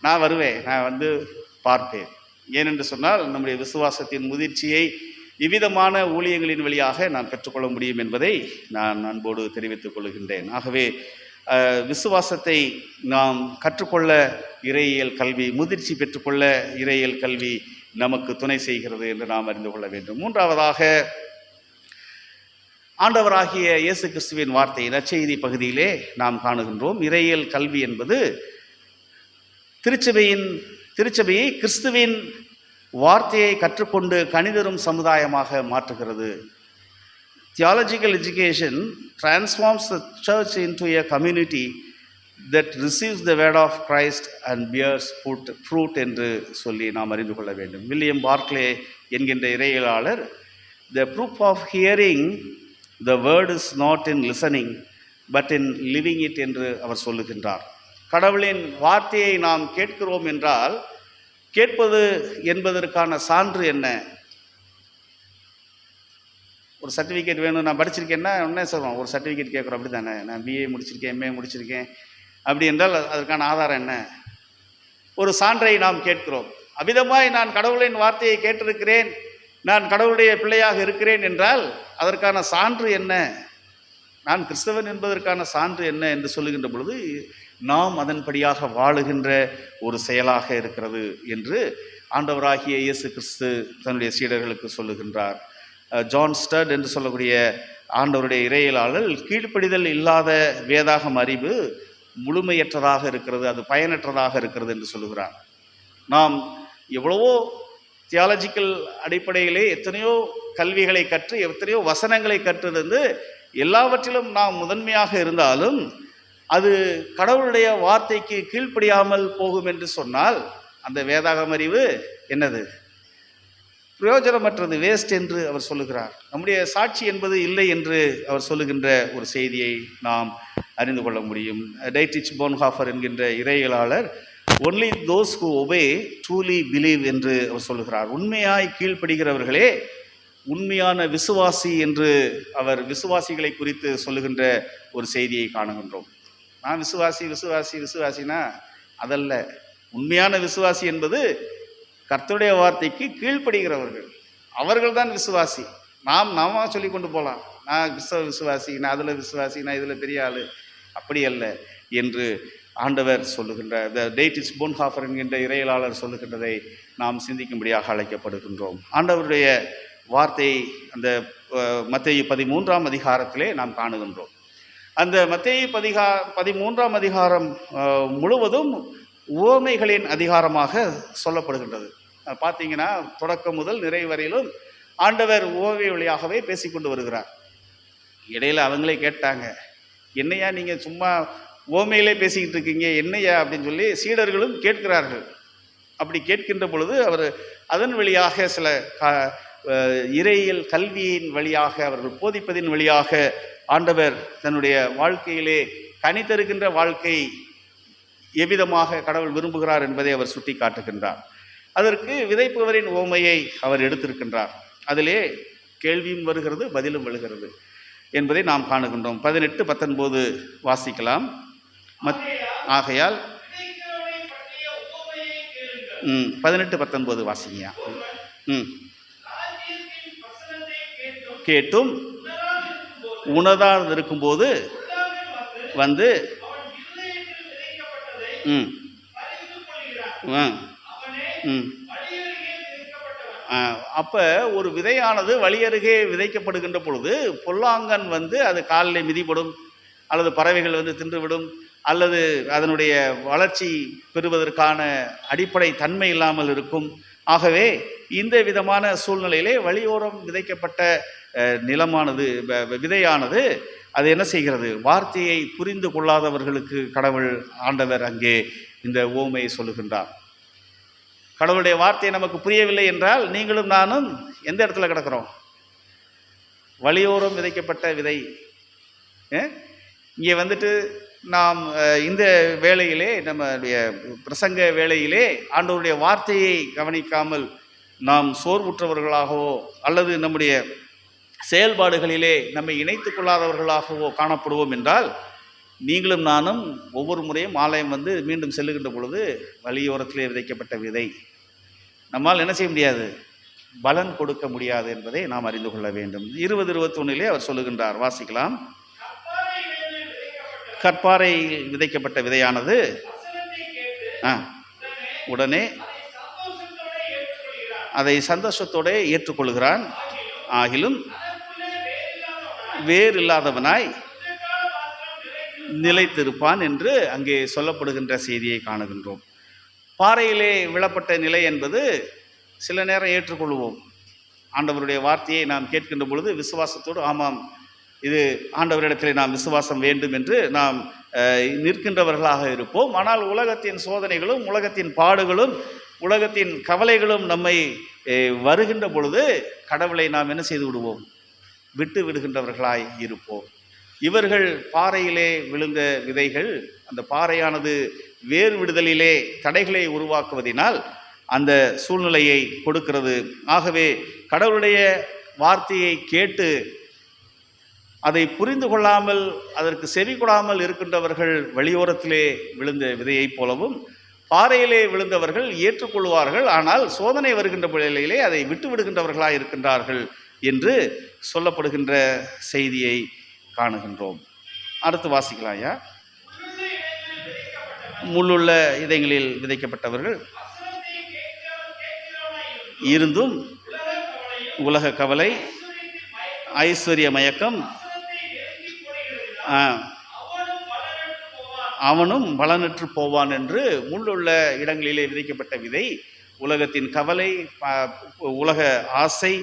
நான் வருவேன், நான் வந்து பார்ப்பேன். ஏனென்று சொன்னால் நம்முடைய விசுவாசத்தின் முதிர்ச்சியை இவ்விதமான ஊழியங்களின் வழியாக நான் பெற்றுக்கொள்ள முடியும் என்பதை நான் அன்போடு தெரிவித்துக் கொள்கின்றேன். ஆகவே விசுவாசத்தை நாம் கற்றுக்கொள்ள இறையியல் கல்வி, முதிர்ச்சி பெற்றுக்கொள்ள இறையியல் கல்வி நமக்கு துணை செய்கிறது என்று நாம் அறிந்து கொள்ள வேண்டும். மூன்றாவதாக, ஆண்டவராகிய இயேசு கிறிஸ்துவின் வார்த்தை நற்செய்தி பகுதியிலே நாம் காணுகின்றோம். இறையியல் கல்வி என்பது திருச்சபையை கிறிஸ்துவின் வார்த்தையை கற்றுக்கொண்டு கனிதரும் சமுதாயமாக மாற்றுகிறது. Theological education transforms the church into a community that receives the word of Christ and bears fruit என்று சொல்லி நாம் அறிந்து கொள்ள வேண்டும். வில்லியம் பார்க்லே என்கின்ற இறையியலாளர், the proof of hearing the word is not in listening but in living it என்று அவர் சொல்லுகின்றார். கடவுளின் வார்த்தையை நாம் கேட்கிறோம் என்றால் கேட்பது என்பதற்கான சான்று என்ன? ஒரு சர்டிஃபிகேட் வேணும், நான் படிச்சிருக்கேன்னா உடனே சொல்லுவோம், ஒரு சர்டிஃபிகேட் கேட்குறோம், அப்படி தானே? நான் பிஏ முடிச்சிருக்கேன், எம்ஏ முடிச்சிருக்கேன் அப்படி என்றால் அதற்கான ஆதாரம் என்ன? ஒரு சான்றை நாம் கேட்கிறோம். அவ்விதமாய் நான் கடவுளின் வார்த்தையை கேட்டிருக்கிறேன், நான் கடவுளுடைய பிள்ளையாக இருக்கிறேன் என்றால் அதற்கான சான்று என்ன? நான் கிறிஸ்தவன் என்பதற்கான சான்று என்ன என்று சொல்லுகின்ற பொழுது நாம் அதன்படியாக வாழுகின்ற ஒரு செயலாக இருக்கிறது என்று ஆண்டவராகிய இயேசு கிறிஸ்து தன்னுடைய சீடர்களுக்கு சொல்லுகின்றார். ஜான் ஸ்டட் என்று சொல்லக்கூடிய ஆண்டவருடைய இறையியலாளர், கீழ்ப்படிதல் இல்லாத வேதாகம் அறிவு முழுமையற்றதாக இருக்கிறது, அது பயனற்றதாக இருக்கிறது என்று சொல்லுகிறார். நாம் எவ்வளவோ தியாலஜிக்கல் அடிப்படையிலே எத்தனையோ கல்விகளை கற்று எத்தனையோ வசனங்களை கற்றிருந்து எல்லாவற்றிலும் நாம் முதன்மையாக இருந்தாலும் அது கடவுளுடைய வார்த்தைக்கு கீழ்ப்படியாமல் போகும் என்று சொன்னால் அந்த வேதாகம் அறிவு என்னது? பிரயோஜனமற்றது, வேஸ்ட் என்று அவர் சொல்லுகிறார். நம்முடைய சாட்சி என்பது இல்லை என்று அவர் சொல்லுகின்ற ஒரு செய்தியை நாம் அறிந்து கொள்ள முடியும். டைட்ரிச் போன்ஹாஃபர் என்கின்ற இறையியலாளர், only those who obey truly believe என்று அவர் சொல்லுகிறார். உண்மையாய் கீழ்ப்படுகிறவர்களே உண்மையான விசுவாசி என்று அவர் விசுவாசிகளை குறித்து சொல்லுகின்ற ஒரு செய்தியை காணுகின்றோம். நான் விசுவாசினா அதல்ல. உண்மையான விசுவாசி என்பது கர்த்தருடைய வார்த்தைக்கு கீழ்ப்படுகிறவர்கள், அவர்கள்தான் விசுவாசி. நாம சொல்லி கொண்டு போகலாம், நான் கிறிஸ்தவ விசுவாசி, நான் அதில் விசுவாசி, நான் இதில் பெரிய ஆள், அப்படி அல்ல என்று ஆண்டவர் சொல்லுகின்ற டைட்ரிச் போன்ஹாஃபர் என்கின்ற இறையியலாளர் சொல்லுகின்றதை நாம் சிந்திக்கும்படியாக அழைக்கப்படுகின்றோம். ஆண்டவருடைய வார்த்தை அந்த மத்தேயு 13ஆம் அதிகாரத்திலே நாம் காணுகின்றோம். அந்த மத்தேயு 13ஆம் அதிகாரம் முழுவதும் உவமைகளின் அதிகாரமாக சொல்லப்படுகின்றது. பார்த்தீங்கன்னா தொடக்கம் முதல் நிறைவு வரையிலும் ஆண்டவர் உவமை வழியாகவே பேசிக்கொண்டு வருகிறார். இடையில அவங்களே கேட்டாங்க, என்னையா நீங்கள் சும்மா உவமையிலே பேசிக்கிட்டு இருக்கீங்க, என்னையா அப்படின்னு சொல்லி சீடர்களும் கேட்கிறார்கள். அப்படி கேட்கின்ற பொழுது அவர் அதன் வழியாக சில இறையியல் கல்வியின் வழியாக அவர்கள் போதிப்பதின் வழியாக ஆண்டவர் தன்னுடைய வாழ்க்கையிலே கனி தருகின்ற வாழ்க்கை எவ்விதமாக கடவுள் விரும்புகிறார் என்பதை அவர் சுட்டி காட்டுகின்றார். அதற்கு விதைப்பவரின் உவமையை அவர் எடுத்திருக்கின்றார். அதிலே கேள்வியும் வருகிறது, பதிலும் வருகிறது என்பதை நாம் காணுகின்றோம். 18-19 வாசிக்கலாம். ஆகையால் 18, 19 வாசிங்கயா. கேட்டும் உணராது இருக்கும்போது வந்து அப்போ ஒரு விதையானது வழியருகே விதைக்கப்படுகின்ற பொழுது பொல்லாங்கன் வந்து அது காலில் மிதிப்படும், அல்லது பறவைகள் வந்து தின்றுவிடும், அல்லது அதனுடைய வளர்ச்சி பெறுவதற்கான அடிப்படை தன்மை இல்லாமல் இருக்கும். ஆகவே இந்த விதமான சூழ்நிலையிலே வழியோரம் விதைக்கப்பட்ட நிலமானது விதையானது அது என்ன செய்கிறது? வார்த்தையை புரிந்து கொள்ளாதவர்களுக்கு கடவுள் ஆண்டவர் அங்கே இந்த ஓமையை சொல்லுகின்றார். கடவுளுடைய வார்த்தை நமக்கு புரியவில்லை என்றால் நீங்களும் நானும் எந்த இடத்துல கிடக்கிறோம்? வழியோரம் விதைக்கப்பட்ட விதை. இங்கே வந்துட்டு நாம் இந்த வேளையிலே, நம்முடைய பிரசங்க வேளையிலே ஆண்டவருடைய வார்த்தையை கவனிக்காமல் நாம் சோர்வுற்றவர்களாகவோ அல்லது நம்முடைய செயல்பாடுகளிலே நம்மை இணைத்து கொள்ளாதவர்களாகவோ காணப்படுவோம் என்றால் நீங்களும் நானும் ஒவ்வொரு முறையும் ஆலயம் வந்து மீண்டும் செல்லுகின்ற பொழுது வழியோரத்திலே விதைக்கப்பட்ட விதை. நம்மால் என்ன செய்ய முடியாது? பலன் கொடுக்க முடியாது என்பதை நாம் அறிந்து கொள்ள வேண்டும். 20-21 அவர் சொல்லுகின்றார், வாசிக்கலாம். கற்பாறையில் விதைக்கப்பட்ட விதையானது உடனே அதை சந்தோஷத்தோடு ஏற்றுக்கொள்கிறான், ஆகிலும் வேறு இல்லாதவனாய் நிலைத்திருப்பான் என்று அங்கே சொல்லப்படுகின்ற செய்தியை காணுகின்றோம். பாறையிலே விழப்பட்ட நிலை என்பது சில நேரம் ஏற்றுக்கொள்வோம். ஆண்டவருடைய வார்த்தையை நாம் கேட்கின்ற பொழுது விசுவாசத்தோடு ஆமாம், இது ஆண்டவரிடத்திலே நாம் விசுவாசம் வேண்டும் என்று நாம் நிற்கின்றவர்களாக இருப்போம். ஆனால் உலகத்தின் சோதனைகளும் உலகத்தின் பாடுகளும் உலகத்தின் கவலைகளும் நம்மை வருகின்ற பொழுது கடவுளை நாம் என்ன செய்து விடுவோம்? விட்டு விடுகின்றவர்களாய் இருப்போம். இவர்கள் பாறையிலே விழுந்த விதைகள், அந்த பாறையானது வேறு விடுதலிலே தடைகளை உருவாக்குவதினால் அந்த சூழ்நிலையை கொடுக்கிறது. ஆகவே கடவுளுடைய வார்த்தையை கேட்டு அதை புரிந்து கொள்ளாமல் அதற்கு செவி கொடாமல் இருக்கின்றவர்கள் வழியோரத்திலே விழுந்த விதையைப் போலவும், பாறையிலே விழுந்தவர்கள் ஏற்றுக்கொள்வார்கள், ஆனால் சோதனை வருகின்ற நிலையிலே அதை விட்டு விடுகின்றவர்களாக இருக்கின்றார்கள் என்று சொல்லப்படுகின்ற செய்தியை காணுகின்றோம். அடுத்து வாசிக்கலாம் ஐயா. முள்ளுள்ள இதயங்களில் விதைக்கப்பட்டவர்கள் இருந்தும் உலக கவலை, ஐஸ்வர்ய மயக்கம், அவனும் பலனற்று போவான் என்று முள்ளுள்ள இடங்களிலே விதைக்கப்பட்ட விதை உலகத்தின் கவலை, உலக ஆசை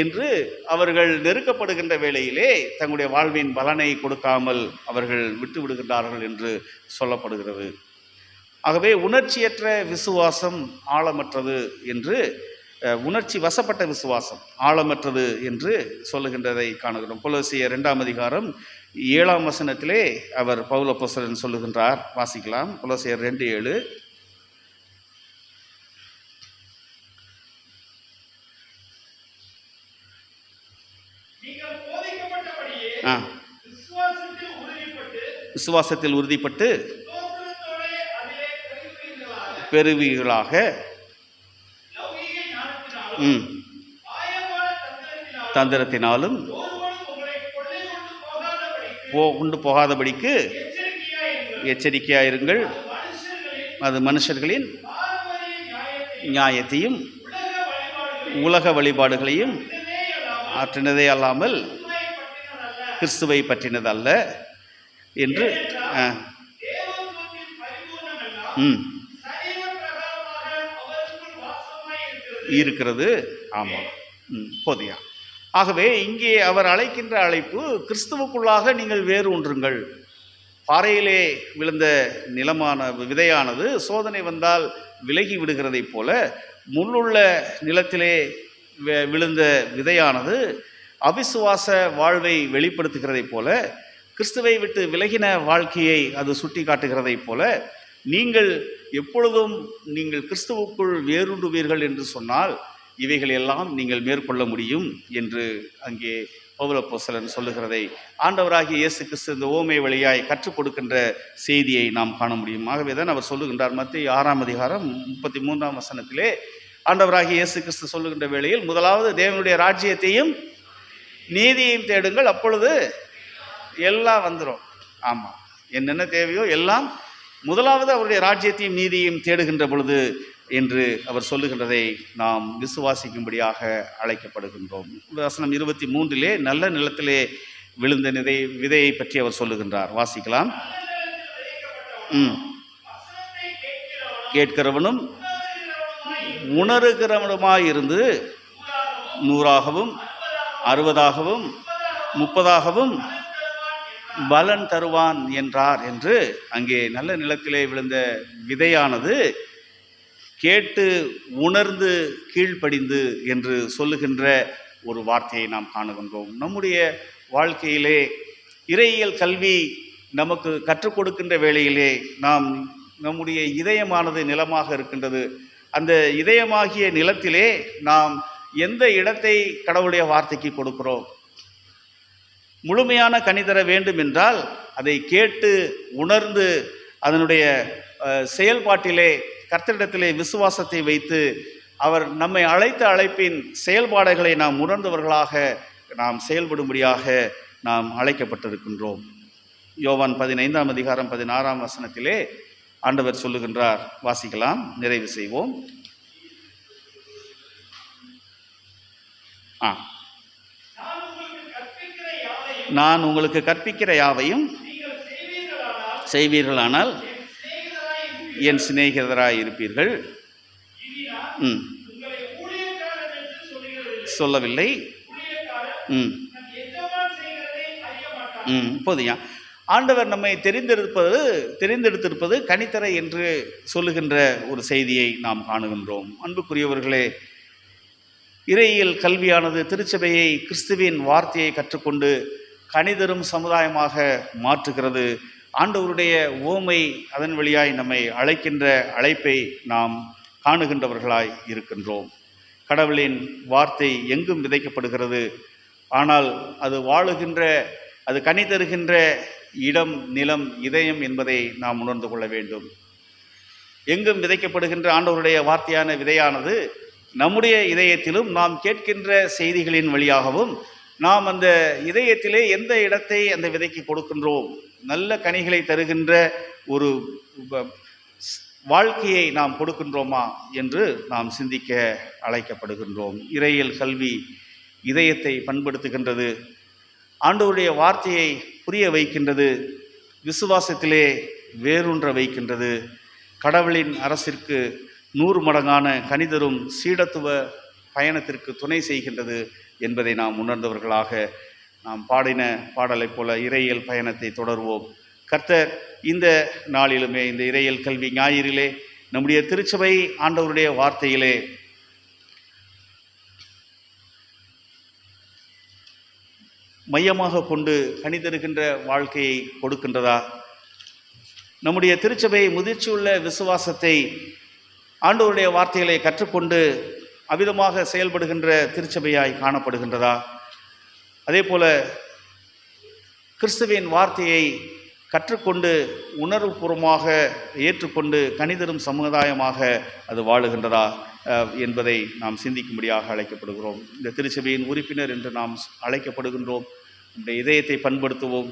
என்று அவர்கள் நெருக்கப்படுகின்ற வேளையிலே தங்களுடைய வாழ்வின் பலனை கொடுக்காமல் அவர்கள் விட்டு விடுகின்றார்கள் என்று சொல்லப்படுகிறது. ஆகவே உணர்ச்சியற்ற விசுவாசம் ஆழமற்றது என்று, உணர்ச்சி வசப்பட்ட விசுவாசம் ஆழமற்றது என்று சொல்லுகின்றதை காணுகிறோம். கொலோசியர் 2 அவர் பவுல் அப்போஸ்தலன் சொல்லுகின்றார், வாசிக்கலாம். கொலோசியர் 2:7. விசுவாசத்தில் உறுதிப்பட்டு பெறுவீர்களாக, தந்திரத்தினாலும் கொண்டு போகாதபடிக்கு எச்சரிக்கையாயிருங்கள். அது மனுஷர்களின் நியாயத்தையும் உலக வழிபாடுகளையும் ஆற்றினதே அல்லாமல் கிறிஸ்துவை பற்றினதல்ல என்று இருக்கிறது. ஆமாம், போதியா. ஆகவே இங்கே அவர் அழைக்கின்ற அழைப்பு கிறிஸ்துவுக்குள்ளாக நீங்கள் வேறு ஒன்றுங்கள். பாறையிலே விழுந்த நிலமான விதையானது சோதனை வந்தால் விலகி விடுகிறதைப் போல, முள்ளுள்ள நிலத்திலே விழுந்த விதையானது அவிசுவாச வாழ்வை வெளிப்படுத்துகிறதைப் போல, கிறிஸ்துவை விட்டு விலகின வாழ்க்கையை அது சுட்டி காட்டுகிறதைப் போல, நீங்கள் எப்பொழுதும் நீங்கள் கிறிஸ்துவுக்குள் வேரூன்றுவீர்கள் என்று சொன்னால் இவைகளெல்லாம் நீங்கள் மேற்கொள்ள முடியும் என்று அங்கே பவுலப்போஸ்தலன் சொல்லுகிறதை ஆண்டவராகிய இயேசு கிறிஸ்து இந்த ஓமை வழியாய் கற்றுக் கொடுக்கின்ற செய்தியை நாம் காண முடியும். ஆகவே தான் அவர் சொல்லுகின்றார். மத்தேயு 6 அதிகாரம் 33 வசனத்திலே ஆண்டவராகிய இயேசு கிறிஸ்து சொல்லுகின்ற வேளையில், முதலாவது தேவனுடைய ராஜ்யத்தையும் நீதியையும் தேடுங்கள், அப்பொழுது எல்லாம் வந்துடும். ஆமாம், என்னென்ன தேவையோ எல்லாம் முதலாவது அவருடைய ராஜ்யத்தையும் நீதியையும் தேடுகின்ற பொழுது என்று அவர் சொல்லுகின்றதை நாம் விசுவாசிக்கும்படியாக அழைக்கப்படுகின்றோம். வசனம் 23 நல்ல நிலத்திலே விழுந்த விதையை பற்றி அவர் சொல்லுகின்றார். வாசிக்கலாம். கேட்கிறவனும் உணர்கிறவனுமாயிருந்து 100ஆகவும் 60ஆகவும் 30ஆகவும் பலன் தருவான் என்றார் என்று அங்கே நல்ல நிலத்திலே விழுந்த விதையானது கேட்டு உணர்ந்து கீழ்ப்படிந்து என்று சொல்லுகின்ற ஒரு வார்த்தையை நாம் காணுகின்றோம். நம்முடைய வாழ்க்கையிலே இறையியல் கல்வி நமக்கு கற்றுக் கொடுக்கின்ற வேளையிலே நம்முடைய இதயமானது நிலமாக இருக்கின்றது. அந்த இதயமாகிய நிலத்திலே நாம் எந்த இடத்தை கடவுளுடைய வார்த்தைக்கு கொடுக்கிறோம்? முழுமையான கனி தர வேண்டும் என்றால் அதை கேட்டு உணர்ந்து அதனுடைய செயல்பாட்டிலே கர்த்தரிடத்திலே விசுவாசத்தை வைத்து அவர் நம்மை அழைத்த அழைப்பின் செயல்பாடுகளை நாம் உணர்ந்தவர்களாக நாம் செயல்படும்படியாக நாம் அழைக்கப்பட்டிருக்கின்றோம். யோவான் 15 அதிகாரம் 16 வசனத்திலே ஆண்டவர் சொல்லுகின்றார். வாசிக்கலாம், நிறைவு செய்வோம். நான் உங்களுக்கு கற்பிக்கிற யாவையும் செய்வீர்களானால் என் சிநேகிதராய் இருப்பீர்கள். சொல்லவில்லை. போதியா ஆண்டவர் நம்மை தெரிந்தெடுத்திருப்பது கனித்தர என்று சொல்லுகின்ற ஒரு செய்தியை நாம் காணுகின்றோம். அன்புக்குரியவர்களே, இறையியல் கல்வியானது திருச்சபையை கிறிஸ்துவின் வார்த்தையை கற்றுக்கொண்டு கனிதரும் சமுதாயமாக மாற்றுகிறது. ஆண்டவருடைய ஓமை அதன் வழியாய் நம்மை அழைக்கின்ற அழைப்பை நாம் காணுகின்றவர்களாய் இருக்கின்றோம். கடவுளின் வார்த்தை எங்கும் விதைக்கப்படுகிறது. ஆனால் அது வாழுகின்ற, அது கனி தருகின்ற இடம், நிலம், இதயம் என்பதை நாம் உணர்ந்து கொள்ள வேண்டும். எங்கும் விதைக்கப்படுகின்ற ஆண்டவருடைய வார்த்தையான விதையானது நம்முடைய இதயத்திலும் நாம் கேட்கின்ற செய்திகளின் வழியாகவும் நாம் அந்த இதயத்திலே எந்த இடத்தை அந்த விதைக்கு கொடுக்கின்றோம், நல்ல கனிகளை தருகின்ற ஒரு வாழ்க்கையை நாம் கொடுக்கின்றோமா என்று நாம் சிந்திக்க அழைக்கப்படுகின்றோம். இறையியல் கல்வி இதயத்தை பண்படுத்துகின்றது, ஆண்டவருடைய வார்த்தையை புரிய வைக்கின்றது, விசுவாசத்திலே வேரூன்ற வைக்கின்றது, கடவுளின் அரசிற்கு 100 மடங்கான கனிதரும் சீடத்துவ பயணத்திற்கு துணை செய்கின்றது என்பதை நாம் உணர்ந்தவர்களாக நாம் பாடின பாடலைப் போல இறையியல் பயணத்தை தொடர்வோம். கர்த்தர் இந்த நாளிலுமே, இந்த இறையியல் கல்வி ஞாயிறிலே நம்முடைய திருச்சபை ஆண்டவருடைய வார்த்தையிலே மையமாக கொண்டு கனிதருகின்ற வாழ்க்கையை கொடுக்கின்றதா? நம்முடைய திருச்சபை முதிர்ச்சியுள்ள விசுவாசத்தை ஆண்டவருடைய வார்த்தைகளை கற்றுக்கொண்டு அவிதமாக செயல்படுகின்ற திருச்சபையாய் காணப்படுகின்றதா? அதே போல கிறிஸ்துவின் வார்த்தையை கற்றுக்கொண்டு உணர்வுபூர்வமாக ஏற்றுக்கொண்டு கனிதரும் சமுதாயமாக அது வாழுகின்றதா என்பதை நாம் சிந்திக்கும்படியாக அழைக்கப்படுகிறோம். இந்த திருச்சபையின் உறுப்பினர் என்று நாம் அழைக்கப்படுகின்றோம். நம்முடைய இதயத்தை பண்படுத்துவோம்,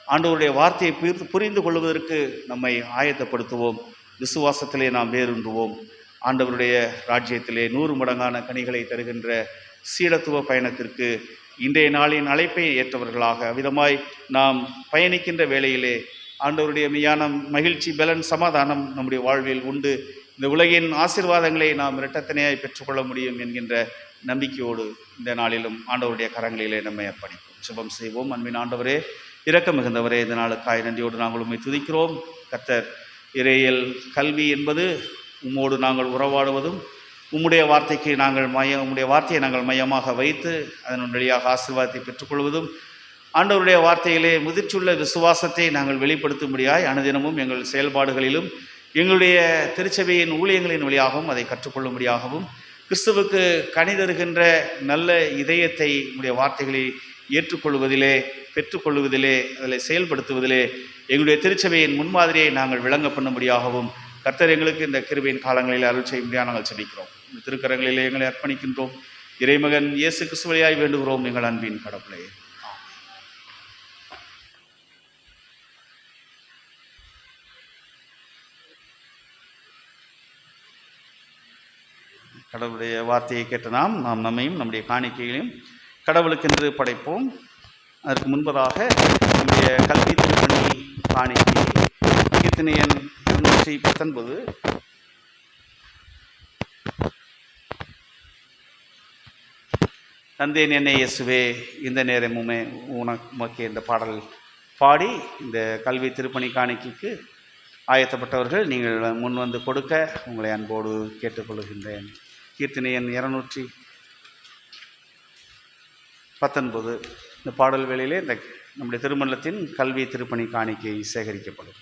ஆண்டவருடைய வார்த்தையை புரிந்து கொள்வதற்கு நம்மை ஆயத்தப்படுத்துவோம், விசுவாசத்திலே நாம் வேரூன்றுவோம். ஆண்டவருடைய ராஜ்யத்திலே 100 மடங்கான கனிகளை தருகின்ற சீடத்துவ பயணத்திற்கு இன்றைய நாளின் அழைப்பை ஏற்றவர்களாக அவ்விதமாய் நாம் பயணிக்கின்ற வேளையிலே ஆண்டவருடைய மெய்யான மகிழ்ச்சி, பலன், சமாதானம் நம்முடைய வாழ்வில் உண்டு. இந்த உலகின் ஆசீர்வாதங்களை நாம் இரட்டத்தனையாய் பெற்றுக்கொள்ள முடியும் என்கின்ற நம்பிக்கையோடு இந்த நாளிலும் ஆண்டவருடைய கரங்களிலே நம்மை அர்ப்பணிப்போம். சுபம் செய்வோம். அன்பின் ஆண்டவரே, இரக்கம் மிகுந்தவரே, இந்த நாளுக்காய் நன்றியோடு நாங்கள் உம்மை துதிக்கிறோம். கர்த்தர், இறையியல் கல்வி என்பது உம்மோடு நாங்கள் உறவாடுவதும், உம்முடைய வார்த்தைக்கு உம்முடைய வார்த்தையை நாங்கள் மையமாக வைத்து அதன் வழியாக ஆசீர்வாதத்தை பெற்றுக்கொள்வதும், ஆண்டவருடைய வார்த்தையிலே முதிர்ச்சியுள்ள விசுவாசத்தை நாங்கள் வெளிப்படுத்தும்படியாய் அனுதினமும் எங்கள் செயல்பாடுகளிலும் எங்களுடைய திருச்சபையின் ஊழியங்களின் வழியாகவும் அதை கற்றுக்கொள்ளும்படியாகவும் கிறிஸ்துவுக்கு கனிதருகின்ற நல்ல இதயத்தை உடைய வார்த்தைகளை ஏற்றுக்கொள்வதிலே, பெற்றுக்கொள்வதிலே, அதில் செயல்படுத்துவதிலே எங்களுடைய திருச்சபையின் முன்மாதிரியை நாங்கள் விளங்க பண்ணும்படியாகவும் கர்த்தர் எங்களுக்கு இந்த கிருபையின் காலங்களில் அருள் செய்யும்படியாக நாங்கள் செபிக்கிறோம். இந்த திருக்கரங்களிலே எங்களை அர்ப்பணிக்கின்றோம். இறைமகன் இயேசு கிறிஸ்து வழியாய் வேண்டுகிறோம் எங்கள் அன்பின் கடவுளே. கடவுளுடைய வார்த்தையை கேட்ட நாம் நம்மையும் நம்முடைய காணிக்கைகளையும் கடவுளுக்கென்று படைப்போம். அதற்கு முன்பதாக நம்முடைய கல்வி திருப்பணி காணிக்கை கீர்த்தனை எண் 219 தந்தேன் என்னை இயேசுவே இந்த நேரமுமே உமக்கு இந்த பாடல் பாடி இந்த கல்வி திருப்பணி காணிக்கைக்கு ஆயத்தப்பட்டவர்கள் நீங்கள் முன் வந்து கொடுக்க உங்களை அன்போடு கேட்டுக்கொள்கின்றேன். கீர்த்தனை எண் 219 இந்த பாடல் வேளையிலே இந்த நம்முடைய திருமணத்தின் கல்வி திருப்பணி காணிக்கை சேகரிக்கப்படும்.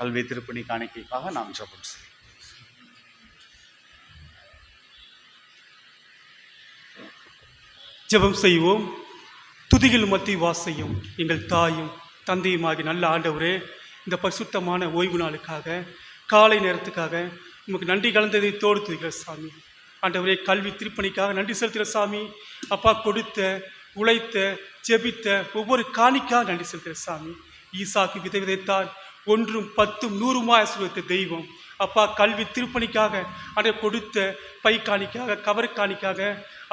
கல்வி திருப்பணி காணிக்கைக்காக நாம் ஜெபம் செய்வோம். ஜெபம் செய்வோம். துதிகள் மத்திய வாசையும் எங்கள் தாயும் தந்தையுமாகி நல்ல ஆண்டவரே, இந்த பரிசுத்தமான ஓய்வு நாளுக்காக காலை நேரத்துக்காக உமக்கு நன்றி கலந்ததை தோடு துதிக்கிற சாமி. ஆண்டவரே, கல்வி திருப்பணிக்காக நன்றி செலுத்துகிற சாமி. அப்பா, கொடுத்த உழைத்த ஜெபித்த ஒவ்வொரு காணிக்காக நன்றி செலுத்துகிற சாமி. ஈசாக்கு விதை விதைத்தால் 1 10 100 ஆசீர்வதித்த தெய்வம். அப்பா, கல்வி திருப்பணிக்காக அதை கொடுத்த பை காணிக்காக கவர் காணிக்காக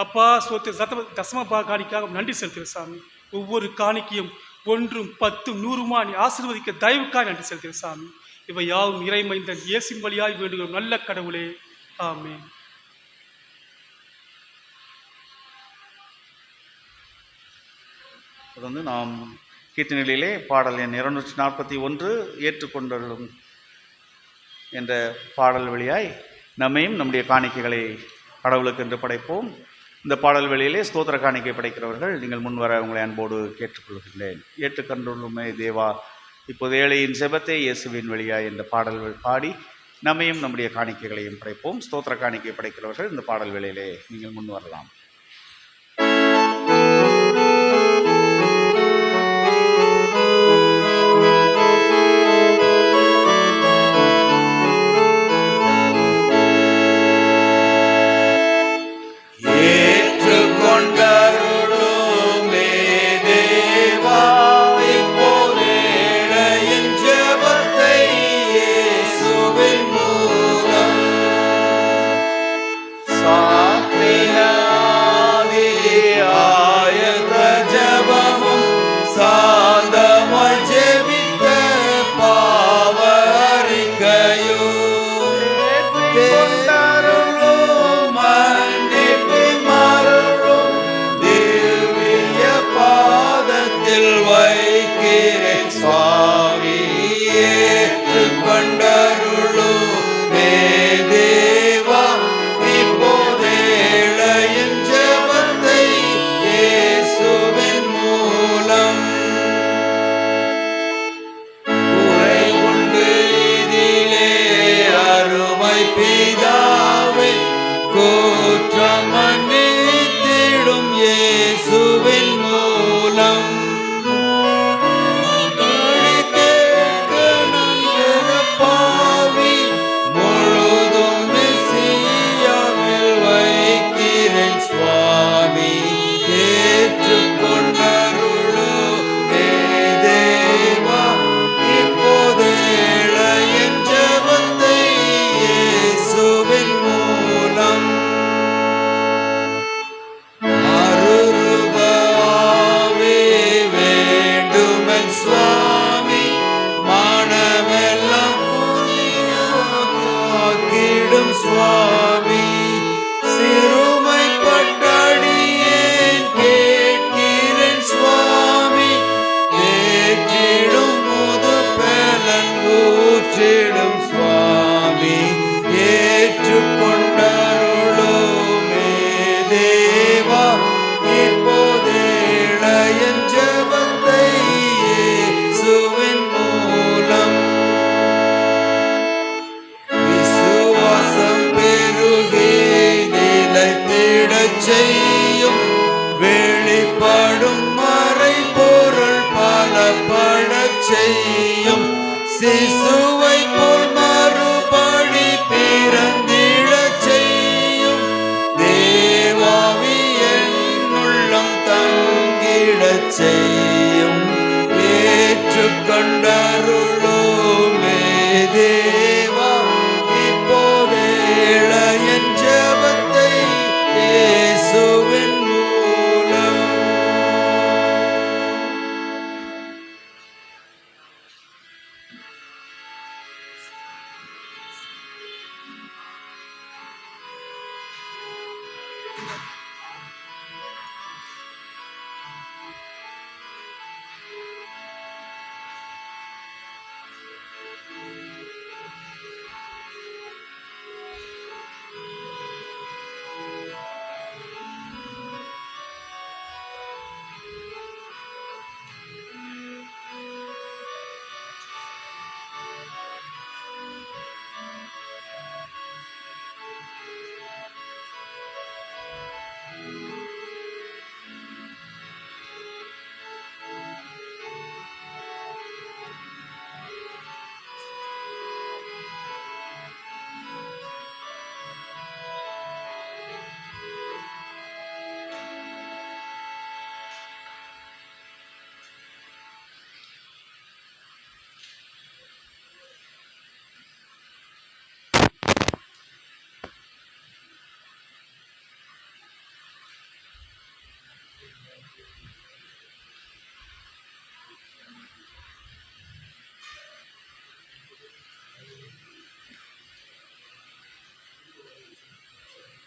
அப்பா சொத்து தசமபா காணிக்காக நன்றி செலுத்துகிற சாமி. ஒவ்வொரு காணிக்கையும் 1 10 100 நீ ஆசீர்வதிக்க தயவுக்காக நன்றி செலுத்துகிற சாமி. இவை யாவும் இறைமைந்தன் இயேசுவின் வழியாய் வேண்டுகிறோம் நல்ல கடவுளே, ஆமென். தொடர்ந்து நாம் கீர்த்தனைகளிலே பாடல் எண் 241 ஏற்றுக்கொண்டலும் என்ற பாடல் வழியாய் நம்மையும் நம்முடைய காணிக்கைகளை கடவுளுக்கு என்று படைப்போம். இந்த பாடல் வேளையிலே ஸ்தோத்திர காணிக்கை படைக்கிறவர்கள் நீங்கள் முன்வர உங்களை அன்போடு கேட்டுக்கொள்கின்றேன். ஏற்றுக்கொண்டுள்ளமே தேவா, இப்போது ஏழையின் செபத்தை இயேசுவின் வழியா என்ற பாடல்கள் பாடி நம்மையும் நம்முடைய காணிக்கைகளையும் படைப்போம். ஸ்தோத்திர காணிக்கை படைக்கிறவர்கள் இந்த பாடல் வேளையிலே நீங்கள் முன் வரலாம்.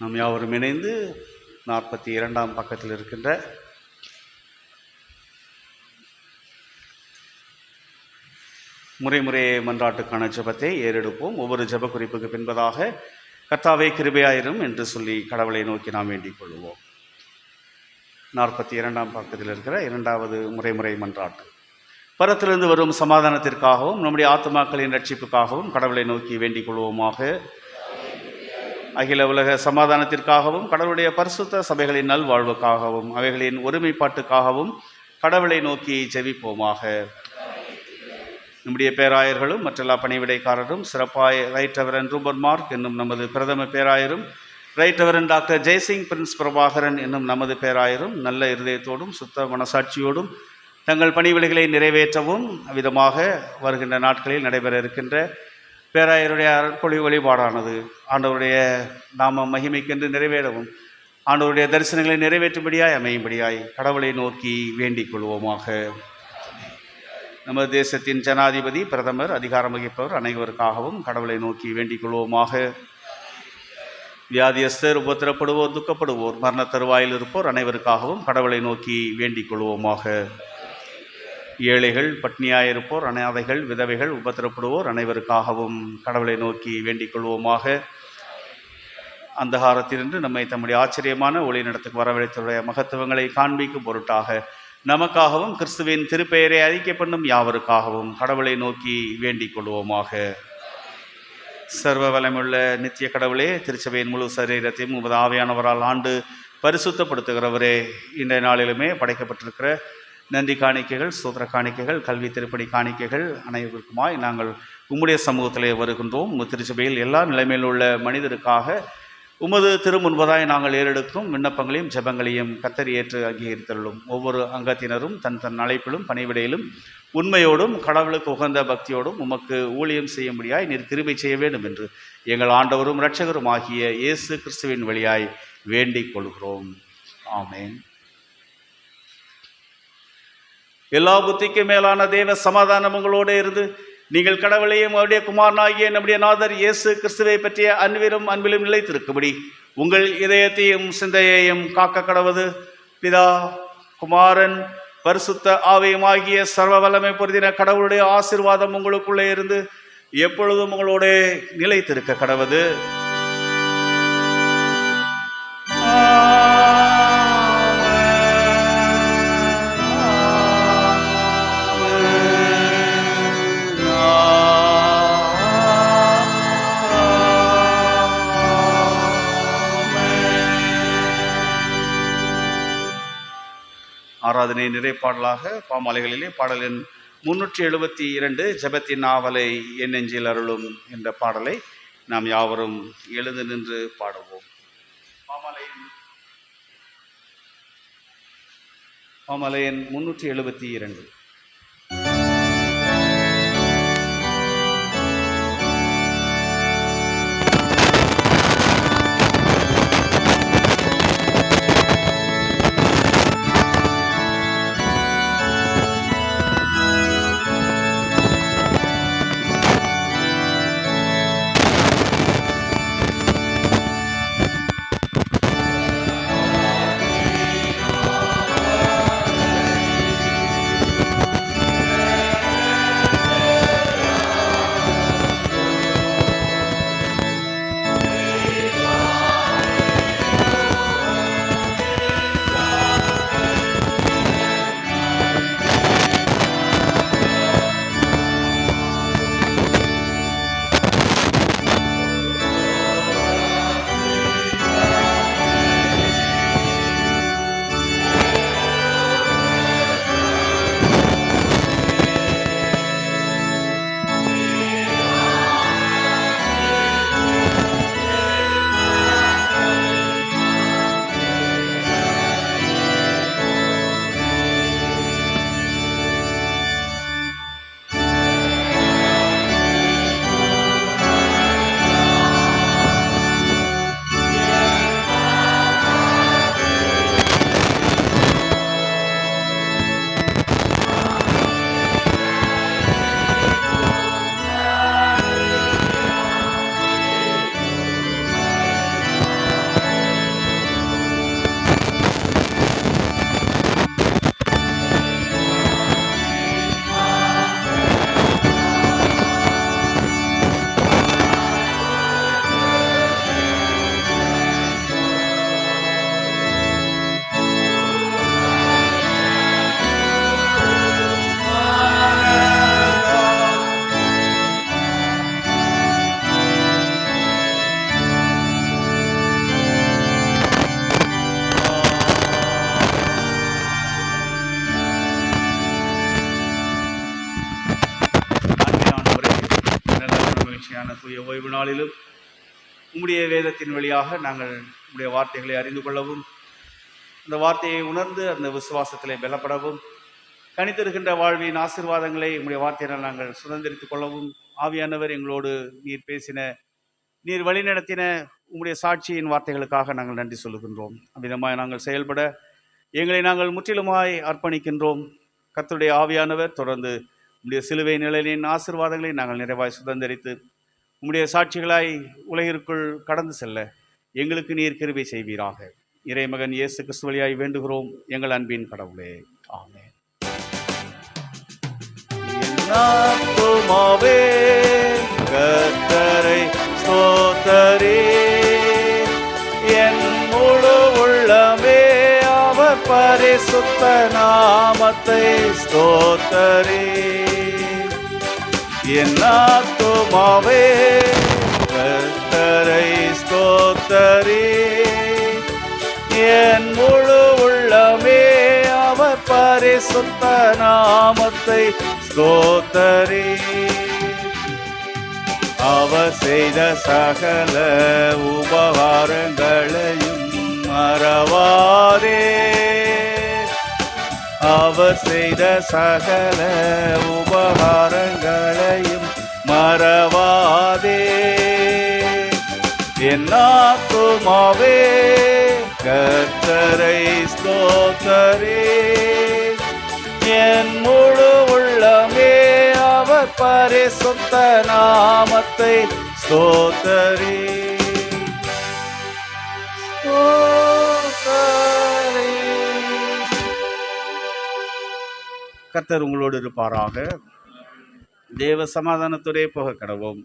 நாம் யாவரும் இணைந்து 42ஆம் பக்கத்தில் இருக்கின்ற முறையே மன்றாட்டுக்கான ஜெபத்தை ஏறெடுப்போம். ஒவ்வொரு ஜெப குறிப்புக்கு பின்பதாக கர்த்தாவே கிருபையாயிரும் என்று சொல்லி கடவுளை நோக்கி நாம் வேண்டிக் கொள்வோம். 42ஆம் பக்கத்தில் இருக்கிற 2வது முறை மன்றாட்டு. பரத்திலிருந்து வரும் சமாதானத்திற்காகவும் நம்முடைய ஆத்மாக்களின் ரட்சிப்புக்காகவும் கடவுளை நோக்கி வேண்டிக் கொள்வோமாக. அகில உலக சமாதானத்திற்காகவும் கடவுளுடைய பரிசுத்த சபைகளின் நல்வாழ்வுக்காகவும் அவைகளின் ஒருமைப்பாட்டுக்காகவும் கடவுளை நோக்கி ஜெபிப்போமாக. நம்முடைய பேராயர்களும் மற்றெல்லா பணிவிடைக்காரரும் சிறப்பாய் ரைட் ரெவரண்ட் ரூபர்ட் மார்க் என்னும் நமது பிரதம பேராயரும், right reverend doctor Jeyasingh Prince Prabhakaran என்னும் நமது பேராயரும் நல்ல இருதயத்தோடும் சுத்த மனசாட்சியோடும் தங்கள் பணிவிடைகளை நிறைவேற்றவும் விதமாக வருகின்ற நாட்களில் நடைபெற இருக்கின்ற பேராயருடைய அருட்பொழி வழிபாடானது ஆண்டவருடைய நாம மகிமைக்கென்று நிறைவேறவும் ஆண்டவருடைய தரிசனங்களை நிறைவேற்றும்படியாய் அமையும்படியாய் கடவுளை நோக்கி வேண்டிக் கொள்வோமாக. நமது தேசத்தின் ஜனாதிபதி, பிரதமர், அதிகாரம் வகிப்பவர் அனைவருக்காகவும் கடவுளை நோக்கி வேண்டிக் கொள்வோமாக. வியாதியஸ்தர், உபத்திரப்படுவோர், துக்கப்படுவோர், மரண தருவாயில் இருப்போர் அனைவருக்காகவும் கடவுளை நோக்கி வேண்டிக் கொள்வோமாக. ஏழைகள், பட்னியாயிருப்போர், அனாதைகள், விதவைகள், உபத்திரப்படுவோர் அனைவருக்காகவும் கடவுளை நோக்கி வேண்டிக் கொள்வோமாக. அந்தகாரத்திலிருந்து நம்மை தம்முடைய ஆச்சரியமான ஒளி நடத்துக்கு வரவழைத்துடைய மகத்துவங்களை காண்பிக்கும் பொருட்டாக நமக்காகவும் கிறிஸ்துவின் திருப்பெயரை அறிக்கை பண்ணும் யாவருக்காகவும் கடவுளை நோக்கி வேண்டிக் கொள்வோமாக. சர்வ வளமுள்ள நித்திய கடவுளே, திருச்சபையின் முழு சரீரத்தையும் உமது ஆவியானவரால் ஆண்டு பரிசுத்தப்படுத்துகிறவரே, இன்றைய நாளிலுமே படைக்கப்பட்டிருக்கிற நன்றி காணிக்கைகள், சூத்திர காணிக்கைகள், கல்வி திருப்பணி காணிக்கைகள் அனைவருக்குமாய் நாங்கள் உம்முடைய சமூகத்திலே வருகின்றோம். உமது திருச்சபையில் எல்லா நிலைமையில் உள்ள மனிதருக்காக உமது திருமுன்பதாய் நாங்கள் ஏறெடுக்கும் விண்ணப்பங்களையும் ஜெபங்களையும் கர்த்தர் ஏற்று அங்கீகரித்தள்ளும். ஒவ்வொரு அங்கத்தினரும் தன் தன் அழைப்பிலும் பணிவிடையிலும் உண்மையோடும் கடவுளுக்கு உகந்த பக்தியோடும் உமக்கு ஊழியம் செய்யும்படியாய் நீர் கிருபை செய்ய வேண்டும் என்று எங்கள் ஆண்டவரும் இரட்சகரும் ஆகிய இயேசு கிறிஸ்துவின் வழியாய் வேண்டிக் கொள்கிறோம். ஆமேன். எல்லா புத்திக்கும் மேலான தேவ சமாதானம் உங்களோடு இருந்து நீங்கள் கடவுளையும் அவருடைய குமாரனாகிய நம்முடைய நாதர் இயேசு கிறிஸ்துவை பற்றிய அன்பிலும் நிலைத்திருக்கும்படி உங்கள் இதயத்தையும் சிந்தையையும் காக்க கடவது பிதா, குமாரன், பரிசுத்த ஆவியுமாகிய சர்வ வல்லமை பொருந்தின கடவுளுடைய ஆசீர்வாதம் உங்களுக்குள்ளே இருந்து எப்பொழுதும் உங்களோட நிலைத்திருக்க கடவது. ஆராதனை நிறைப்பாடலாக பாமாலைகளிலே பாடல் எண் 372 ஜெபத்தின் நாவலை என் நெஞ்சில் அருளும் என்ற பாடலை நாம் யாவரும் எழுந்து நின்று பாடுவோம். பாமாலை எண் 372. நாளிலும் உம்முடைய வேதத்தின் வழியாக நாங்கள் உம்முடைய வார்த்தைகளை அறிந்து கொள்ளவும், அந்த வார்த்தையை உணர்ந்து அந்த விசுவாசத்திலே பலப்படவும், கனித்திருக்கின்ற வாழ்வின் ஆசீர்வாதங்களை உம்முடைய வார்த்தையினால் நாங்கள் சுதந்திரித்துக் கொள்ளவும், ஆவியானவர் எங்களோடு நீர் பேசின, நீர் வழிநடத்தின உம்முடைய சாட்சியின் வார்த்தைகளுக்காக நாங்கள் நன்றி சொல்லுகின்றோம். அவ்விதமாய் நாங்கள் செயல்பட எங்களை நாங்கள் முற்றிலுமாய் அர்ப்பணிக்கின்றோம். கர்த்தருடைய ஆவியானவர் தொடர்ந்து உம்முடைய சிலுவை நிழலின் ஆசீர்வாதங்களை நாங்கள் நிறைவாய் சுதந்திரித்து உம்முடைய சாட்சிகளாய் உலகிற்குள் கடந்து செல்ல எங்களுக்கு நீர் கிருபை செய்வீராக. இறைமகன் இயேசு கிறிஸ்து வழியாய் வேண்டுகிறோம் எங்கள் அன்பின் கடவுளே, ஆமென். ஆத்துமாவே கர்த்தரை ஸ்தோத்தரி, என் முழு உள்ளமே அவர் பரிசுத்த நாமத்தை ஸ்தோத்தரி. என் ஆத்துமாவே கர்த்தரை ஸ்தோத்தரி, என் முழு உள்ளமே அவர் பரிசுத்த நாமத்தை ஸ்தோத்தரி. அவர் செய்த சகல உபகாரங்களையும் மறவாரே, அவர் செய்த சகல உபகாரங்களையும் மறவாதே. என் ஆத்துமாவே கர்த்தரை ஸ்தோத்தரி, என் முழு உள்ளமே அவர் பரிசுத்த நாமத்தை ஸ்தோத்தரி. கர்த்தர் உங்களோடு இருப்பாராக. தேவ சமாதானத்துடைய போக கடவோம்.